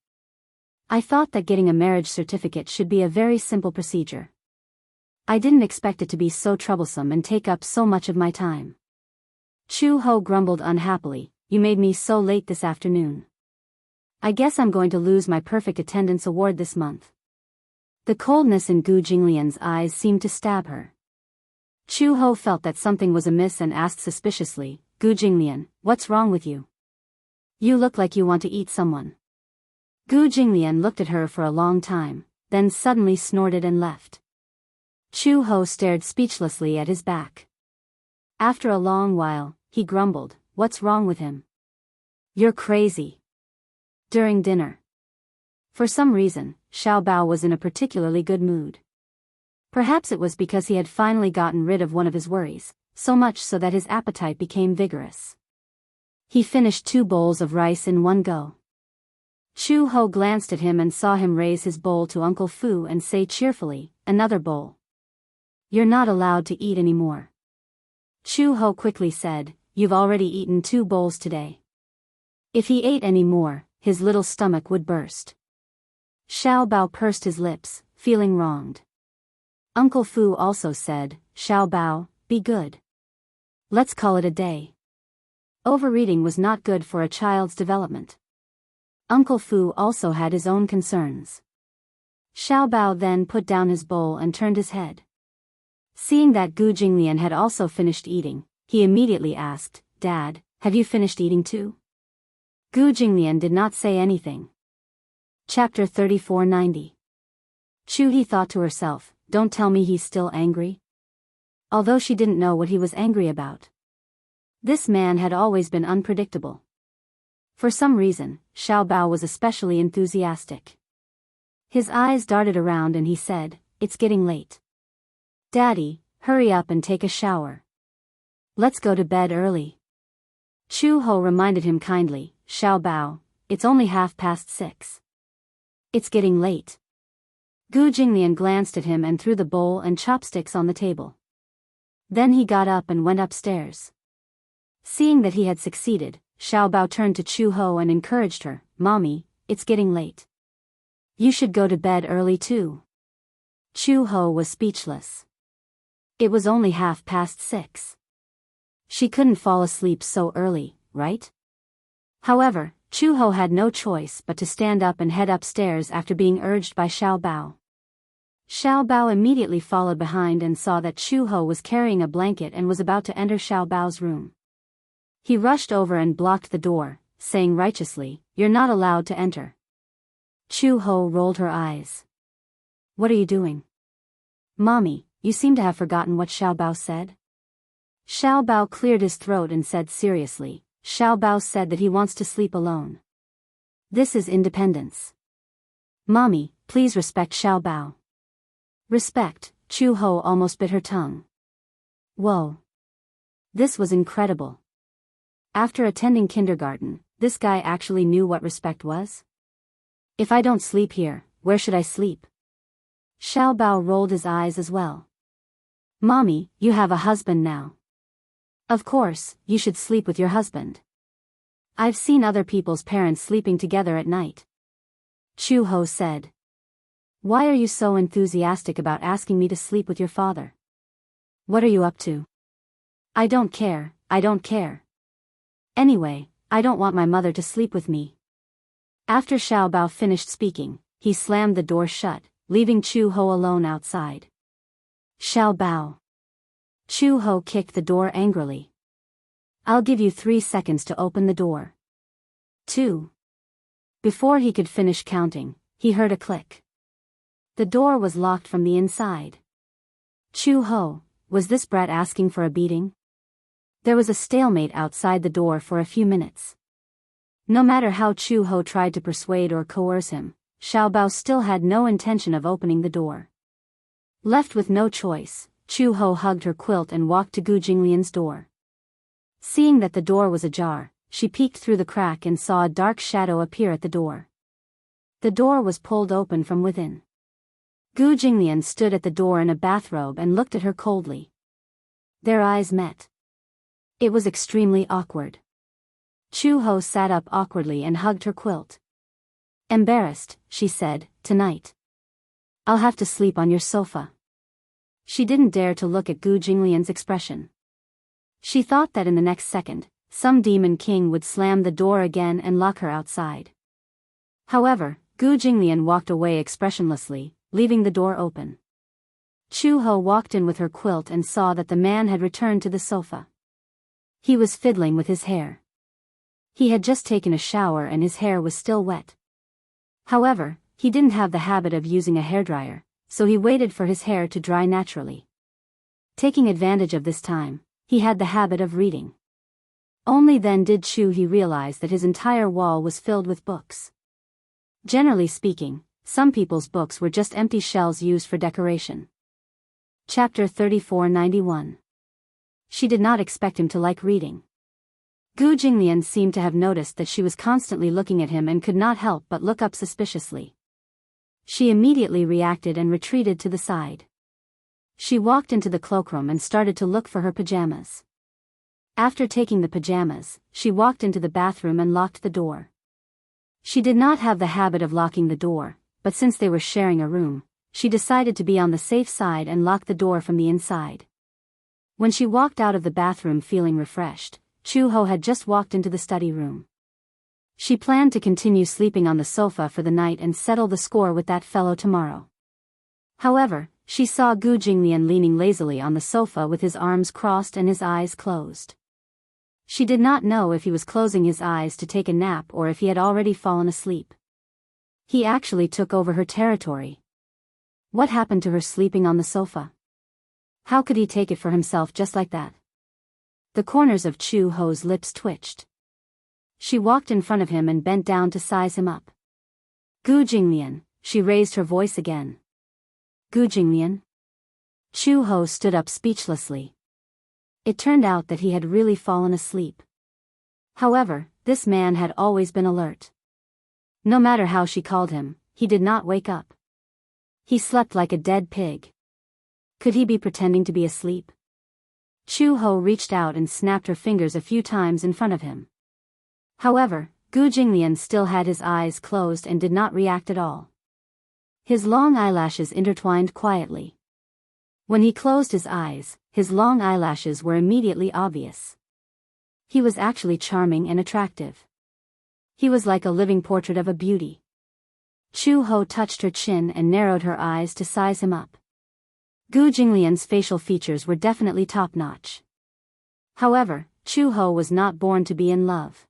I thought that getting a marriage certificate should be a very simple procedure. I didn't expect it to be so troublesome and take up so much of my time." Chu Ho grumbled unhappily, "You made me so late this afternoon. I guess I'm going to lose my perfect attendance award this month." The coldness in Gu Jinglian's eyes seemed to stab her. Chu Ho felt that something was amiss and asked suspiciously, "Gu Jinglian, what's wrong with you? You look like you want to eat someone." Gu Jinglian looked at her for a long time, then suddenly snorted and left. Chu Ho stared speechlessly at his back. After a long while, he grumbled, "What's wrong with him? You're crazy." During dinner. For some reason, Xiao Bao was in a particularly good mood. Perhaps it was because he had finally gotten rid of one of his worries, so much so that his appetite became vigorous. He finished 2 bowls of rice in one go. Chu Ho glanced at him and saw him raise his bowl to Uncle Fu and say cheerfully, "Another bowl. You're not allowed to eat anymore." Chu Ho quickly said, "You've already eaten 2 bowls today." If he ate any more, his little stomach would burst. Xiao Bao pursed his lips, feeling wronged. Uncle Fu also said, "Xiao Bao, be good. Let's call it a day." Overeating was not good for a child's development. Uncle Fu also had his own concerns. Xiao Bao then put down his bowl and turned his head. Seeing that Gu Jinglian had also finished eating, he immediately asked, "Dad, have you finished eating too?" Gu Jinglian did not say anything. Chapter 3490. Chu He thought to herself, "Don't tell me he's still angry." Although she didn't know what he was angry about. This man had always been unpredictable. For some reason, Xiao Bao was especially enthusiastic. His eyes darted around and he said, "It's getting late. Daddy, hurry up and take a shower. Let's go to bed early." Chu Ho reminded him kindly, "Xiao Bao, it's only 6:30. It's getting late." Gu Jinglian glanced at him and threw the bowl and chopsticks on the table. Then he got up and went upstairs. Seeing that he had succeeded, Xiao Bao turned to Chu Ho and encouraged her, "Mommy, it's getting late. You should go to bed early too." Chu Ho was speechless. It was only 6:30. She couldn't fall asleep so early, right? However, Chu Ho had no choice but to stand up and head upstairs after being urged by Xiao Bao. Xiao Bao immediately followed behind and saw that Chu Ho was carrying a blanket and was about to enter Xiao Bao's room. He rushed over and blocked the door, saying righteously, "You're not allowed to enter." Chu Ho rolled her eyes. "What are you doing?" "Mommy, you seem to have forgotten what Xiao Bao said." Xiao Bao cleared his throat and said seriously, "Xiao Bao said that he wants to sleep alone. This is independence. Mommy, please respect Xiao Bao." Respect, Chu Ho almost bit her tongue. Whoa. This was incredible. After attending kindergarten, this guy actually knew what respect was? "If I don't sleep here, where should I sleep?" Xiao Bao rolled his eyes as well. "Mommy, you have a husband now. Of course, you should sleep with your husband. I've seen other people's parents sleeping together at night." Chu Ho said. "Why are you so enthusiastic about asking me to sleep with your father? What are you up to?" I don't care. Anyway, I don't want my mother to sleep with me." After Xiao Bao finished speaking, he slammed the door shut, leaving Chu Ho alone outside. "Xiao Bao." Chu Ho kicked the door angrily. "I'll give you 3 seconds to open the door." 2. Before he could finish counting, he heard a click. The door was locked from the inside. Chu Ho, was this brat asking for a beating? There was a stalemate outside the door for a few minutes. No matter how Chu Ho tried to persuade or coerce him, Xiao Bao still had no intention of opening the door. Left with no choice, Chu Ho hugged her quilt and walked to Gu Jinglian's door. Seeing that the door was ajar, she peeked through the crack and saw a dark shadow appear at the door. The door was pulled open from within. Gu Jinglian stood at the door in a bathrobe and looked at her coldly. Their eyes met. It was extremely awkward. Chu Ho sat up awkwardly and hugged her quilt. Embarrassed, she said, "Tonight I'll have to sleep on your sofa." She didn't dare to look at Gu Jinglian's expression. She thought that in the next second, some demon king would slam the door again and lock her outside. However, Gu Jinglian walked away expressionlessly, leaving the door open. Chu Ho walked in with her quilt and saw that the man had returned to the sofa. He was fiddling with his hair. He had just taken a shower and his hair was still wet. However, he didn't have the habit of using a hairdryer, so he waited for his hair to dry naturally. Taking advantage of this time, he had the habit of reading. Only then did he realize that his entire wall was filled with books. Generally speaking, some people's books were just empty shells used for decoration. Chapter 3491. She did not expect him to like reading. Gu Jinglian seemed to have noticed that she was constantly looking at him and could not help but look up suspiciously. She immediately reacted and retreated to the side. She walked into the cloakroom and started to look for her pajamas. After taking the pajamas, she walked into the bathroom and locked the door. She did not have the habit of locking the door, but since they were sharing a room, she decided to be on the safe side and lock the door from the inside. When she walked out of the bathroom feeling refreshed, Chu Ho had just walked into the study room. She planned to continue sleeping on the sofa for the night and settle the score with that fellow tomorrow. However, she saw Gu Jinglian leaning lazily on the sofa with his arms crossed and his eyes closed. She did not know if he was closing his eyes to take a nap or if he had already fallen asleep. He actually took over her territory. What happened to her sleeping on the sofa? How could he take it for himself just like that? The corners of Chu Ho's lips twitched. She walked in front of him and bent down to size him up. Gu Jinglian, she raised her voice again. Gu Jinglian? Chu Ho stood up speechlessly. It turned out that he had really fallen asleep. However, this man had always been alert. No matter how she called him, he did not wake up. He slept like a dead pig. Could he be pretending to be asleep? Chu Ho reached out and snapped her fingers a few times in front of him. However, Gu Jinglian still had his eyes closed and did not react at all. His long eyelashes intertwined quietly. When he closed his eyes, his long eyelashes were immediately obvious. He was actually charming and attractive. He was like a living portrait of a beauty. Chu Ho touched her chin and narrowed her eyes to size him up. Gu Jinglian's facial features were definitely top-notch. However, Chu Ho was not born to be in love.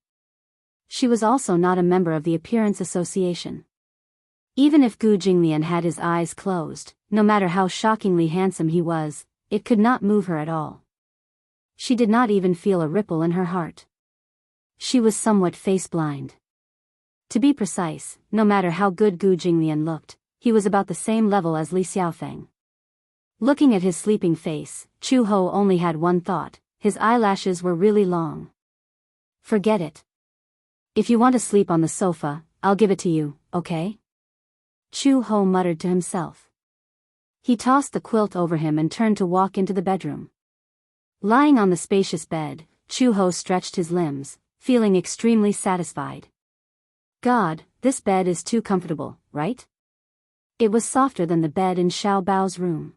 She was also not a member of the Appearance Association. Even if Gu Jinglian had his eyes closed, no matter how shockingly handsome he was, it could not move her at all. She did not even feel a ripple in her heart. She was somewhat face-blind. To be precise, no matter how good Gu Jinglian looked, he was about the same level as Li Xiaofeng. Looking at his sleeping face, Chu Ho only had one thought: his eyelashes were really long. Forget it. If you want to sleep on the sofa, I'll give it to you, okay? Chu Ho muttered to himself. He tossed the quilt over him and turned to walk into the bedroom. Lying on the spacious bed, Chu Ho stretched his limbs, feeling extremely satisfied. God, this bed is too comfortable, right? It was softer than the bed in Xiao Bao's room.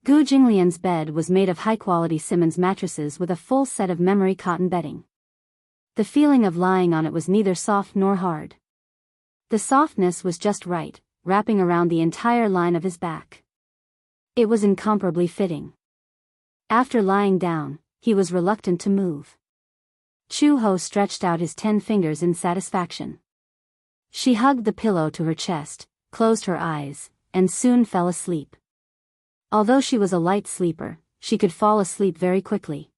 Gu Jinglian's bed was made of high-quality Simmons mattresses with a full set of memory cotton bedding. The feeling of lying on it was neither soft nor hard. The softness was just right, wrapping around the entire line of his back. It was incomparably fitting. After lying down, he was reluctant to move. Chu Ho stretched out his 10 fingers in satisfaction. She hugged the pillow to her chest, closed her eyes, and soon fell asleep. Although she was a light sleeper, she could fall asleep very quickly.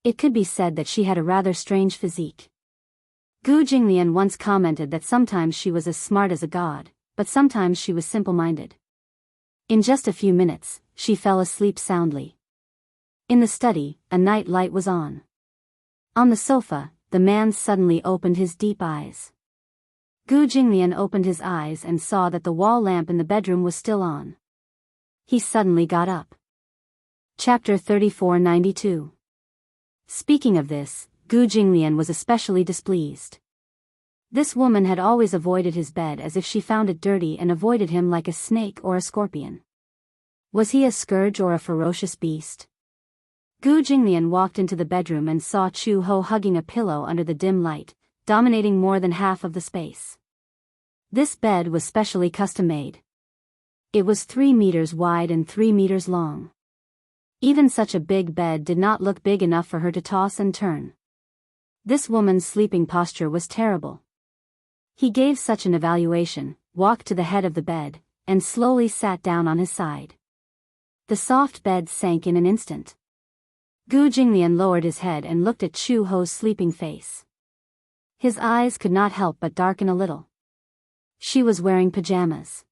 It could be said that she had a rather strange physique. Gu Jinglian once commented that sometimes she was as smart as a god, but sometimes she was simple-minded. In just a few minutes, she fell asleep soundly. In the study, a night light was on. On the sofa, the man suddenly opened his deep eyes. Gu Jinglian opened his eyes and saw that the wall lamp in the bedroom was still on. He suddenly got up. Chapter 3492. Speaking of this, Gu Jinglian was especially displeased. This woman had always avoided his bed as if she found it dirty and avoided him like a snake or a scorpion. Was he a scourge or a ferocious beast? Gu Jinglian walked into the bedroom and saw Chu Ho hugging a pillow under the dim light, dominating more than half of the space. This bed was specially custom-made. It was 3 meters wide and 3 meters long. Even such a big bed did not look big enough for her to toss and turn. This woman's sleeping posture was terrible. He gave such an evaluation, walked to the head of the bed, and slowly sat down on his side. The soft bed sank in an instant. Gu Jinglian lowered his head and looked at Chu Ho's sleeping face. His eyes could not help but darken a little. She was wearing pajamas.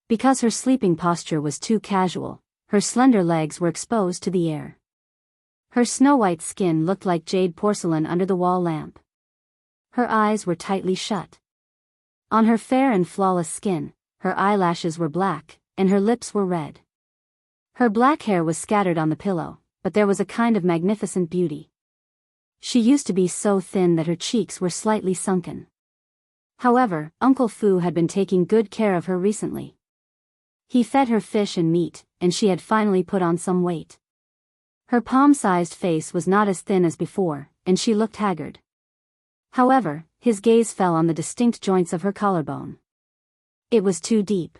Because her sleeping posture was too casual, her slender legs were exposed to the air. Her snow-white skin looked like jade porcelain under the wall lamp. Her eyes were tightly shut. On her fair and flawless skin, her eyelashes were black, and her lips were red. Her black hair was scattered on the pillow, but there was a kind of magnificent beauty. She used to be so thin that her cheeks were slightly sunken. However, Uncle Fu had been taking good care of her recently. He fed her fish and meat, and she had finally put on some weight. Her palm-sized face was not as thin as before, and she looked haggard. However, his gaze fell on the distinct joints of her collarbone. It was too deep.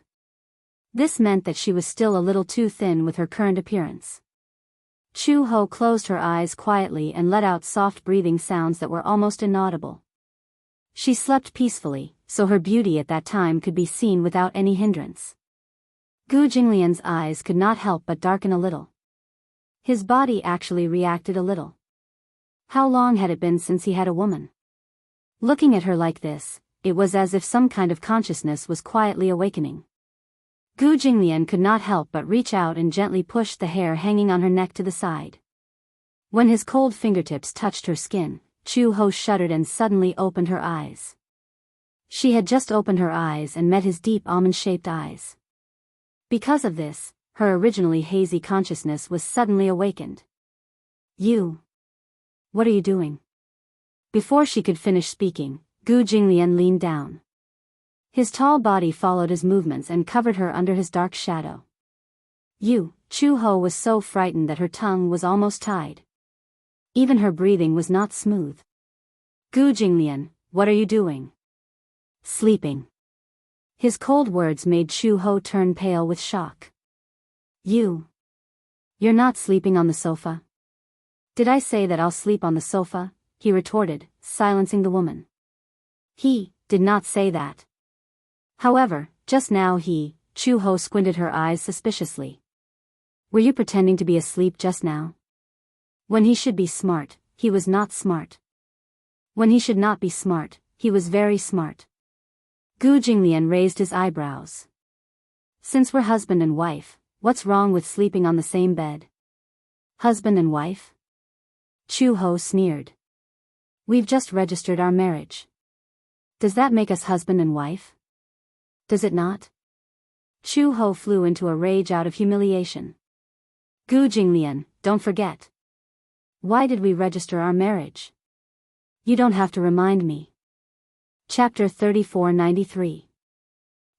This meant that she was still a little too thin with her current appearance. Chu Ho closed her eyes quietly and let out soft breathing sounds that were almost inaudible. She slept peacefully, so her beauty at that time could be seen without any hindrance. Gu Jinglian's eyes could not help but darken a little. His body actually reacted a little. How long had it been since he had a woman? Looking at her like this, it was as if some kind of consciousness was quietly awakening. Gu Jinglian could not help but reach out and gently push the hair hanging on her neck to the side. When his cold fingertips touched her skin, Chu Ho shuddered and suddenly opened her eyes. She had just opened her eyes and met his deep almond-shaped eyes. Because of this, her originally hazy consciousness was suddenly awakened. You. What are you doing? Before she could finish speaking, Gu Jinglian leaned down. His tall body followed his movements and covered her under his dark shadow. Chu Ho was so frightened that her tongue was almost tied. Even her breathing was not smooth. Gu Jinglian, what are you doing? Sleeping. His cold words made Chu Ho turn pale with shock. You're not sleeping on the sofa? Did I say that I'll sleep on the sofa? He retorted, silencing the woman. He did not say that. However, just now Chu Ho squinted her eyes suspiciously. Were you pretending to be asleep just now? When he should be smart, he was not smart. When he should not be smart, he was very smart. Gu Jinglian raised his eyebrows. Since we're husband and wife, what's wrong with sleeping on the same bed? Husband and wife? Chu Ho sneered. We've just registered our marriage. Does that make us husband and wife? Does it not? Chu Ho flew into a rage out of humiliation. Gu Jinglian, don't forget. Why did we register our marriage? You don't have to remind me. Chapter 3493.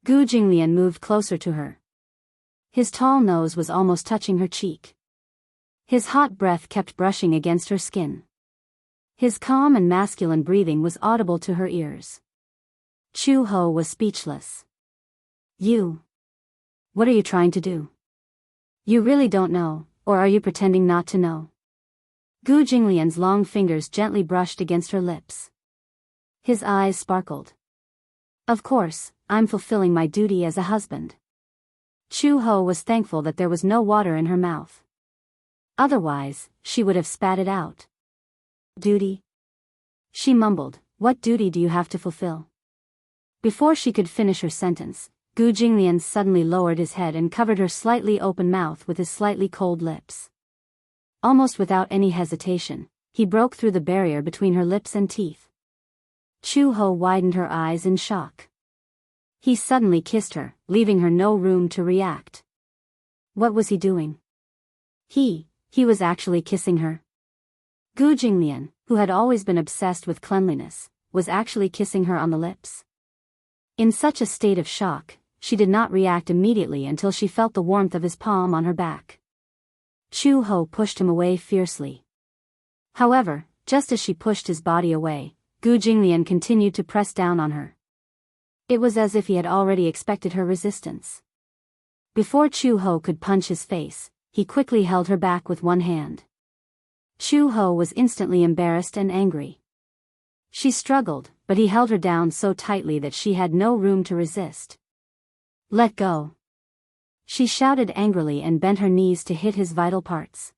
Gu Jinglian moved closer to her. His tall nose was almost touching her cheek. His hot breath kept brushing against her skin. His calm and masculine breathing was audible to her ears. Chu Ho was speechless. What are you trying to do? You really don't know, or are you pretending not to know? Gu Jinglian's long fingers gently brushed against her lips. His eyes sparkled. Of course, I'm fulfilling my duty as a husband. Chu Ho was thankful that there was no water in her mouth. Otherwise, she would have spat it out. Duty? She mumbled, what duty do you have to fulfill? Before she could finish her sentence, Gu Jinglian suddenly lowered his head and covered her slightly open mouth with his slightly cold lips. Almost without any hesitation, he broke through the barrier between her lips and teeth. Chu Ho widened her eyes in shock. He suddenly kissed her, leaving her no room to react. What was he doing? He was actually kissing her. Gu Jinglian, who had always been obsessed with cleanliness, was actually kissing her on the lips. In such a state of shock, she did not react immediately until she felt the warmth of his palm on her back. Chu Ho pushed him away fiercely. However, just as she pushed his body away, Gu Jinglian continued to press down on her. It was as if he had already expected her resistance. Before Chu Ho could punch his face, he quickly held her back with one hand. Chu Ho was instantly embarrassed and angry. She struggled, but he held her down so tightly that she had no room to resist. Let go. She shouted angrily and bent her knees to hit his vital parts.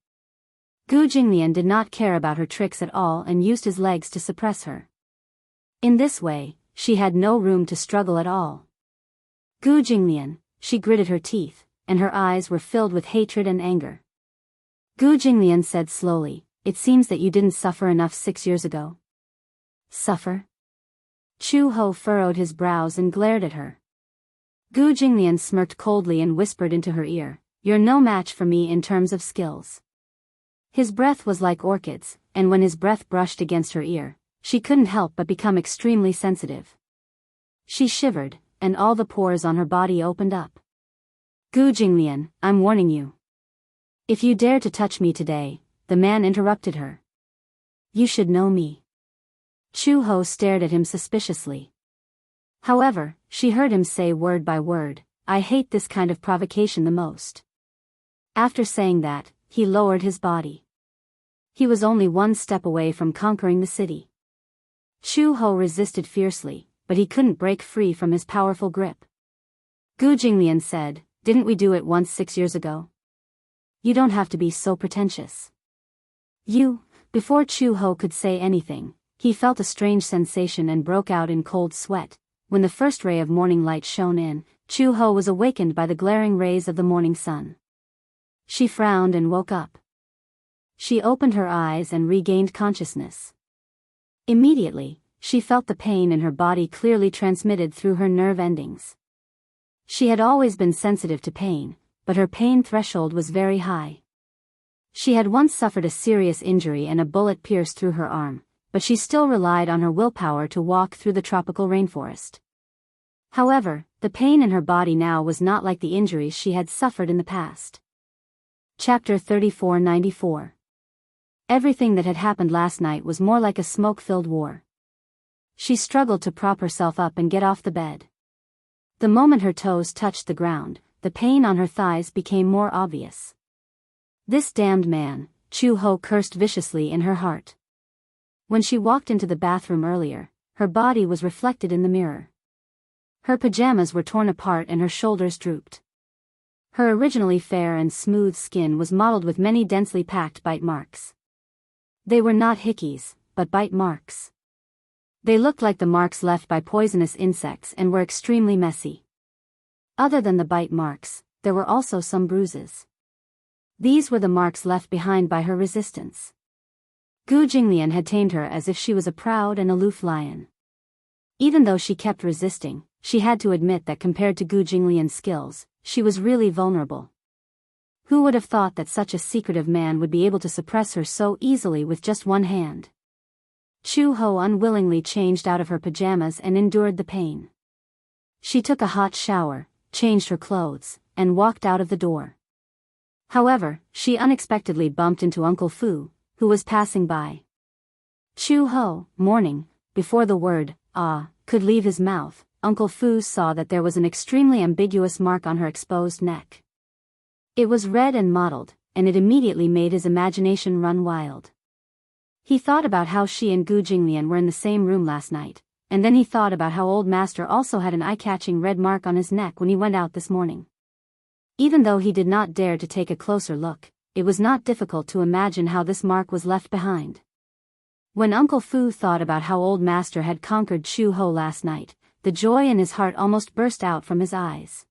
Gu Jinglian did not care about her tricks at all and used his legs to suppress her. In this way, she had no room to struggle at all. Gu Jinglian, she gritted her teeth, and her eyes were filled with hatred and anger. Gu Jinglian said slowly, it seems that you didn't suffer enough 6 years ago. Suffer? Chu Ho furrowed his brows and glared at her. Gu Jinglian smirked coldly and whispered into her ear, you're no match for me in terms of skills. His breath was like orchids, and when his breath brushed against her ear, she couldn't help but become extremely sensitive. She shivered, and all the pores on her body opened up. Gu Jinglian, I'm warning you. If you dare to touch me today, the man interrupted her. You should know me. Chu Ho stared at him suspiciously. However, she heard him say word by word, I hate this kind of provocation the most. After saying that, he lowered his body. He was only one step away from conquering the city. Chu Ho resisted fiercely, but he couldn't break free from his powerful grip. Gu Jinglian said, didn't we do it once 6 years ago? You don't have to be so pretentious. Before Chu-ho could say anything, he felt a strange sensation and broke out in cold sweat. When the first ray of morning light shone in, Chu-ho was awakened by the glaring rays of the morning sun. She frowned and woke up. She opened her eyes and regained consciousness. Immediately, she felt the pain in her body clearly transmitted through her nerve endings. She had always been sensitive to pain, but her pain threshold was very high. She had once suffered a serious injury and a bullet pierced through her arm, but she still relied on her willpower to walk through the tropical rainforest. However, the pain in her body now was not like the injuries she had suffered in the past. Chapter 3494. Everything that had happened last night was more like a smoke-filled war. She struggled to prop herself up and get off the bed. The moment her toes touched the ground, the pain on her thighs became more obvious. This damned man, Chu-ho cursed viciously in her heart. When she walked into the bathroom earlier, her body was reflected in the mirror. Her pajamas were torn apart and her shoulders drooped. Her originally fair and smooth skin was mottled with many densely packed bite marks. They were not hickeys, but bite marks. They looked like the marks left by poisonous insects and were extremely messy. Other than the bite marks, there were also some bruises. These were the marks left behind by her resistance. Gu Jinglian had tamed her as if she was a proud and aloof lion. Even though she kept resisting, she had to admit that compared to Gu Jinglian's skills, she was really vulnerable. Who would have thought that such a secretive man would be able to suppress her so easily with just one hand? Chu-ho unwillingly changed out of her pajamas and endured the pain. She took a hot shower, changed her clothes, and walked out of the door. However, she unexpectedly bumped into Uncle Fu, who was passing by. Chu-ho, morning, before the word, ah, could leave his mouth, Uncle Fu saw that there was an extremely ambiguous mark on her exposed neck. It was red and mottled, and it immediately made his imagination run wild. He thought about how she and Gu Jinglian were in the same room last night, and then he thought about how Old Master also had an eye-catching red mark on his neck when he went out this morning. Even though he did not dare to take a closer look, it was not difficult to imagine how this mark was left behind. When Uncle Fu thought about how Old Master had conquered Chu-ho last night, the joy in his heart almost burst out from his eyes.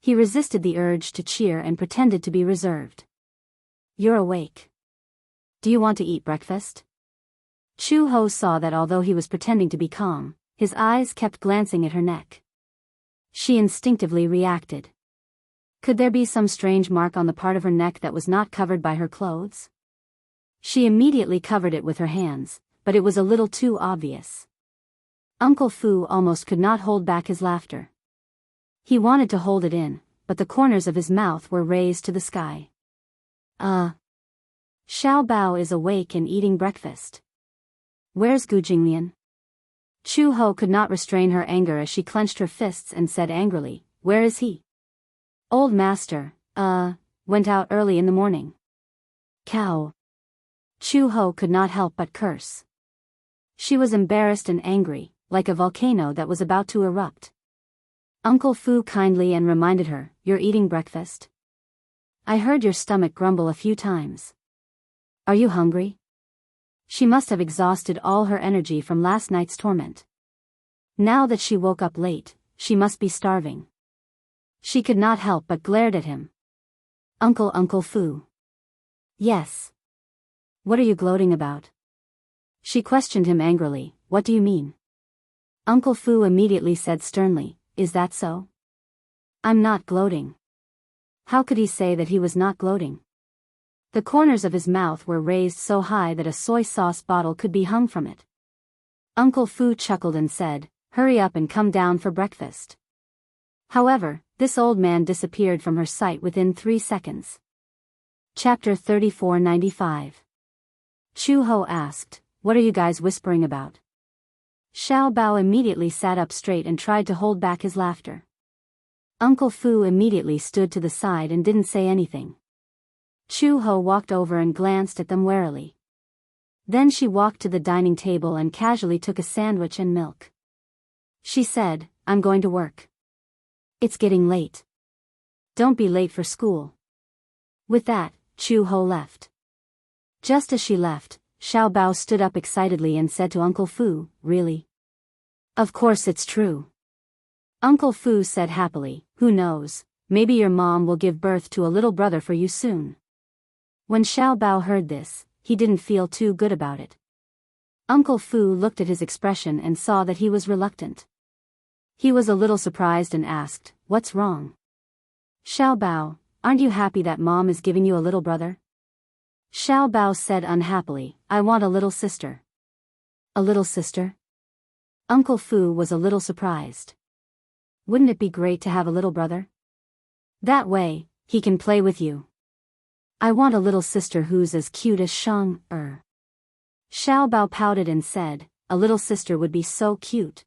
He resisted the urge to cheer and pretended to be reserved. "You're awake. Do you want to eat breakfast?" Chu-ho saw that although he was pretending to be calm, his eyes kept glancing at her neck. She instinctively reacted. Could there be some strange mark on the part of her neck that was not covered by her clothes? She immediately covered it with her hands, but it was a little too obvious. Uncle Fu almost could not hold back his laughter. He wanted to hold it in, but the corners of his mouth were raised to the sky. Xiao Bao is awake and eating breakfast. Where's Gu Jinglian?" Chu-ho could not restrain her anger as she clenched her fists and said angrily, "Where is he?" "Old Master, went out early in the morning." "Cow." Chu-ho could not help but curse. She was embarrassed and angry, like a volcano that was about to erupt. Uncle Fu kindly and reminded her, "You're eating breakfast? I heard your stomach grumble a few times. Are you hungry?" She must have exhausted all her energy from last night's torment. Now that she woke up late, she must be starving. She could not help but glared at him. Uncle Fu." "Yes. What are you gloating about?" She questioned him angrily, "What do you mean?" Uncle Fu immediately said sternly, "Is that so?" "I'm not gloating." How could he say that he was not gloating? The corners of his mouth were raised so high that a soy sauce bottle could be hung from it. Uncle Fu chuckled and said, "Hurry up and come down for breakfast." However, this old man disappeared from her sight within 3 seconds. Chapter 3495. Chu-ho asked, "What are you guys whispering about?" Xiao Bao immediately sat up straight and tried to hold back his laughter. Uncle Fu immediately stood to the side and didn't say anything. Chu-ho walked over and glanced at them warily. Then she walked to the dining table and casually took a sandwich and milk. She said, "I'm going to work. It's getting late. Don't be late for school." With that, Chu Ho left. Just as she left, Xiao Bao stood up excitedly and said to Uncle Fu, "Really? Of course it's true." Uncle Fu said happily, "Who knows, maybe your mom will give birth to a little brother for you soon." When Xiao Bao heard this, he didn't feel too good about it. Uncle Fu looked at his expression and saw that he was reluctant. He was a little surprised and asked, "What's wrong?" "Xiao Bao, aren't you happy that mom is giving you a little brother?" Xiao Bao said unhappily, "I want a little sister." "A little sister?" Uncle Fu was a little surprised. "Wouldn't it be great to have a little brother? That way, he can play with you." "I want a little sister who's as cute as Xiao Bao pouted and said, "A little sister would be so cute."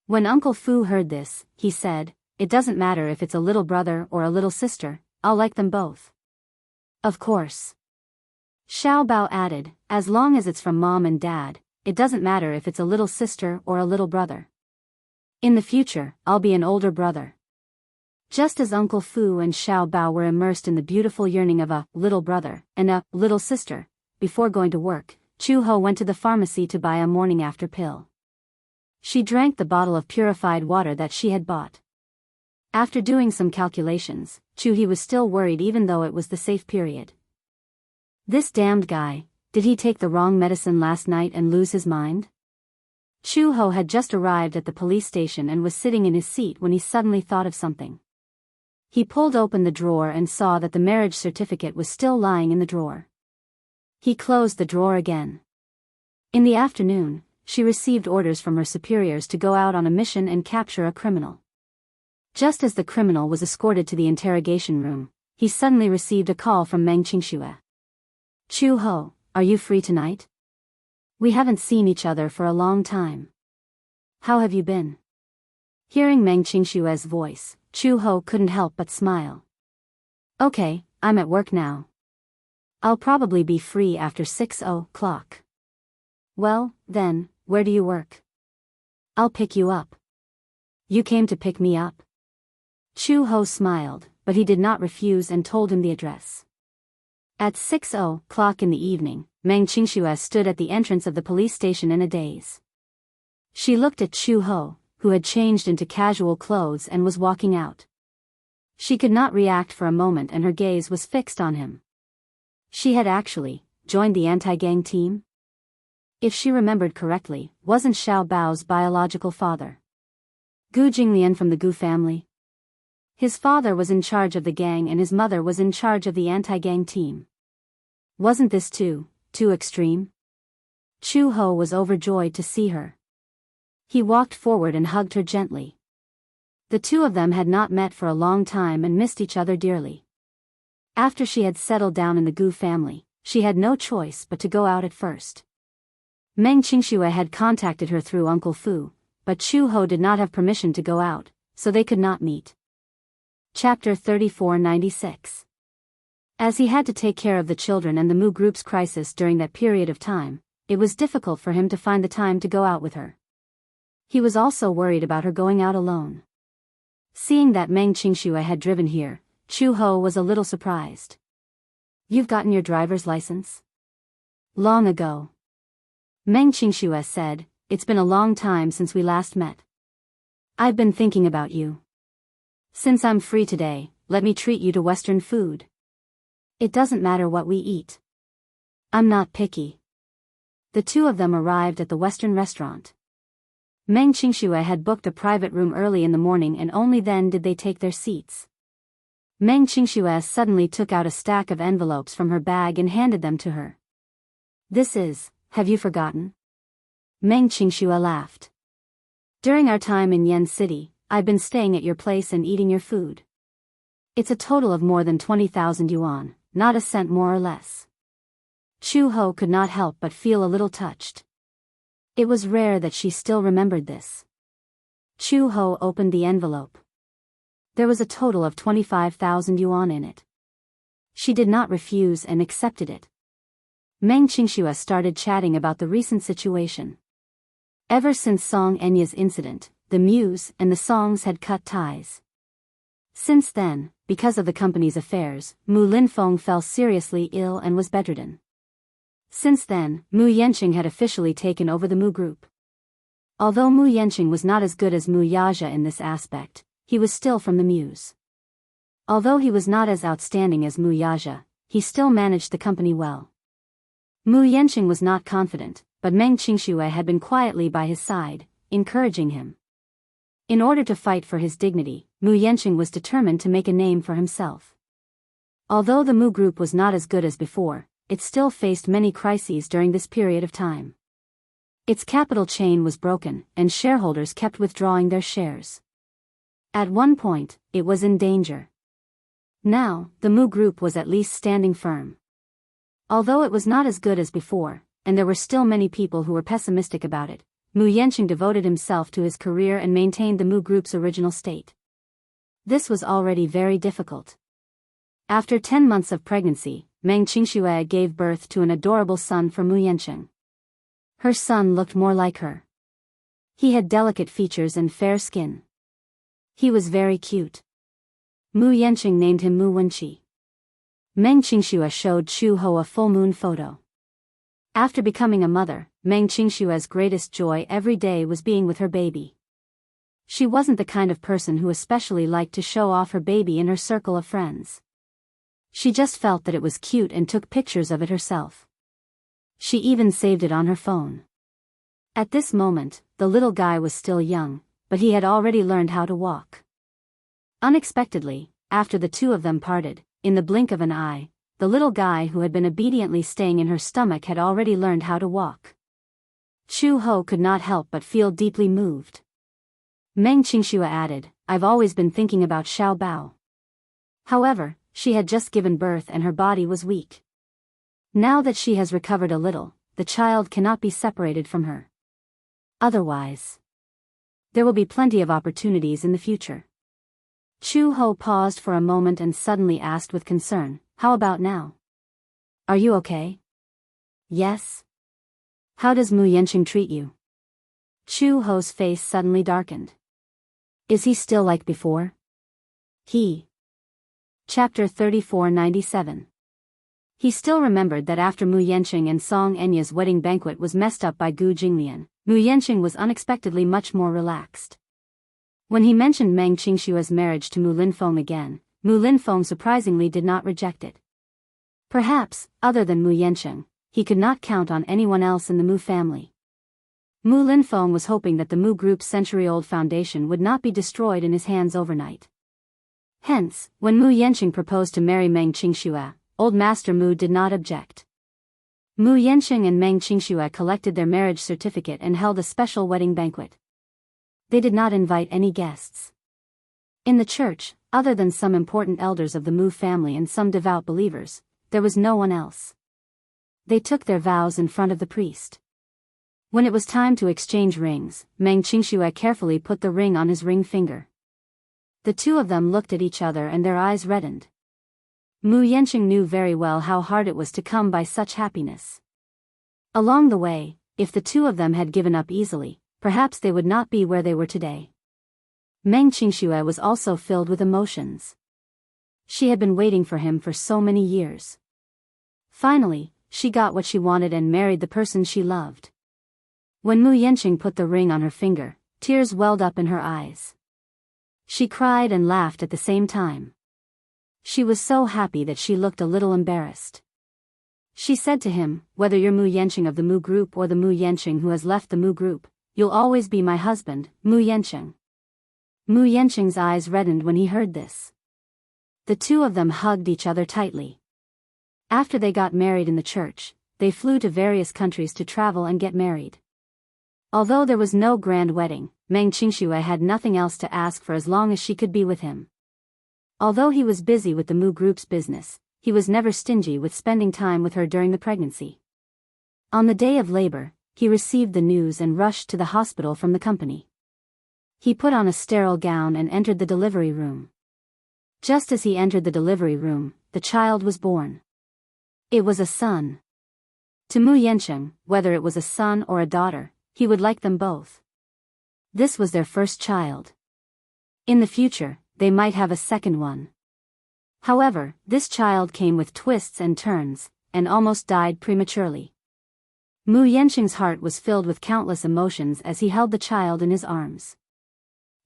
When Uncle Fu heard this, he said, "It doesn't matter if it's a little brother or a little sister, I'll like them both." "Of course." Xiao Bao added, "As long as it's from mom and dad, it doesn't matter if it's a little sister or a little brother. In the future, I'll be an older brother." Just as Uncle Fu and Xiao Bao were immersed in the beautiful yearning of a little brother and a little sister, before going to work, Chu Ho went to the pharmacy to buy a morning after pill. She drank the bottle of purified water that she had bought. After doing some calculations, Chu-hee was still worried even though it was the safe period. This damned guy, did he take the wrong medicine last night and lose his mind? Chu-ho had just arrived at the police station and was sitting in his seat when he suddenly thought of something. He pulled open the drawer and saw that the marriage certificate was still lying in the drawer. He closed the drawer again. In the afternoon, she received orders from her superiors to go out on a mission and capture a criminal. Just as the criminal was escorted to the interrogation room, he suddenly received a call from Meng Qingxue. "Chu-ho, are you free tonight? We haven't seen each other for a long time. How have you been?" Hearing Meng Qingxue's voice, Chu-ho couldn't help but smile. "Okay, I'm at work now. I'll probably be free after 6 o'clock. "Well, then, where do you work? I'll pick you up." "You came to pick me up?" Chu-ho smiled, but he did not refuse and told him the address. At 6 o'clock in the evening, Meng Qingxue stood at the entrance of the police station in a daze. She looked at Chu-ho, who had changed into casual clothes and was walking out. She could not react for a moment and her gaze was fixed on him. She had actually joined the anti-gang team? If she remembered correctly, wasn't Xiao Bao's biological father Gu Jinglian from the Gu family? His father was in charge of the gang and his mother was in charge of the anti-gang team. Wasn't this too extreme? Chu-ho was overjoyed to see her. He walked forward and hugged her gently. The two of them had not met for a long time and missed each other dearly. After she had settled down in the Gu family, she had no choice but to go out at first. Meng Qingxue had contacted her through Uncle Fu, but Chu-ho did not have permission to go out, so they could not meet. Chapter 3496. As he had to take care of the children and the Mu Group's crisis during that period of time, it was difficult for him to find the time to go out with her. He was also worried about her going out alone. Seeing that Meng Qingxue had driven here, Chu-ho was a little surprised. "You've gotten your driver's license?" "Long ago." Meng Qingxue said, "It's been a long time since we last met. I've been thinking about you. Since I'm free today, let me treat you to Western food. It doesn't matter what we eat. I'm not picky." The two of them arrived at the Western restaurant. Meng Qingxue had booked a private room early in the morning and only then did they take their seats. Meng Qingxue suddenly took out a stack of envelopes from her bag and handed them to her. "This is, have you forgotten?" Meng Qingxue laughed. "During our time in Yen City, I've been staying at your place and eating your food. It's a total of more than 20,000 yuan, not a cent more or less." Chu-ho could not help but feel a little touched. It was rare that she still remembered this. Chu-ho opened the envelope. There was a total of 25,000 yuan in it. She did not refuse and accepted it. Meng Qingxue started chatting about the recent situation. Ever since Song Enya's incident, the Muse and the Songs had cut ties. Since then, because of the company's affairs, Mu Linfeng fell seriously ill and was bedridden. Since then, Mu Yanqing had officially taken over the Mu Group. Although Mu Yanqing was not as good as Mu Yaja in this aspect, he was still from the Muse. Although he was not as outstanding as Mu Yaja, he still managed the company well. Mu Yanqing was not confident, but Meng Qingxue had been quietly by his side, encouraging him. In order to fight for his dignity, Mu Yanqing was determined to make a name for himself. Although the Mu Group was not as good as before, it still faced many crises during this period of time. Its capital chain was broken, and shareholders kept withdrawing their shares. At one point, it was in danger. Now, the Mu Group was at least standing firm. Although it was not as good as before, and there were still many people who were pessimistic about it, Mu Yanqing devoted himself to his career and maintained the Mu Group's original state. This was already very difficult. After 10 months of pregnancy, Meng Qingxue gave birth to an adorable son for Mu Yanqing. Her son looked more like her. He had delicate features and fair skin. He was very cute. Mu Yanqing named him Mu Wenqi. Meng Qingxue showed Chu Ho a full moon photo. After becoming a mother, Meng Qingxue's greatest joy every day was being with her baby. She wasn't the kind of person who especially liked to show off her baby in her circle of friends. She just felt that it was cute and took pictures of it herself. She even saved it on her phone. At this moment, the little guy was still young, but he had already learned how to walk. Unexpectedly, after the two of them parted, in the blink of an eye, the little guy who had been obediently staying in her stomach had already learned how to walk. Chu Ho could not help but feel deeply moved. Meng Qingxue added, "I've always been thinking about Xiao Bao." However, she had just given birth and her body was weak. Now that she has recovered a little, the child cannot be separated from her. Otherwise, there will be plenty of opportunities in the future. Chu Ho paused for a moment and suddenly asked with concern, "How about now? Are you okay?" "Yes." "How does Mu Yanqing treat you?" Chu Ho's face suddenly darkened. "Is he still like before?" Chapter 3497. He still remembered that after Mu Yanqing and Song Enya's wedding banquet was messed up by Gu Jinglian, Mu Yanqing was unexpectedly much more relaxed. When he mentioned Meng Qingxue's marriage to Mu Linfeng again, Mu Linfeng surprisingly did not reject it. Perhaps, other than Mu Yanqing, he could not count on anyone else in the Mu family. Mu Linfeng was hoping that the Mu Group's century-old foundation would not be destroyed in his hands overnight. Hence, when Mu Yanqing proposed to marry Meng Qingxue, Old Master Mu did not object. Mu Yanqing and Meng Qingxue collected their marriage certificate and held a special wedding banquet. They did not invite any guests. In the church, other than some important elders of the Mu family and some devout believers, there was no one else. They took their vows in front of the priest. When it was time to exchange rings, Meng Qingxue carefully put the ring on his ring finger. The two of them looked at each other and their eyes reddened. Mu Yanqing knew very well how hard it was to come by such happiness. Along the way, if the two of them had given up easily, perhaps they would not be where they were today. Meng Qingxue was also filled with emotions. She had been waiting for him for so many years. Finally, she got what she wanted and married the person she loved. When Mu Yanqing put the ring on her finger, tears welled up in her eyes. She cried and laughed at the same time. She was so happy that she looked a little embarrassed. She said to him, "Whether you're Mu Yanqing of the Mu Group or the Mu Yanqing who has left the Mu Group, you'll always be my husband, Mu Yanqing." Mu Yanqing's eyes reddened when he heard this. The two of them hugged each other tightly. After they got married in the church, they flew to various countries to travel and get married. Although there was no grand wedding, Meng Qingxue had nothing else to ask for as long as she could be with him. Although he was busy with the Mu Group's business, he was never stingy with spending time with her during the pregnancy. On the day of labor, he received the news and rushed to the hospital from the company. He put on a sterile gown and entered the delivery room. Just as he entered the delivery room, the child was born. It was a son. To Mu Yanqing, whether it was a son or a daughter, he would like them both. This was their first child. In the future, they might have a second one. However, this child came with twists and turns, and almost died prematurely. Mu Yanqing's heart was filled with countless emotions as he held the child in his arms.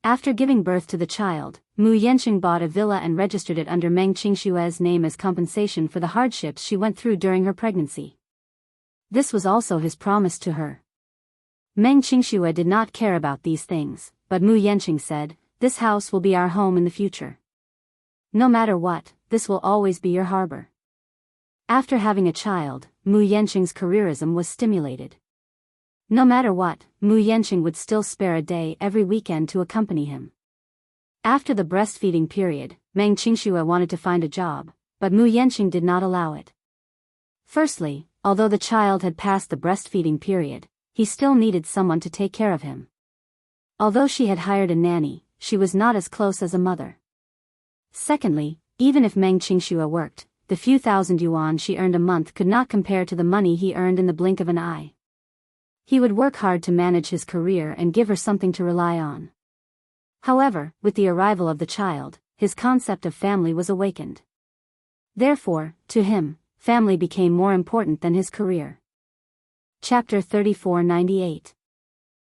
After giving birth to the child, Mu Yanqing bought a villa and registered it under Meng Qingshue's name as compensation for the hardships she went through during her pregnancy. This was also his promise to her. Meng Qingxue did not care about these things, but Mu Yanqing said, "This house will be our home in the future. No matter what, this will always be your harbor." After having a child, Mu Yanqing's careerism was stimulated. No matter what, Mu Yanqing would still spare a day every weekend to accompany him. After the breastfeeding period, Meng Qingxue wanted to find a job, but Mu Yanqing did not allow it. Firstly, although the child had passed the breastfeeding period, he still needed someone to take care of him. Although she had hired a nanny, she was not as close as a mother. Secondly, even if Meng Qingxue worked, the few thousand yuan she earned a month could not compare to the money he earned in the blink of an eye. He would work hard to manage his career and give her something to rely on. However, with the arrival of the child, his concept of family was awakened. Therefore, to him, family became more important than his career. Chapter 3498.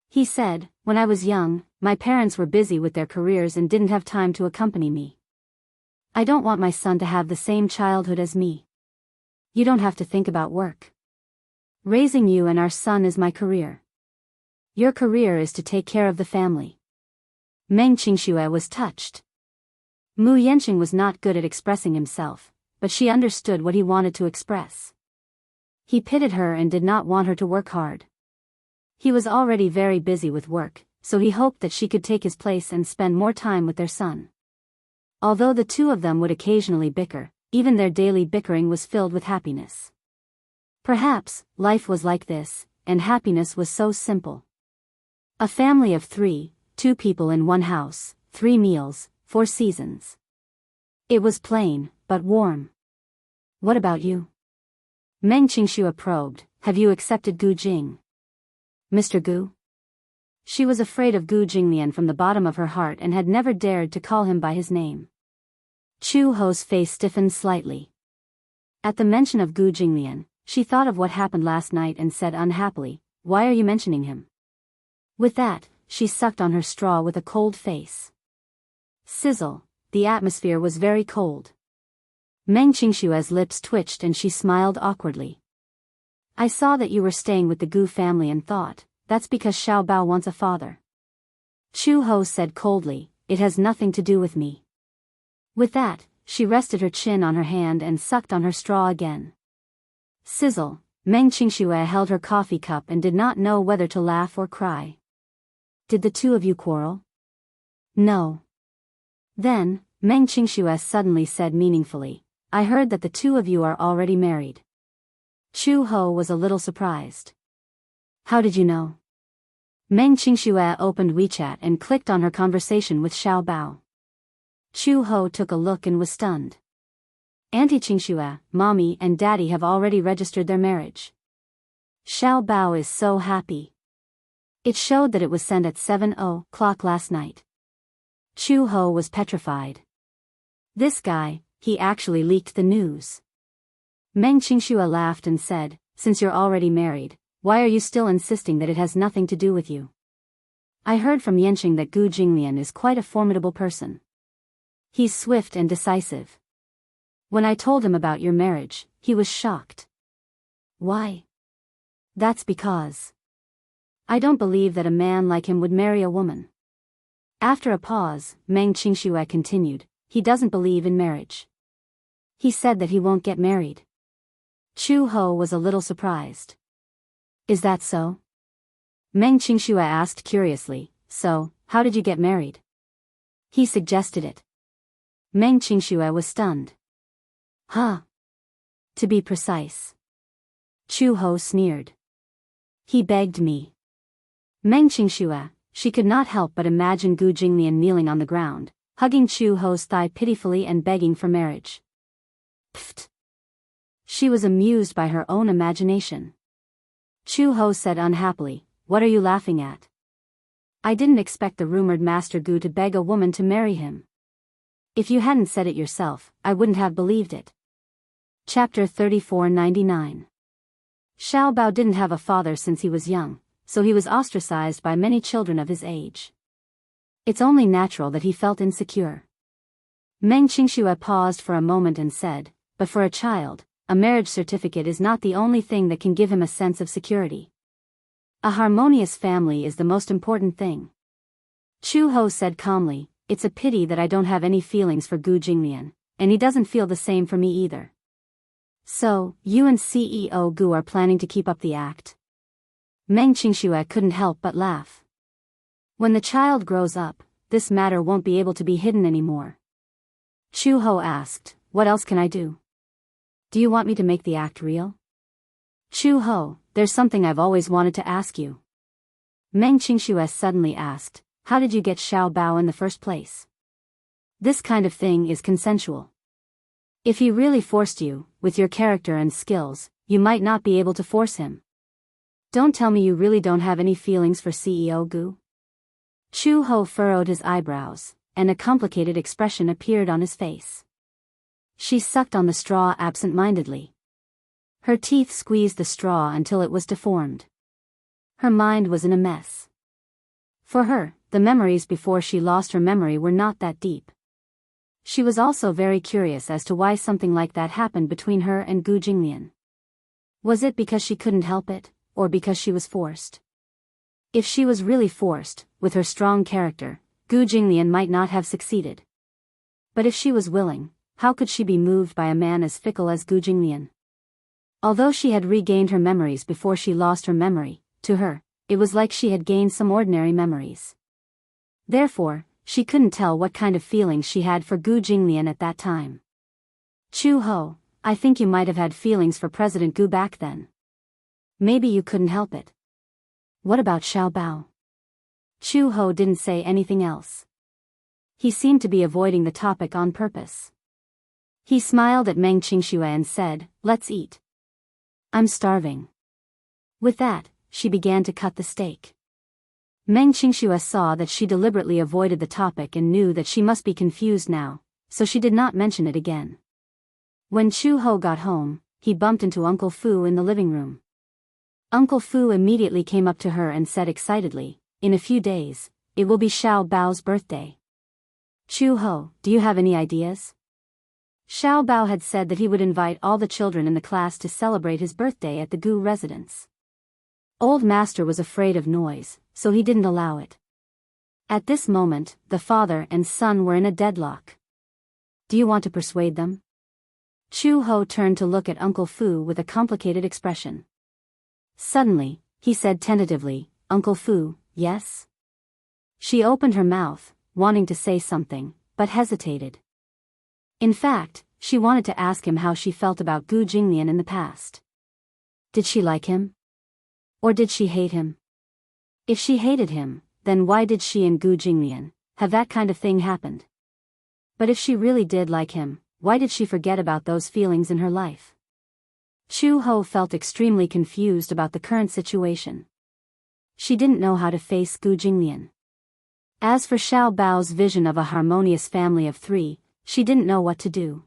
He said, "When I was young, my parents were busy with their careers and didn't have time to accompany me. I don't want my son to have the same childhood as me. You don't have to think about work. Raising you and our son is my career. Your career is to take care of the family." Meng Qingxue was touched. Mu Yanqing was not good at expressing himself, but she understood what he wanted to express. He pitied her and did not want her to work hard. He was already very busy with work, so he hoped that she could take his place and spend more time with their son. Although the two of them would occasionally bicker, even their daily bickering was filled with happiness. Perhaps, life was like this, and happiness was so simple. A family of three, 2 people in one house, 3 meals, 4 seasons. It was plain, but warm. What about you? Meng Qingxue probed, "Have you accepted Gu Jing?" "Mr. Gu?" She was afraid of Gu Jinglian from the bottom of her heart and had never dared to call him by his name. Chu Ho's face stiffened slightly. At the mention of Gu Jinglian, she thought of what happened last night and said unhappily, "Why are you mentioning him?" With that, she sucked on her straw with a cold face. Sizzle, the atmosphere was very cold. Meng Qingshue's lips twitched and she smiled awkwardly. "I saw that you were staying with the Gu family and thought, that's because Xiao Bao wants a father." Chu Ho said coldly, "It has nothing to do with me." With that, she rested her chin on her hand and sucked on her straw again. Sizzle, Meng Qingxue held her coffee cup and did not know whether to laugh or cry. "Did the two of you quarrel?" "No." Then, Meng Qingxue suddenly said meaningfully, "I heard that the two of you are already married." Chu Ho was a little surprised. "How did you know?" Meng Qingxue opened WeChat and clicked on her conversation with Xiao Bao. Chu Ho took a look and was stunned. "Auntie Qingxue, Mommy and Daddy have already registered their marriage." Xiao Bao is so happy. It showed that it was sent at 7:00 last night. Chu Ho was petrified. This guy, he actually leaked the news. Meng Qingxue laughed and said, "Since you're already married, why are you still insisting that it has nothing to do with you? I heard from Yanqing that Gu Jinglian is quite a formidable person. He's swift and decisive. When I told him about your marriage, he was shocked." "Why?" "That's because I don't believe that a man like him would marry a woman." After a pause, Meng Qingxue continued, "He doesn't believe in marriage. He said that he won't get married." Chu Ho was a little surprised. "Is that so?" Meng Qingxue asked curiously, "So, how did you get married?" "He suggested it." Meng Qingxue was stunned. "Huh? To be precise." Chu Ho sneered. "He begged me." Meng Qingxue, she could not help but imagine Gu Jinglian kneeling on the ground, hugging Chu Ho's thigh pitifully and begging for marriage. Pfft. She was amused by her own imagination. Chu Ho said unhappily, "What are you laughing at? I didn't expect the rumored Master Gu to beg a woman to marry him." If you hadn't said it yourself, I wouldn't have believed it. Chapter 3499. Xiao Bao didn't have a father since he was young, so he was ostracized by many children of his age. It's only natural that he felt insecure. Meng Qingxue paused for a moment and said, but for a child, a marriage certificate is not the only thing that can give him a sense of security. A harmonious family is the most important thing. Chu Ho said calmly, it's a pity that I don't have any feelings for Gu Jinglian, and he doesn't feel the same for me either. So, you and CEO Gu are planning to keep up the act? Meng Qingxue couldn't help but laugh. When the child grows up, this matter won't be able to be hidden anymore. Chu Ho asked, what else can I do? Do you want me to make the act real? Chu Ho, there's something I've always wanted to ask you. Meng Qingxue suddenly asked, how did you get Xiao Bao in the first place? This kind of thing is consensual. If he really forced you, with your character and skills, you might not be able to force him. Don't tell me you really don't have any feelings for CEO Gu? Chu Ho furrowed his eyebrows, and a complicated expression appeared on his face. She sucked on the straw absent-mindedly. Her teeth squeezed the straw until it was deformed. Her mind was in a mess. For her, the memories before she lost her memory were not that deep. She was also very curious as to why something like that happened between her and Gu Jinglian. Was it because she couldn't help it, or because she was forced? If she was really forced, with her strong character, Gu Jinglian might not have succeeded. But if she was willing, how could she be moved by a man as fickle as Gu Jinglian? Although she had regained her memories before she lost her memory, to her, it was like she had gained some ordinary memories. Therefore, she couldn't tell what kind of feelings she had for Gu Jinglian at that time. Chu Ho, I think you might have had feelings for President Gu back then. Maybe you couldn't help it. What about Xiao Bao? Chu Ho didn't say anything else. He seemed to be avoiding the topic on purpose. He smiled at Meng Qingxue and said, let's eat. I'm starving. With that, she began to cut the steak. Meng Qingxue saw that she deliberately avoided the topic and knew that she must be confused now, so she did not mention it again. When Chu Ho got home, he bumped into Uncle Fu in the living room. Uncle Fu immediately came up to her and said excitedly, in a few days, it will be Xiao Bao's birthday. Chu Ho, do you have any ideas? Xiao Bao had said that he would invite all the children in the class to celebrate his birthday at the Gu residence. Old Master was afraid of noise, so he didn't allow it. At this moment, the father and son were in a deadlock. Do you want to persuade them? Chu Ho turned to look at Uncle Fu with a complicated expression. Suddenly, he said tentatively, Uncle Fu, yes? She opened her mouth, wanting to say something, but hesitated. In fact, she wanted to ask him how she felt about Gu Jinglian in the past. Did she like him? Or did she hate him? If she hated him, then why did she and Gu Jinglian have that kind of thing happened? But if she really did like him, why did she forget about those feelings in her life? Chu Ho felt extremely confused about the current situation. She didn't know how to face Gu Jinglian. As for Xiao Bao's vision of a harmonious family of three, she didn't know what to do.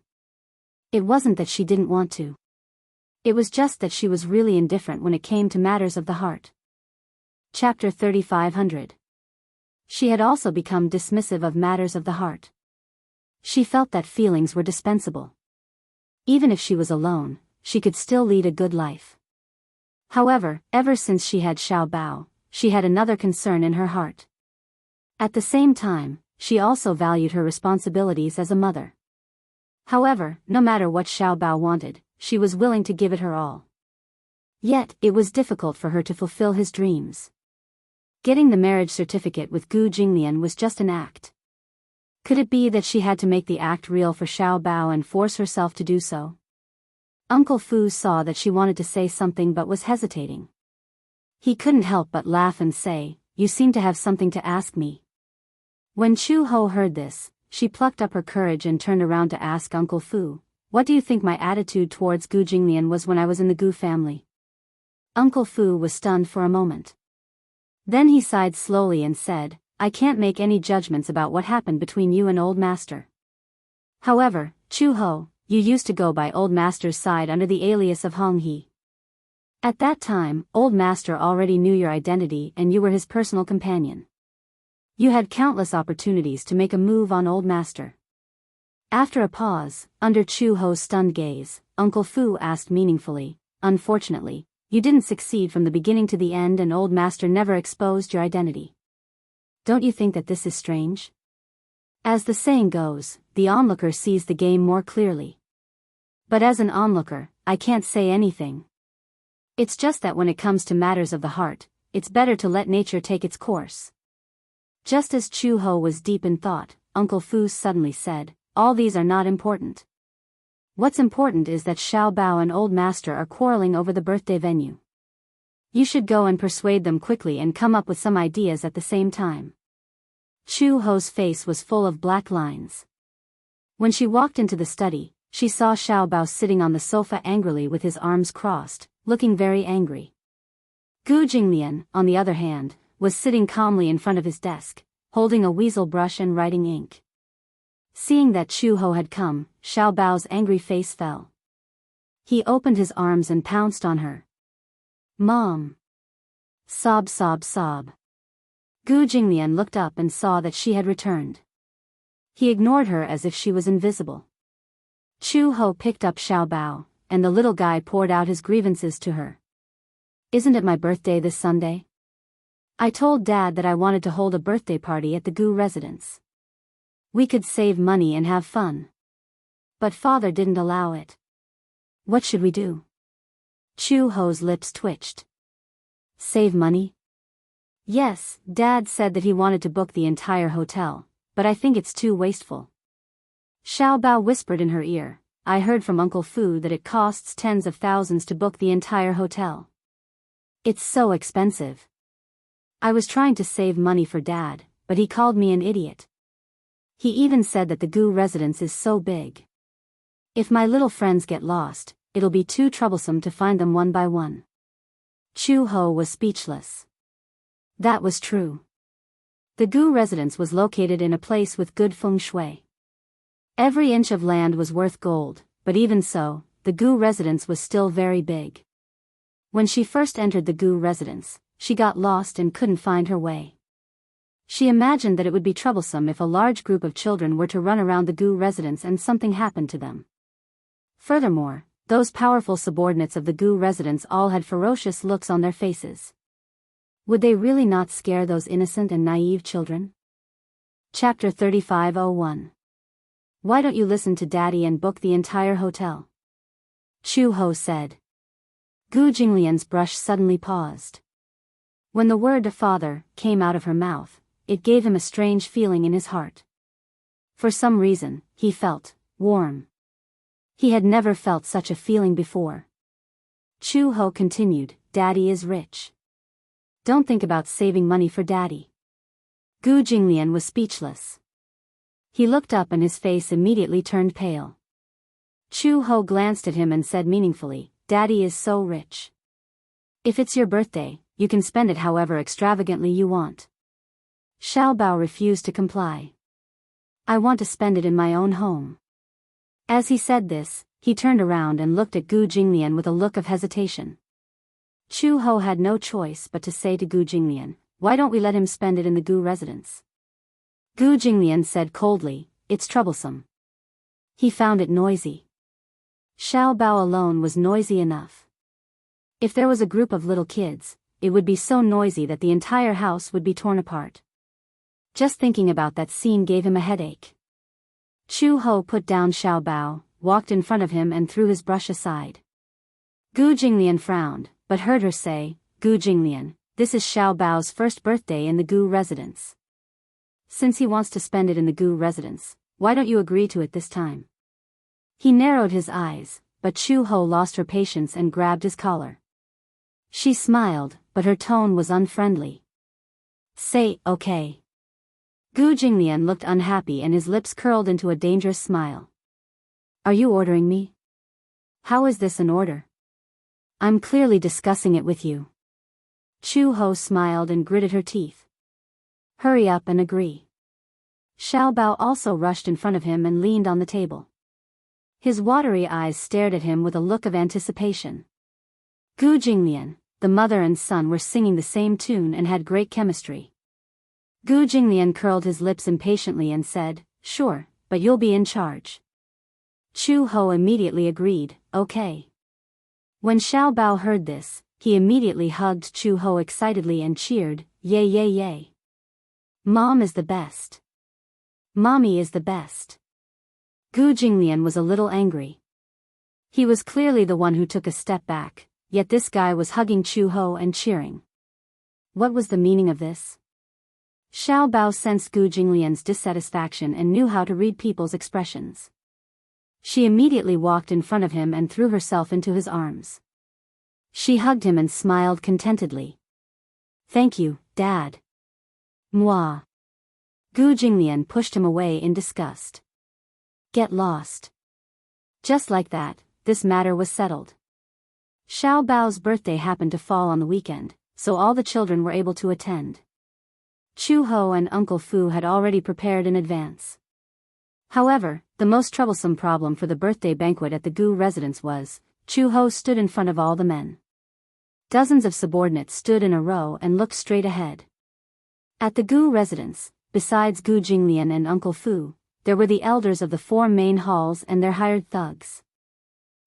It wasn't that she didn't want to. It was just that she was really indifferent when it came to matters of the heart. Chapter 3500. She had also become dismissive of matters of the heart. She felt that feelings were dispensable. Even if she was alone, she could still lead a good life. However, ever since she had Xiao Bao, she had another concern in her heart. At the same time, she also valued her responsibilities as a mother. However, no matter what Xiao Bao wanted, she was willing to give it her all. Yet, it was difficult for her to fulfill his dreams. Getting the marriage certificate with Gu Jinglian was just an act. Could it be that she had to make the act real for Xiao Bao and force herself to do so? Uncle Fu saw that she wanted to say something but was hesitating. He couldn't help but laugh and say, "You seem to have something to ask me." When Chu Ho heard this, she plucked up her courage and turned around to ask Uncle Fu, "What do you think my attitude towards Gu Jinglian was when I was in the Gu family?" Uncle Fu was stunned for a moment. Then he sighed slowly and said, "I can't make any judgments about what happened between you and Old Master. However, Chu Ho, you used to go by Old Master's side under the alias of Hong He. At that time, Old Master already knew your identity and you were his personal companion. You had countless opportunities to make a move on Old Master. After a pause, under Chu Ho's stunned gaze, Uncle Fu asked meaningfully, unfortunately, you didn't succeed from the beginning to the end and Old Master never exposed your identity. Don't you think that this is strange? As the saying goes, the onlooker sees the game more clearly. But as an onlooker, I can't say anything. It's just that when it comes to matters of the heart, it's better to let nature take its course. Just as Chu Ho was deep in thought, Uncle Fu suddenly said, all these are not important. What's important is that Xiao Bao and Old Master are quarreling over the birthday venue. You should go and persuade them quickly and come up with some ideas at the same time. Chu Ho's face was full of black lines. When she walked into the study, she saw Xiao Bao sitting on the sofa angrily with his arms crossed, looking very angry. Gu Jinglian, on the other hand, was sitting calmly in front of his desk, holding a weasel brush and writing ink. Seeing that Chu Ho had come, Xiao Bao's angry face fell. He opened his arms and pounced on her. Mom! Sob, sob, sob. Gu Jinglian looked up and saw that she had returned. He ignored her as if she was invisible. Chu Ho picked up Xiao Bao, and the little guy poured out his grievances to her. Isn't it my birthday this Sunday? I told Dad that I wanted to hold a birthday party at the Gu residence. We could save money and have fun. But Father didn't allow it. What should we do? Chu Ho's lips twitched. Save money? Yes, Dad said that he wanted to book the entire hotel, but I think it's too wasteful. Xiao Bao whispered in her ear, I heard from Uncle Fu that it costs tens of thousands to book the entire hotel. It's so expensive. I was trying to save money for Dad, but he called me an idiot. He even said that the Gu residence is so big. If my little friends get lost, it'll be too troublesome to find them one by one. Chu Ho was speechless. That was true. The Gu residence was located in a place with good feng shui. Every inch of land was worth gold, but even so, the Gu residence was still very big. When she first entered the Gu residence, she got lost and couldn't find her way. She imagined that it would be troublesome if a large group of children were to run around the Gu residence and something happened to them. Furthermore, those powerful subordinates of the Gu residence all had ferocious looks on their faces. Would they really not scare those innocent and naive children? Chapter 3501. Why don't you listen to Daddy and book the entire hotel? Chu Ho said. Gu Jinglian's brush suddenly paused. When the word father came out of her mouth, it gave him a strange feeling in his heart. For some reason, he felt warm. He had never felt such a feeling before. Chu Ho continued, Daddy is rich. Don't think about saving money for Daddy. Gu Jinglian was speechless. He looked up and his face immediately turned pale. Chu Ho glanced at him and said meaningfully, Daddy is so rich. If it's your birthday, you can spend it however extravagantly you want. Xiao Bao refused to comply. I want to spend it in my own home. As he said this, he turned around and looked at Gu Jinglian with a look of hesitation. Chu Ho had no choice but to say to Gu Jinglian, why don't we let him spend it in the Gu residence? Gu Jinglian said coldly, it's troublesome. He found it noisy. Xiao Bao alone was noisy enough. If there was a group of little kids, it would be so noisy that the entire house would be torn apart. Just thinking about that scene gave him a headache. Chu Ho put down Xiao Bao, walked in front of him and threw his brush aside. Gu Jinglian frowned, but heard her say, Gu Jinglian, this is Xiao Bao's first birthday in the Gu residence. Since he wants to spend it in the Gu residence, why don't you agree to it this time? He narrowed his eyes, but Chu Ho lost her patience and grabbed his collar. She smiled, but her tone was unfriendly. Say, okay. Gu Jinglian looked unhappy and his lips curled into a dangerous smile. Are you ordering me? How is this an order? I'm clearly discussing it with you. Chu Ho smiled and gritted her teeth. Hurry up and agree. Xiao Bao also rushed in front of him and leaned on the table. His watery eyes stared at him with a look of anticipation. Gu Jinglian, the mother and son were singing the same tune and had great chemistry. Gu Jinglian curled his lips impatiently and said, "Sure, but you'll be in charge." Chu Ho immediately agreed, "Okay." When Xiao Bao heard this, he immediately hugged Chu Ho excitedly and cheered, "Yay yay yay. Mom is the best. Mommy is the best." Gu Jinglian was a little angry. He was clearly the one who took a step back, yet this guy was hugging Chu Ho and cheering. What was the meaning of this? Xiao Bao sensed Gu Jinglian's dissatisfaction and knew how to read people's expressions. She immediately walked in front of him and threw herself into his arms. She hugged him and smiled contentedly. "Thank you, Dad." Moi. Gu Jinglian pushed him away in disgust. "Get lost." Just like that, this matter was settled. Xiao Bao's birthday happened to fall on the weekend, so all the children were able to attend. Chu Ho and Uncle Fu had already prepared in advance. However, the most troublesome problem for the birthday banquet at the Gu residence was, Chu Ho stood in front of all the men. Dozens of subordinates stood in a row and looked straight ahead. At the Gu residence, besides Gu Jinglian and Uncle Fu, there were the elders of the 4 main halls and their hired thugs.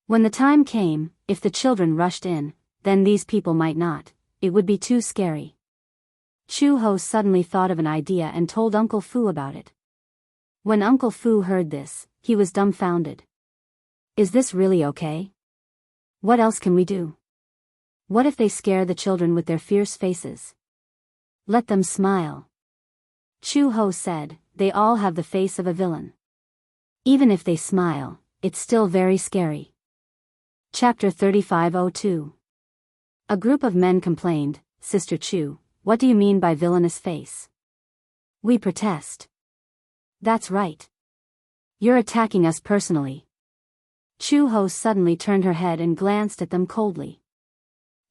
When the time came, if the children rushed in, then these people might not, it would be too scary. Chu Ho suddenly thought of an idea and told Uncle Fu about it. When Uncle Fu heard this, he was dumbfounded. "Is this really okay? What else can we do? What if they scare the children with their fierce faces? Let them smile." Chu Ho said, "They all have the face of a villain. Even if they smile, it's still very scary." Chapter 3502. A group of men complained, "Sister Chu, what do you mean by villainous face? We protest." "That's right. You're attacking us personally." Chu Ho suddenly turned her head and glanced at them coldly.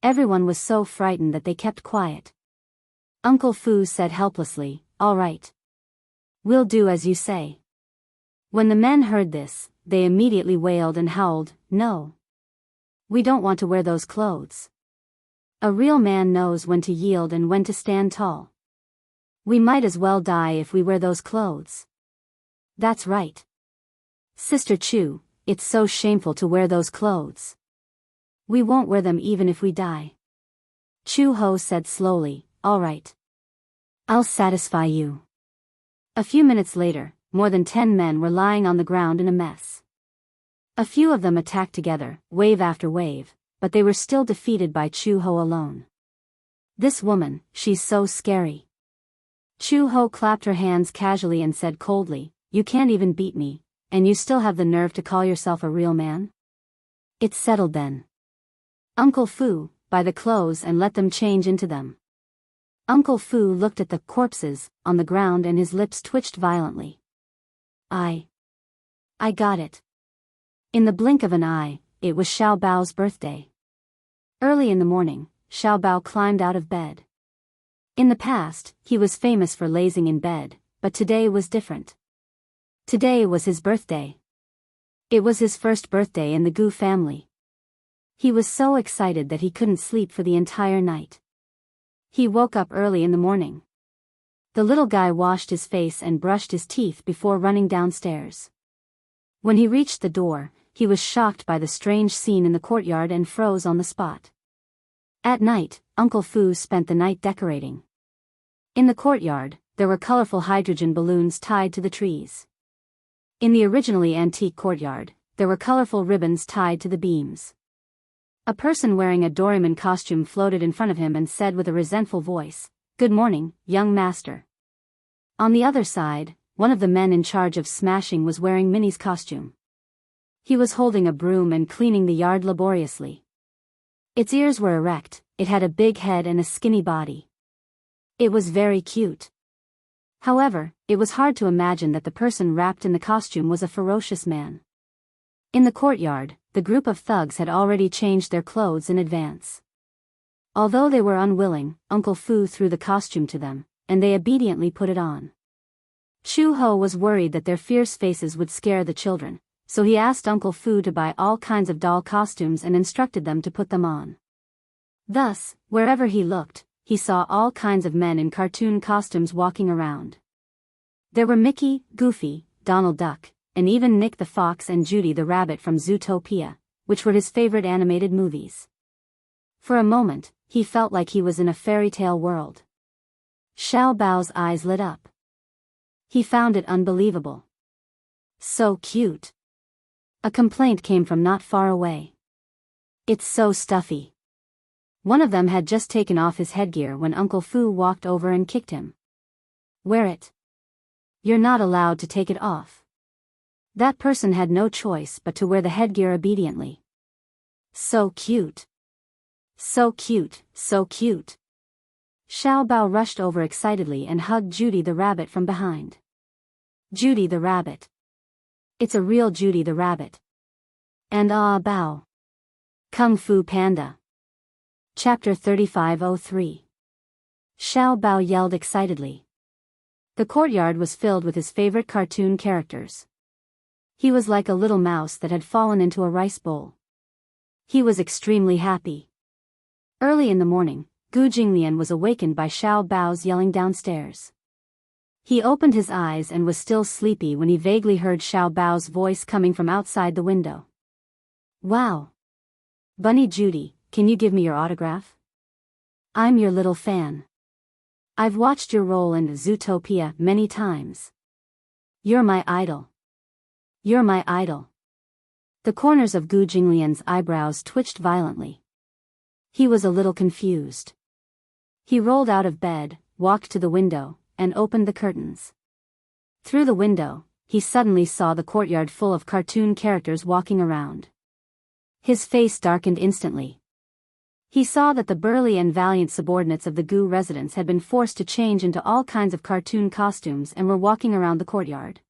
Everyone was so frightened that they kept quiet. Uncle Fu said helplessly, "All right. We'll do as you say." When the men heard this, they immediately wailed and howled, "No. We don't want to wear those clothes. A real man knows when to yield and when to stand tall. We might as well die if we wear those clothes." "That's right. Sister Chu, it's so shameful to wear those clothes. We won't wear them even if we die." Chu Ho said slowly, "All right. I'll satisfy you." A few minutes later, more than 10 men were lying on the ground in a mess. A few of them attacked together, wave after wave, but they were still defeated by Chu Ho alone. "This woman, she's so scary." Chu Ho clapped her hands casually and said coldly, "You can't even beat me, and you still have the nerve to call yourself a real man? It's settled then. Uncle Fu, buy the clothes and let them change into them." Uncle Fu looked at the corpses on the ground and his lips twitched violently. I got it." In the blink of an eye, it was Xiao Bao's birthday. Early in the morning, Xiao Bao climbed out of bed. In the past, he was famous for lazing in bed, but today was different. Today was his birthday. It was his first birthday in the Gu family. He was so excited that he couldn't sleep for the entire night. He woke up early in the morning. The little guy washed his face and brushed his teeth before running downstairs. When he reached the door, he was shocked by the strange scene in the courtyard and froze on the spot. At night, Uncle Fu spent the night decorating. In the courtyard, there were colorful hydrogen balloons tied to the trees. In the originally antique courtyard, there were colorful ribbons tied to the beams. A person wearing a Doraemon costume floated in front of him and said with a resentful voice, "Good morning, young master." On the other side, one of the men in charge of smashing was wearing Minnie's costume. He was holding a broom and cleaning the yard laboriously. Its ears were erect, it had a big head and a skinny body. It was very cute. However, it was hard to imagine that the person wrapped in the costume was a ferocious man. In the courtyard, the group of thugs had already changed their clothes in advance. Although they were unwilling, Uncle Fu threw the costume to them, and they obediently put it on. Chu-ho was worried that their fierce faces would scare the children, so he asked Uncle Fu to buy all kinds of doll costumes and instructed them to put them on. Thus, wherever he looked, he saw all kinds of men in cartoon costumes walking around. There were Mickey, Goofy, Donald Duck, and even Nick the Fox and Judy the Rabbit from Zootopia, which were his favorite animated movies. For a moment, he felt like he was in a fairy tale world. Xiao Bao's eyes lit up. He found it unbelievable. So cute. A complaint came from not far away. It's so stuffy. One of them had just taken off his headgear when Uncle Fu walked over and kicked him. Wear it. You're not allowed to take it off. That person had no choice but to wear the headgear obediently. So cute. So cute, so cute. Xiao Bao rushed over excitedly and hugged Judy the Rabbit from behind. Judy the Rabbit. It's a real Judy the Rabbit. And Bao. Kung Fu Panda. Chapter 3503. Xiao Bao yelled excitedly. The courtyard was filled with his favorite cartoon characters. He was like a little mouse that had fallen into a rice bowl. He was extremely happy. Early in the morning, Gu Jinglian was awakened by Xiao Bao's yelling downstairs. He opened his eyes and was still sleepy when he vaguely heard Xiao Bao's voice coming from outside the window. Wow! Bunny Judy, can you give me your autograph? I'm your little fan. I've watched your role in Zootopia many times. You're my idol. You're my idol. The corners of Gu Jinglian's eyebrows twitched violently. He was a little confused. He rolled out of bed, walked to the window, and opened the curtains. Through the window, he suddenly saw the courtyard full of cartoon characters walking around. His face darkened instantly. He saw that the burly and valiant subordinates of the Gu residents had been forced to change into all kinds of cartoon costumes and were walking around the courtyard.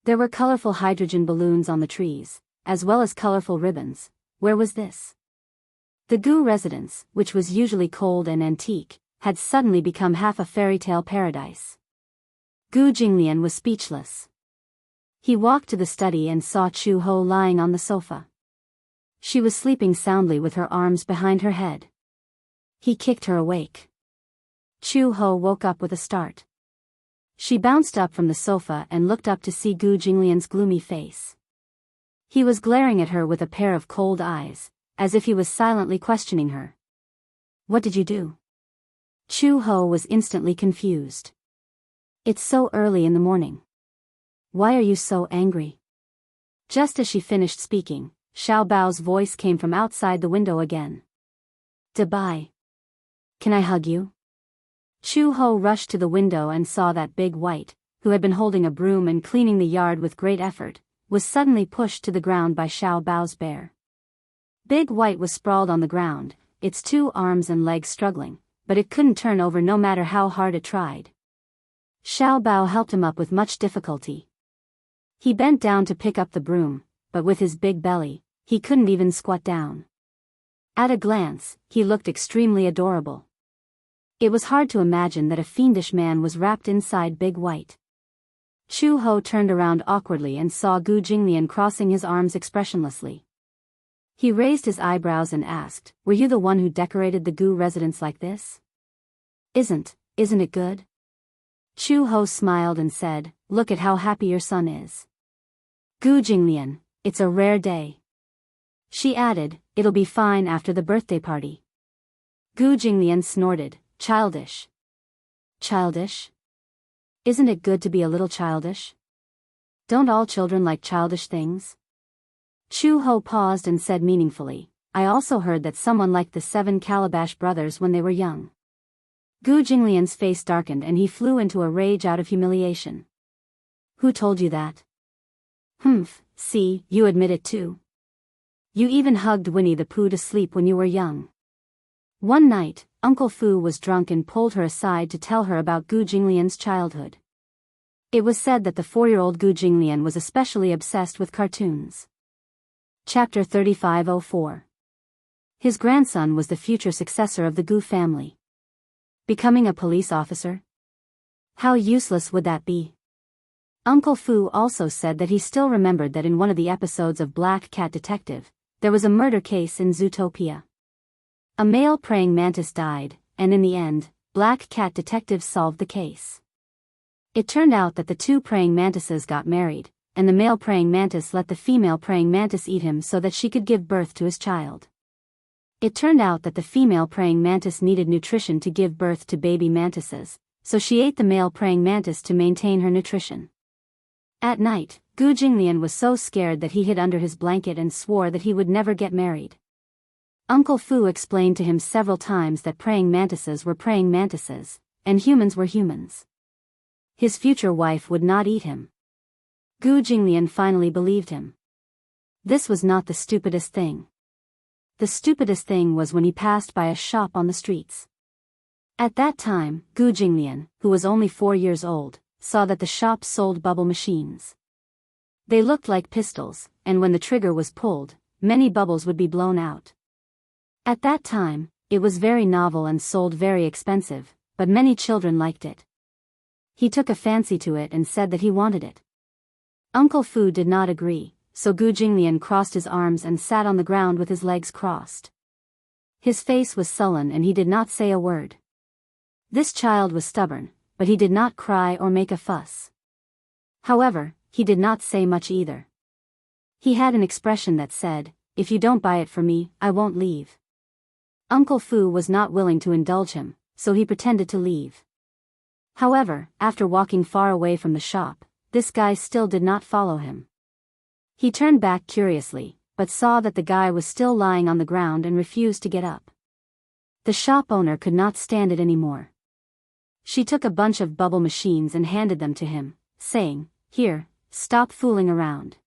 There were colorful hydrogen balloons on the trees, as well as colorful ribbons. Where was this? The Gu residence, which was usually cold and antique, had suddenly become half a fairy tale paradise. Gu Jinglian was speechless. He walked to the study and saw Chu Ho lying on the sofa. She was sleeping soundly with her arms behind her head. He kicked her awake. Chu Ho woke up with a start. She bounced up from the sofa and looked up to see Gu Jinglian's gloomy face. He was glaring at her with a pair of cold eyes, as if he was silently questioning her. What did you do? Chu Ho was instantly confused. It's so early in the morning. Why are you so angry? Just as she finished speaking, Xiao Bao's voice came from outside the window again. Goodbye. Can I hug you? Chu Ho rushed to the window and saw that Big White, who had been holding a broom and cleaning the yard with great effort, was suddenly pushed to the ground by Xiao Bao's bear. Big White was sprawled on the ground, its two arms and legs struggling, but it couldn't turn over no matter how hard it tried. Xiao Bao helped him up with much difficulty. He bent down to pick up the broom, but with his big belly, he couldn't even squat down. At a glance, he looked extremely adorable. It was hard to imagine that a fiendish man was wrapped inside Big White. Chu Ho turned around awkwardly and saw Gu Jinglian crossing his arms expressionlessly. He raised his eyebrows and asked, "Were you the one who decorated the Gu residence like this?" Isn't it good?" Chu Ho smiled and said, "Look at how happy your son is." Gu Jinglian, it's a rare day. She added, "It'll be fine after the birthday party." Gu Jinglian snorted, "Childish." Childish? Isn't it good to be a little childish? Don't all children like childish things? Chu Ho paused and said meaningfully, "I also heard that someone liked the 7 Calabash brothers when they were young." Gu Jinglian's face darkened and he flew into a rage out of humiliation. "Who told you that?" "Humph, see, you admit it too. You even hugged Winnie the Pooh to sleep when you were young." One night, Uncle Fu was drunk and pulled her aside to tell her about Gu Jinglian's childhood. It was said that the 4-year-old Gu Jinglian was especially obsessed with cartoons. Chapter 3504. His grandson was the future successor of the Gu family. Becoming a police officer? How useless would that be? Uncle Fu also said that he still remembered that in one of the episodes of Black Cat Detective, there was a murder case in Zootopia. A male praying mantis died, and in the end, Black Cat Detective solved the case. It turned out that the two praying mantises got married, and the male praying mantis let the female praying mantis eat him so that she could give birth to his child. It turned out that the female praying mantis needed nutrition to give birth to baby mantises, so she ate the male praying mantis to maintain her nutrition. At night, Gu Jinglian was so scared that he hid under his blanket and swore that he would never get married. Uncle Fu explained to him several times that praying mantises were praying mantises, and humans were humans. His future wife would not eat him. Gu Jinglian finally believed him. This was not the stupidest thing. The stupidest thing was when he passed by a shop on the streets. At that time, Gu Jinglian, who was only 4 years old, saw that the shop sold bubble machines. They looked like pistols, and when the trigger was pulled, many bubbles would be blown out. At that time, it was very novel and sold very expensive, but many children liked it. He took a fancy to it and said that he wanted it. Uncle Fu did not agree, so Gu Jinglian crossed his arms and sat on the ground with his legs crossed. His face was sullen and he did not say a word. This child was stubborn, but he did not cry or make a fuss. However, he did not say much either. He had an expression that said, "If you don't buy it for me, I won't leave." Uncle Fu was not willing to indulge him, so he pretended to leave. However, after walking far away from the shop, this guy still did not follow him. He turned back curiously, but saw that the guy was still lying on the ground and refused to get up. The shop owner could not stand it anymore. She took a bunch of bubble machines and handed them to him, saying, "Here, stop fooling around.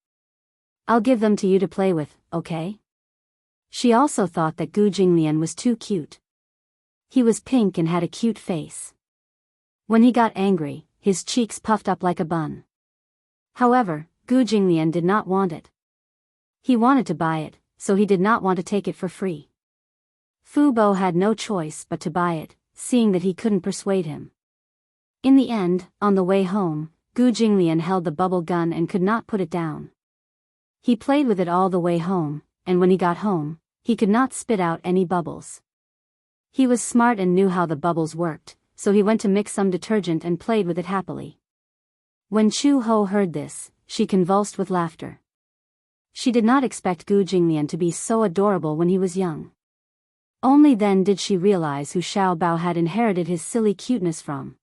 I'll give them to you to play with, okay?" She also thought that Gu Jinglian was too cute. He was pink and had a cute face. When he got angry, his cheeks puffed up like a bun. However, Gu Jinglian did not want it. He wanted to buy it, so he did not want to take it for free. Fu Bo had no choice but to buy it, seeing that he couldn't persuade him. In the end, on the way home, Gu Jinglian held the bubble gun and could not put it down. He played with it all the way home, and when he got home, he could not spit out any bubbles. He was smart and knew how the bubbles worked, so he went to mix some detergent and played with it happily. When Chu Ho heard this, she convulsed with laughter. She did not expect Gu Jinglian to be so adorable when he was young. Only then did she realize who Xiao Bao had inherited his silly cuteness from.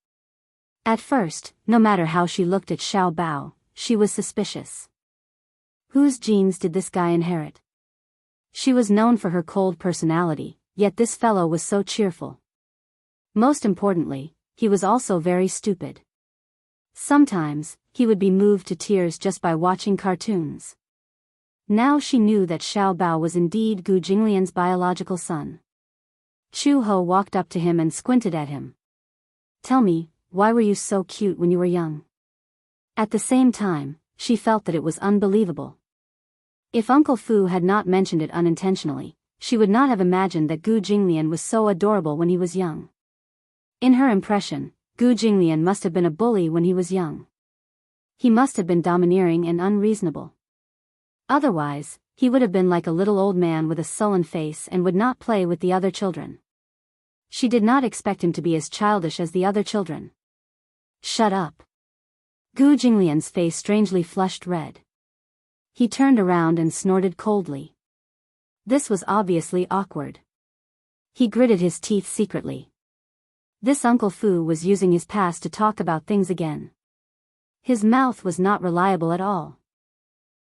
At first, no matter how she looked at Xiao Bao, she was suspicious. Whose genes did this guy inherit? She was known for her cold personality, yet this fellow was so cheerful. Most importantly, he was also very stupid. Sometimes, he would be moved to tears just by watching cartoons. Now she knew that Xiao Bao was indeed Gu Jinglian's biological son. Chu Ho walked up to him and squinted at him. "Tell me, why were you so cute when you were young?" At the same time, she felt that it was unbelievable. If Uncle Fu had not mentioned it unintentionally, she would not have imagined that Gu Jinglian was so adorable when he was young. In her impression, Gu Jinglian must have been a bully when he was young. He must have been domineering and unreasonable. Otherwise, he would have been like a little old man with a sullen face and would not play with the other children. She did not expect him to be as childish as the other children. "Shut up." Gu Jinglian's face strangely flushed red. He turned around and snorted coldly. This was obviously awkward. He gritted his teeth secretly. This Uncle Fu was using his past to talk about things again. His mouth was not reliable at all.